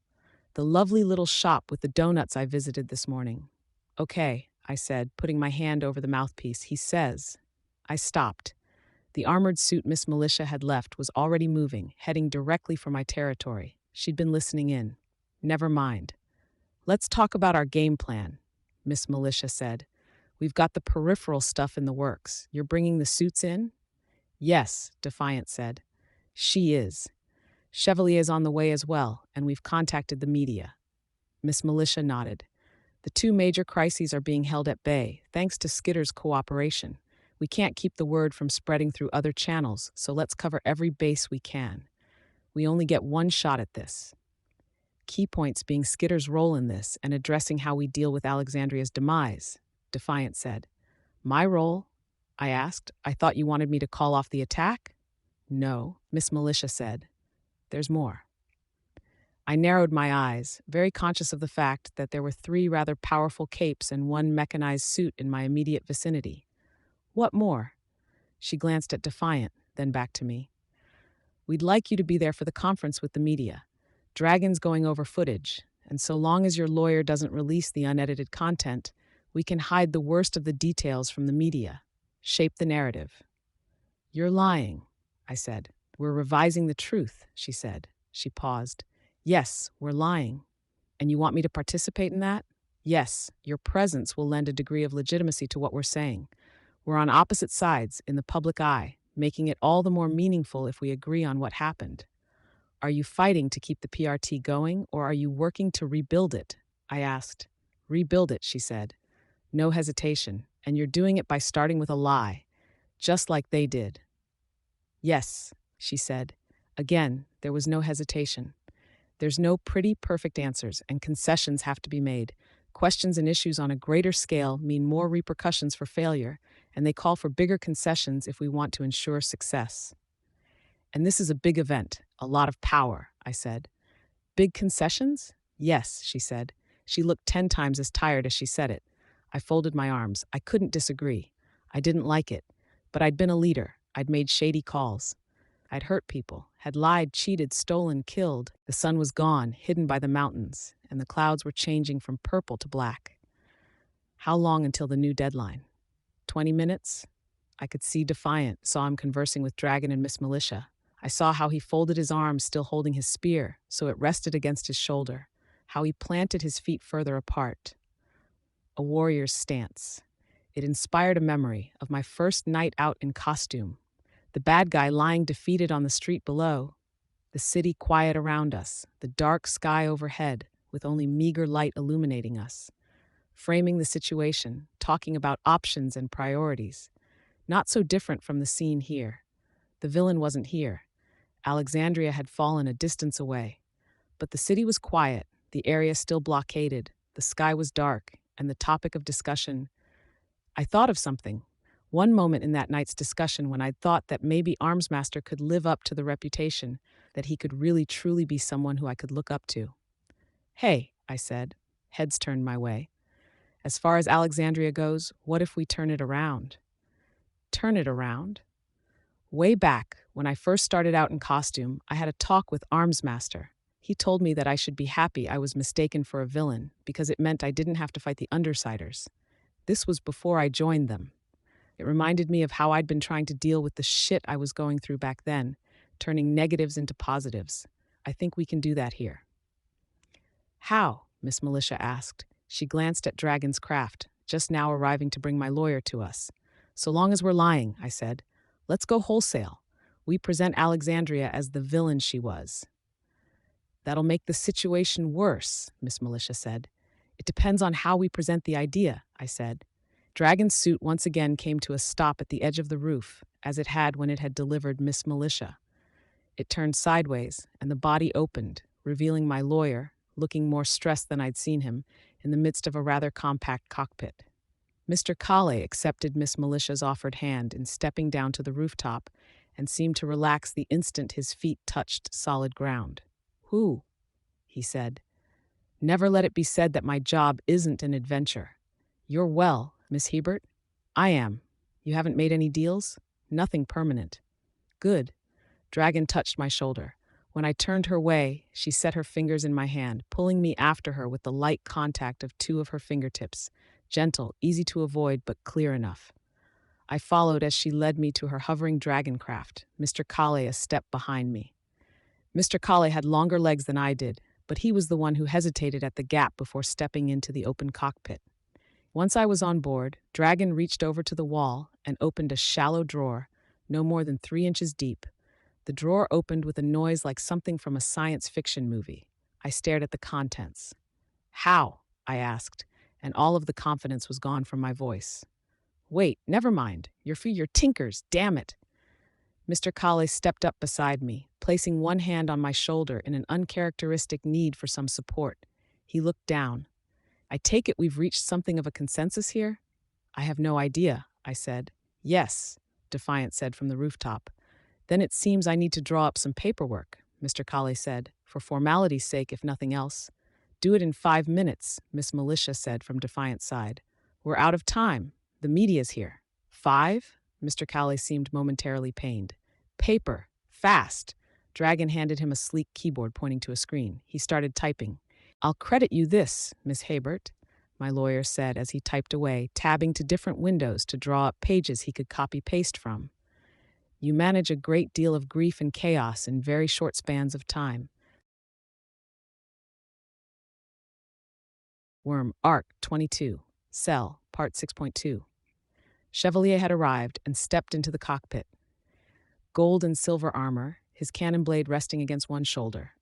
Speaker 1: "The lovely little shop with the donuts I visited this morning." "Okay," I said, putting my hand over the mouthpiece. "He says." I stopped. The armored suit Miss Militia had left was already moving, heading directly for my territory. She'd been listening in. "Never mind. Let's talk about our game plan," Miss Militia said. "We've got the peripheral stuff in the works. You're bringing the suits in?" "Yes," Defiant said. "She is. Chevalier's on the way as well, and we've contacted the media." Miss Militia nodded. "The 2 major crises are being held at bay, thanks to Skitter's cooperation. We can't keep the word from spreading through other channels, so let's cover every base we can. We only get one shot at this. Key points being Skitter's role in this and addressing how we deal with Alexandria's demise," Defiant said. "My role?" I asked. "I thought you wanted me to call off the attack?" "No," Miss Militia said. "There's more." I narrowed my eyes, very conscious of the fact that there were 3 rather powerful capes and 1 mechanized suit in my immediate vicinity. "What more?" She glanced at Defiant, then back to me. We'd like you to be there for the conference with the media. Dragon's going over footage, and so long as your lawyer doesn't release the unedited content, we can hide the worst of the details from the media. Shape the narrative. You're lying, I said. We're revising the truth, she said. She paused. Yes, we're lying. And you want me to participate in that? Yes, your presence will lend a degree of legitimacy to what we're saying. We're on opposite sides in the public eye, making it all the more meaningful if we agree on what happened. Are you fighting to keep the PRT going, or are you working to rebuild it? I asked. Rebuild it, she said. No hesitation, and you're doing it by starting with a lie, just like they did. Yes, she said. Again, there was no hesitation. There's no pretty, perfect answers, and concessions have to be made. Questions and issues on a greater scale mean more repercussions for failure, and they call for bigger concessions if we want to ensure success. And this is a big event, a lot of power, I said. Big concessions? Yes, she said. She looked 10 times as tired as she said it. I folded my arms. I couldn't disagree. I didn't like it, but I'd been a leader. I'd made shady calls. I'd hurt people, had lied, cheated, stolen, killed. The sun was gone, hidden by the mountains, and the clouds were changing from purple to black. How long until the new deadline? 20 minutes? I could see Defiant, saw him conversing with Dragon and Miss Militia. I saw how he folded his arms, still holding his spear, so it rested against his shoulder, how he planted his feet further apart. A warrior's stance. It inspired a memory of my first night out in costume. The bad guy lying defeated on the street below. The city quiet around us, the dark sky overhead, with only meager light illuminating us. Framing the situation, talking about options and priorities. Not so different from the scene here. The villain wasn't here. Alexandria had fallen a distance away. But the city was quiet, the area still blockaded, the sky was dark, and the topic of discussion. I thought of something. One moment in that night's discussion when I'd thought that maybe Armsmaster could live up to the reputation, that he could really truly be someone who I could look up to. Hey, I said. Heads turned my way. As far as Alexandria goes, what if we turn it around? Turn it around? Way back, when I first started out in costume, I had a talk with Armsmaster. He told me that I should be happy I was mistaken for a villain, because it meant I didn't have to fight the Undersiders. This was before I joined them. It reminded me of how I'd been trying to deal with the shit I was going through back then, turning negatives into positives. I think we can do that here. How? Miss Militia asked. She glanced at Dragon's craft, just now arriving to bring my lawyer to us. So long as we're lying, I said. Let's go wholesale. We present Alexandria as the villain she was. That'll make the situation worse, Miss Militia said. It depends on how we present the idea, I said. Dragon's suit once again came to a stop at the edge of the roof, as it had when it had delivered Miss Militia. It turned sideways, and the body opened, revealing my lawyer, looking more stressed than I'd seen him, in the midst of a rather compact cockpit. Mr. Kale accepted Miss Militia's offered hand in stepping down to the rooftop and seemed to relax the instant his feet touched solid ground. Who? He said. Never let it be said that my job isn't an adventure. You're well, Miss Hebert? I am. You haven't made any deals? Nothing permanent. Good. Dragon touched my shoulder. When I turned her way, she set her fingers in my hand, pulling me after her with the light contact of two of her fingertips. Gentle, easy to avoid, but clear enough. I followed as she led me to her hovering dragon craft, Mr. Kale a step behind me. Mr. Kale had longer legs than I did, but he was the one who hesitated at the gap before stepping into the open cockpit. Once I was on board, Dragon reached over to the wall and opened a shallow drawer, no more than 3 inches deep. The drawer opened with a noise like something from a science fiction movie. I stared at the contents. How? I asked, and all of the confidence was gone from my voice. Wait, never mind. You're tinkers, damn it. Mr. Kale stepped up beside me, placing one hand on my shoulder in an uncharacteristic need for some support. He looked down. I take it we've reached something of a consensus here? I have no idea, I said. Yes, Defiant said from the rooftop. Then it seems I need to draw up some paperwork, Mr. Kale said, for formality's sake if nothing else. Do it in 5 minutes, Miss Militia said from Defiant's side. We're out of time. The media's here. 5? Mr. Kale seemed momentarily pained. Paper. Fast. Dragon handed him a sleek keyboard pointing to a screen. He started typing. "I'll credit you this, Miss Habert," my lawyer said as he typed away, tabbing to different windows to draw up pages he could copy-paste from. "You manage a great deal of grief and chaos in very short spans of time." Worm, Arc 22, Cell, Part 6.2. Chevalier had arrived and stepped into the cockpit. Gold and silver armor, his cannon blade resting against one shoulder.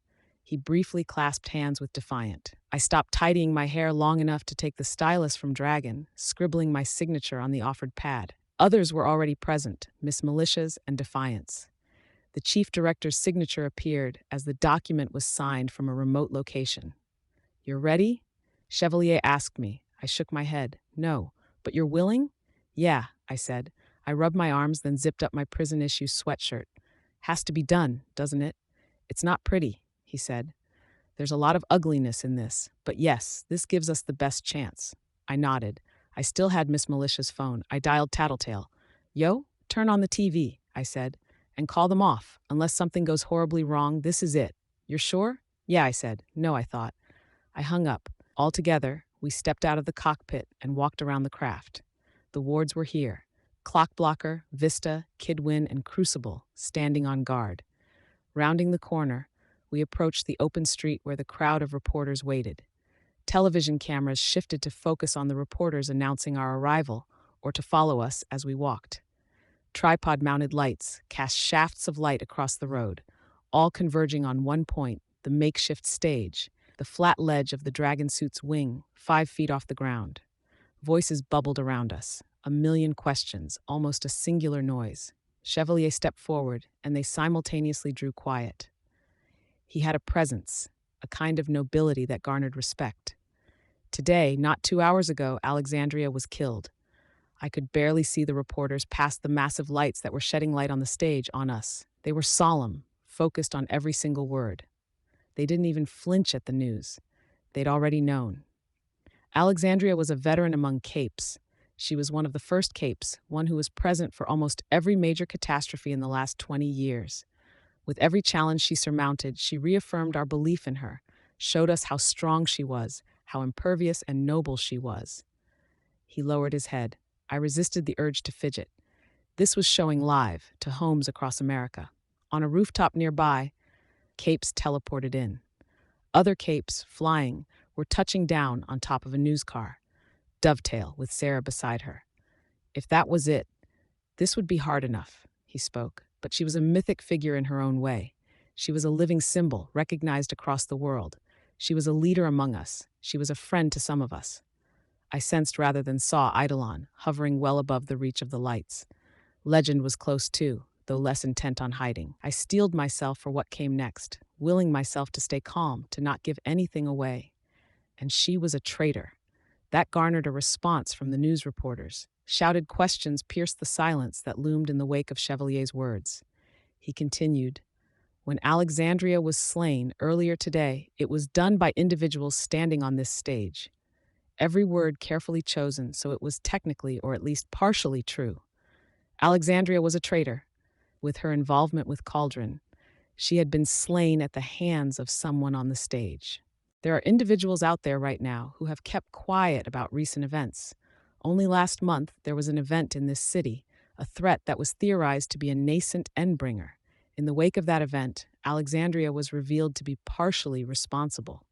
Speaker 1: He briefly clasped hands with Defiant. I stopped tidying my hair long enough to take the stylus from Dragon, scribbling my signature on the offered pad. Others were already present, Miss Militias and Defiance. The chief director's signature appeared as the document was signed from a remote location. "You're ready?" Chevalier asked me. I shook my head. "No. But you're willing?" "Yeah," I said. I rubbed my arms, then zipped up my prison-issue sweatshirt. "Has to be done, doesn't it?" "It's not pretty," he said. "There's a lot of ugliness in this. But yes, this gives us the best chance." I nodded. I still had Miss Militia's phone. I dialed Tattletale. "Yo, turn on the TV," I said. "And call them off. Unless something goes horribly wrong, this is it." "You're sure?" "Yeah," I said. "No," I thought. I hung up. All together, we stepped out of the cockpit and walked around the craft. The wards were here. Clockblocker, Vista, Kidwin, and Crucible, standing on guard. Rounding the corner, we approached the open street where the crowd of reporters waited. Television cameras shifted to focus on the reporters announcing our arrival or to follow us as we walked. Tripod-mounted lights cast shafts of light across the road, all converging on one point, the makeshift stage, the flat ledge of the dragon suit's wing, 5 feet off the ground. Voices bubbled around us, a million questions, almost a singular noise. Chevalier stepped forward, and they simultaneously drew quiet. He had a presence, a kind of nobility that garnered respect. Today, not 2 hours ago, Alexandria was killed. I could barely see the reporters past the massive lights that were shedding light on the stage on us. They were solemn, focused on every single word. They didn't even flinch at the news. They'd already known. Alexandria was a veteran among capes. She was one of the first capes, one who was present for almost every major catastrophe in the last 20 years. With every challenge she surmounted, she reaffirmed our belief in her, showed us how strong she was, how impervious and noble she was. He lowered his head. I resisted the urge to fidget. This was showing live to homes across America. On a rooftop nearby, capes teleported in. Other capes, flying, were touching down on top of a news car. Dovetail, with Sarah beside her. If that was it, this would be hard enough, he spoke. But she was a mythic figure in her own way. She was a living symbol, recognized across the world. She was a leader among us. She was a friend to some of us. I sensed rather than saw Eidolon, hovering well above the reach of the lights. Legend was close too, though less intent on hiding. I steeled myself for what came next, willing myself to stay calm, to not give anything away. And she was a traitor. That garnered a response from the news reporters. Shouted questions pierced the silence that loomed in the wake of Chevalier's words. He continued, "When Alexandria was slain earlier today, it was done by individuals standing on this stage. Every word carefully chosen, so it was technically, or at least partially, true. Alexandria was a traitor. With her involvement with Cauldron, she had been slain at the hands of someone on the stage. There are individuals out there right now who have kept quiet about recent events. Only last month, there was an event in this city, a threat that was theorized to be a nascent endbringer. In the wake of that event, Alexandria was revealed to be partially responsible.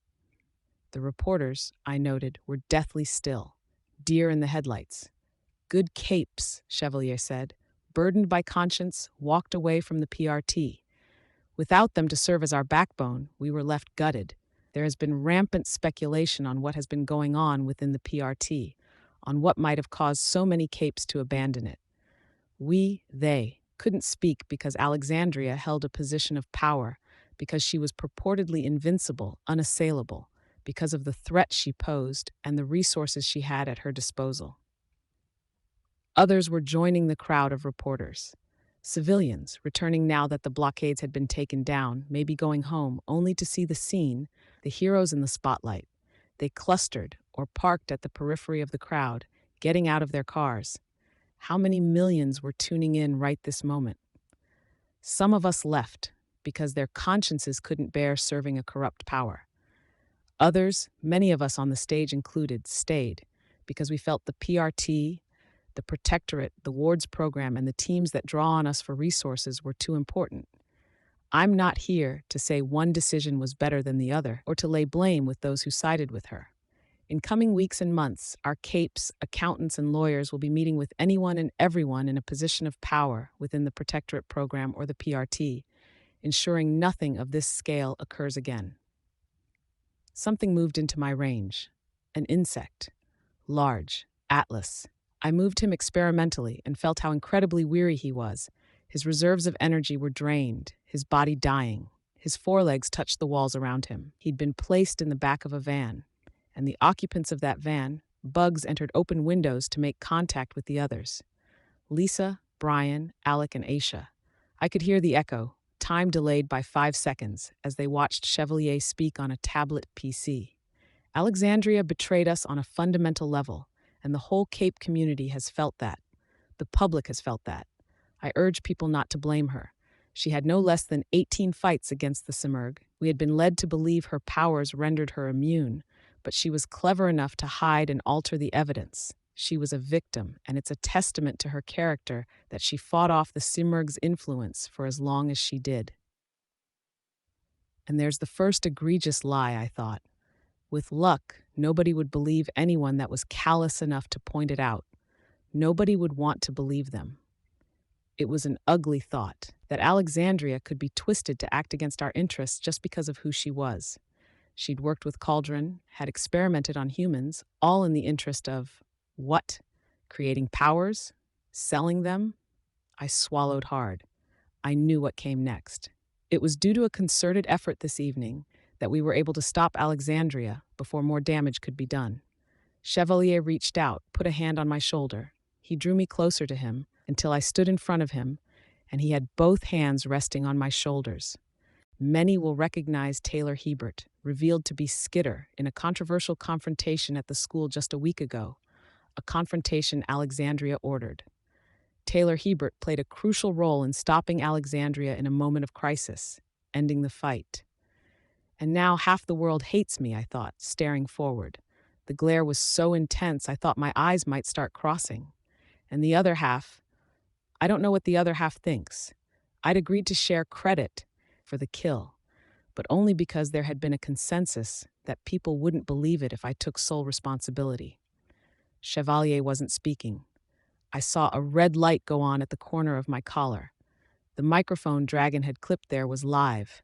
Speaker 1: The reporters, I noted, were deathly still, deer in the headlights. Good capes, Chevalier said, burdened by conscience, walked away from the PRT. Without them to serve as our backbone, we were left gutted. There has been rampant speculation on what has been going on within the PRT, on what might have caused so many capes to abandon it. They, couldn't speak because Alexandria held a position of power, because she was purportedly invincible, unassailable, because of the threat she posed and the resources she had at her disposal. Others were joining the crowd of reporters. Civilians, returning now that the blockades had been taken down, maybe going home, only to see the scene, the heroes in the spotlight. They clustered or parked at the periphery of the crowd, getting out of their cars. How many millions were tuning in right this moment? Some of us left, because their consciences couldn't bear serving a corrupt power. Others, many of us on the stage included, stayed because we felt the PRT, the Protectorate, the Wards program, and the teams that draw on us for resources were too important. I'm not here to say one decision was better than the other or to lay blame with those who sided with her. In coming weeks and months, our capes, accountants, and lawyers will be meeting with anyone and everyone in a position of power within the Protectorate program or the PRT, ensuring nothing of this scale occurs again. Something moved into my range. An insect. Large. Atlas. I moved him experimentally and felt how incredibly weary he was. His reserves of energy were drained, his body dying. His forelegs touched the walls around him. He'd been placed in the back of a van, and the occupants of that van, bugs, entered open windows to make contact with the others. Lisa, Brian, Alec, and Aisha. I could hear the echo, time delayed by 5 seconds, as they watched Chevalier speak on a tablet PC. Alexandria betrayed us on a fundamental level, and the whole Cape community has felt that. The public has felt that. I urge people not to blame her. She had no less than 18 fights against the Simurgh. We had been led to believe her powers rendered her immune, but she was clever enough to hide and alter the evidence. She was a victim, and it's a testament to her character that she fought off the Simurgh's influence for as long as she did. And there's the first egregious lie, I thought. With luck, nobody would believe anyone that was callous enough to point it out. Nobody would want to believe them. It was an ugly thought that Alexandria could be twisted to act against our interests just because of who she was. She'd worked with Cauldron, had experimented on humans, all in the interest of what? Creating powers? Selling them? I swallowed hard. I knew what came next. It was due to a concerted effort this evening that we were able to stop Alexandria before more damage could be done. Chevalier reached out, put a hand on my shoulder. He drew me closer to him until I stood in front of him, and he had both hands resting on my shoulders. Many will recognize Taylor Hebert, revealed to be Skitter in a controversial confrontation at the school just a week ago, a confrontation Alexandria ordered. Taylor Hebert played a crucial role in stopping Alexandria in a moment of crisis, ending the fight. And now half the world hates me, I thought, staring forward. The glare was so intense I thought my eyes might start crossing. And the other half, I don't know what the other half thinks. I'd agreed to share credit for the kill, but only because there had been a consensus that people wouldn't believe it if I took sole responsibility. Chevalier wasn't speaking. I saw a red light go on at the corner of my collar. The microphone Dragon had clipped there was live.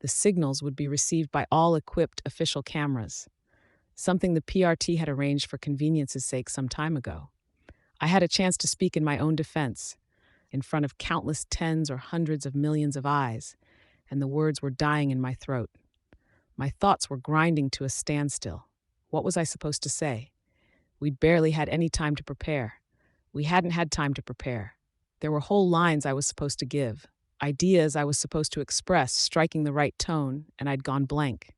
Speaker 1: The signals would be received by all equipped official cameras, something the PRT had arranged for convenience's sake some time ago. I had a chance to speak in my own defense, in front of countless tens or hundreds of millions of eyes, and the words were dying in my throat. My thoughts were grinding to a standstill. What was I supposed to say? We'd barely had any time to prepare. We hadn't had time to prepare. There were whole lines I was supposed to give, ideas I was supposed to express, striking the right tone, and I'd gone blank.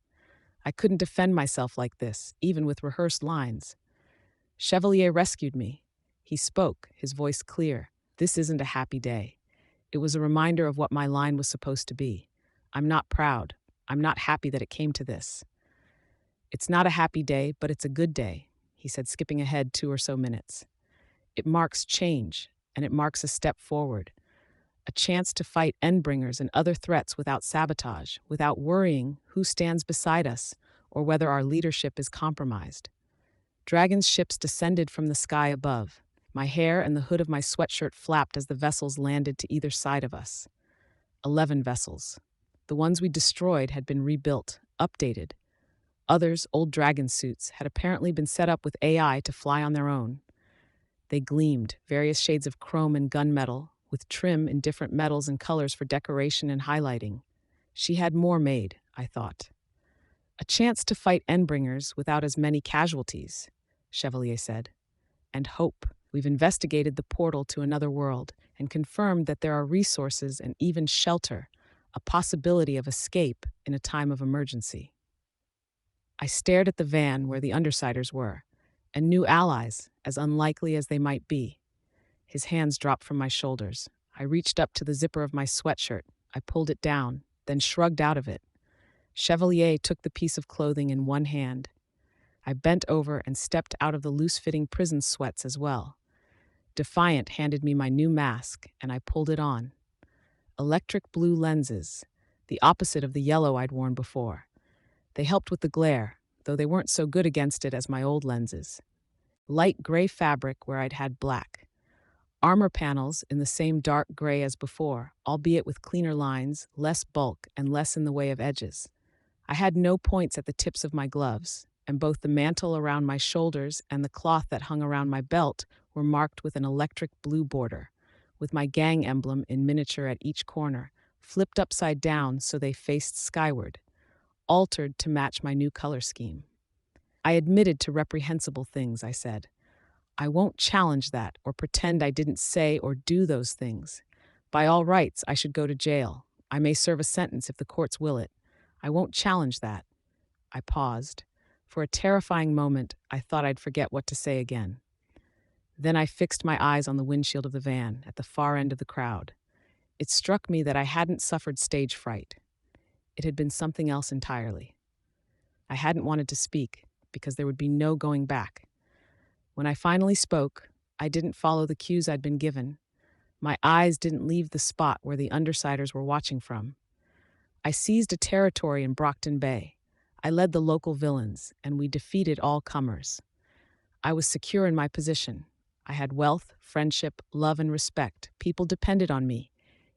Speaker 1: I couldn't defend myself like this, even with rehearsed lines. Chevalier rescued me. He spoke, his voice clear. This isn't a happy day. It was a reminder of what my line was supposed to be. I'm not proud. I'm not happy that it came to this. It's not a happy day, but it's a good day, he said, skipping ahead 2 or so minutes. It marks change, and it marks a step forward. A chance to fight endbringers and other threats without sabotage, without worrying who stands beside us or whether our leadership is compromised. Dragon's ships descended from the sky above. My hair and the hood of my sweatshirt flapped as the vessels landed to either side of us. 11 vessels. The ones we destroyed had been rebuilt, updated. Others, old Dragon suits, had apparently been set up with AI to fly on their own. They gleamed, various shades of chrome and gunmetal, with trim in different metals and colors for decoration and highlighting. She had more made, I thought. A chance to fight endbringers without as many casualties, Chevalier said. And hope. We've investigated the portal to another world and confirmed that there are resources and even shelter, a possibility of escape in a time of emergency. I stared at the van where the Undersiders were, and new allies, as unlikely as they might be. His hands dropped from my shoulders. I reached up to the zipper of my sweatshirt. I pulled it down, then shrugged out of it. Chevalier took the piece of clothing in one hand. I bent over and stepped out of the loose-fitting prison sweats as well. Defiant handed me my new mask, and I pulled it on. Electric blue lenses, the opposite of the yellow I'd worn before. They helped with the glare, though they weren't so good against it as my old lenses. Light gray fabric where I'd had black. Armor panels in the same dark gray as before, albeit with cleaner lines, less bulk, and less in the way of edges. I had no points at the tips of my gloves, and both the mantle around my shoulders and the cloth that hung around my belt were marked with an electric blue border, with my gang emblem in miniature at each corner, flipped upside down so they faced skyward, altered to match my new color scheme. I admitted to reprehensible things, I said. I won't challenge that or pretend I didn't say or do those things. By all rights, I should go to jail. I may serve a sentence if the courts will it. I won't challenge that. I paused. For a terrifying moment, I thought I'd forget what to say again. Then I fixed my eyes on the windshield of the van at the far end of the crowd. It struck me that I hadn't suffered stage fright. It had been something else entirely. I hadn't wanted to speak because there would be no going back. When I finally spoke, I didn't follow the cues I'd been given. My eyes didn't leave the spot where the undersiders were watching from. I seized a territory in Brockton Bay. I led the local villains, and we defeated all comers. I was secure in my position. I had wealth, friendship, love, and respect. People depended on me.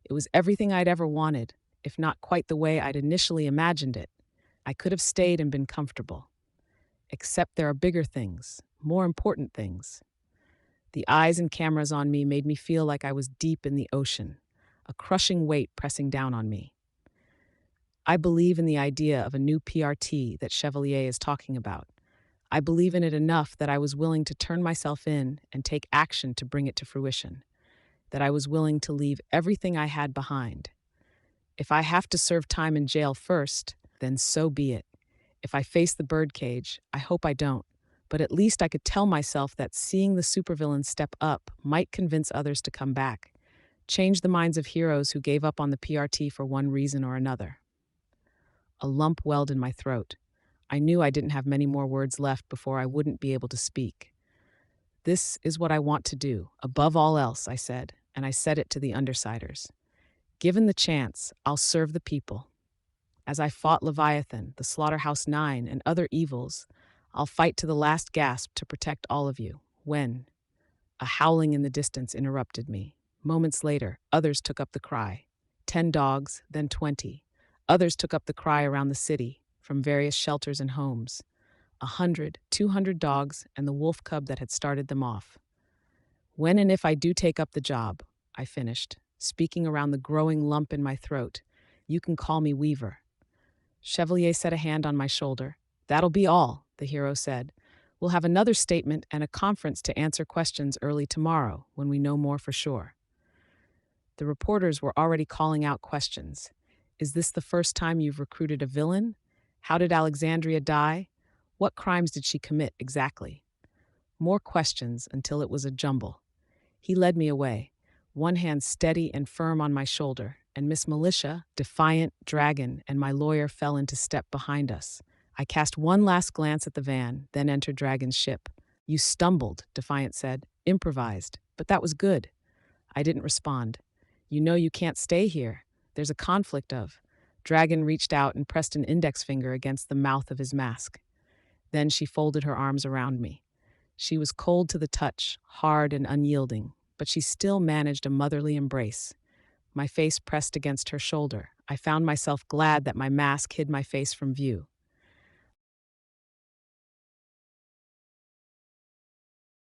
Speaker 1: It was everything I'd ever wanted, if not quite the way I'd initially imagined it. I could have stayed and been comfortable. Except there are bigger things, more important things. The eyes and cameras on me made me feel like I was deep in the ocean, a crushing weight pressing down on me. I believe in the idea of a new PRT that Chevalier is talking about. I believe in it enough that I was willing to turn myself in and take action to bring it to fruition, that I was willing to leave everything I had behind. If I have to serve time in jail first, then so be it. If I face the birdcage, I hope I don't, but at least I could tell myself that seeing the supervillain step up might convince others to come back, change the minds of heroes who gave up on the PRT for one reason or another. A lump welled in my throat. I knew I didn't have many more words left before I wouldn't be able to speak. This is what I want to do, above all else, I said, and I said it to the undersiders. Given the chance, I'll serve the people. As I fought Leviathan, the Slaughterhouse Nine, and other evils, I'll fight to the last gasp to protect all of you. When? A howling in the distance interrupted me. Moments later, others took up the cry. 10 dogs, then 20. Others took up the cry around the city, from various shelters and homes. 100, 200 dogs, and the wolf cub that had started them off. When and if I do take up the job, I finished, speaking around the growing lump in my throat, you can call me Weaver. Chevalier set a hand on my shoulder. That'll be all, the hero said. We'll have another statement and a conference to answer questions early tomorrow, when we know more for sure. The reporters were already calling out questions. Is this the first time you've recruited a villain? How did Alexandria die? What crimes did she commit exactly? More questions until it was a jumble. He led me away, one hand steady and firm on my shoulder, and Miss Militia, Defiant, Dragon, and my lawyer fell into step behind us. I cast one last glance at the van, then entered Dragon's ship. You stumbled, Defiant said. Improvised, but that was good. I didn't respond. You know you can't stay here. There's a conflict of. Dragon reached out and pressed an index finger against the mouth of his mask. Then she folded her arms around me. She was cold to the touch, hard and unyielding, but she still managed a motherly embrace. My face pressed against her shoulder. I found myself glad that my mask hid my face from view.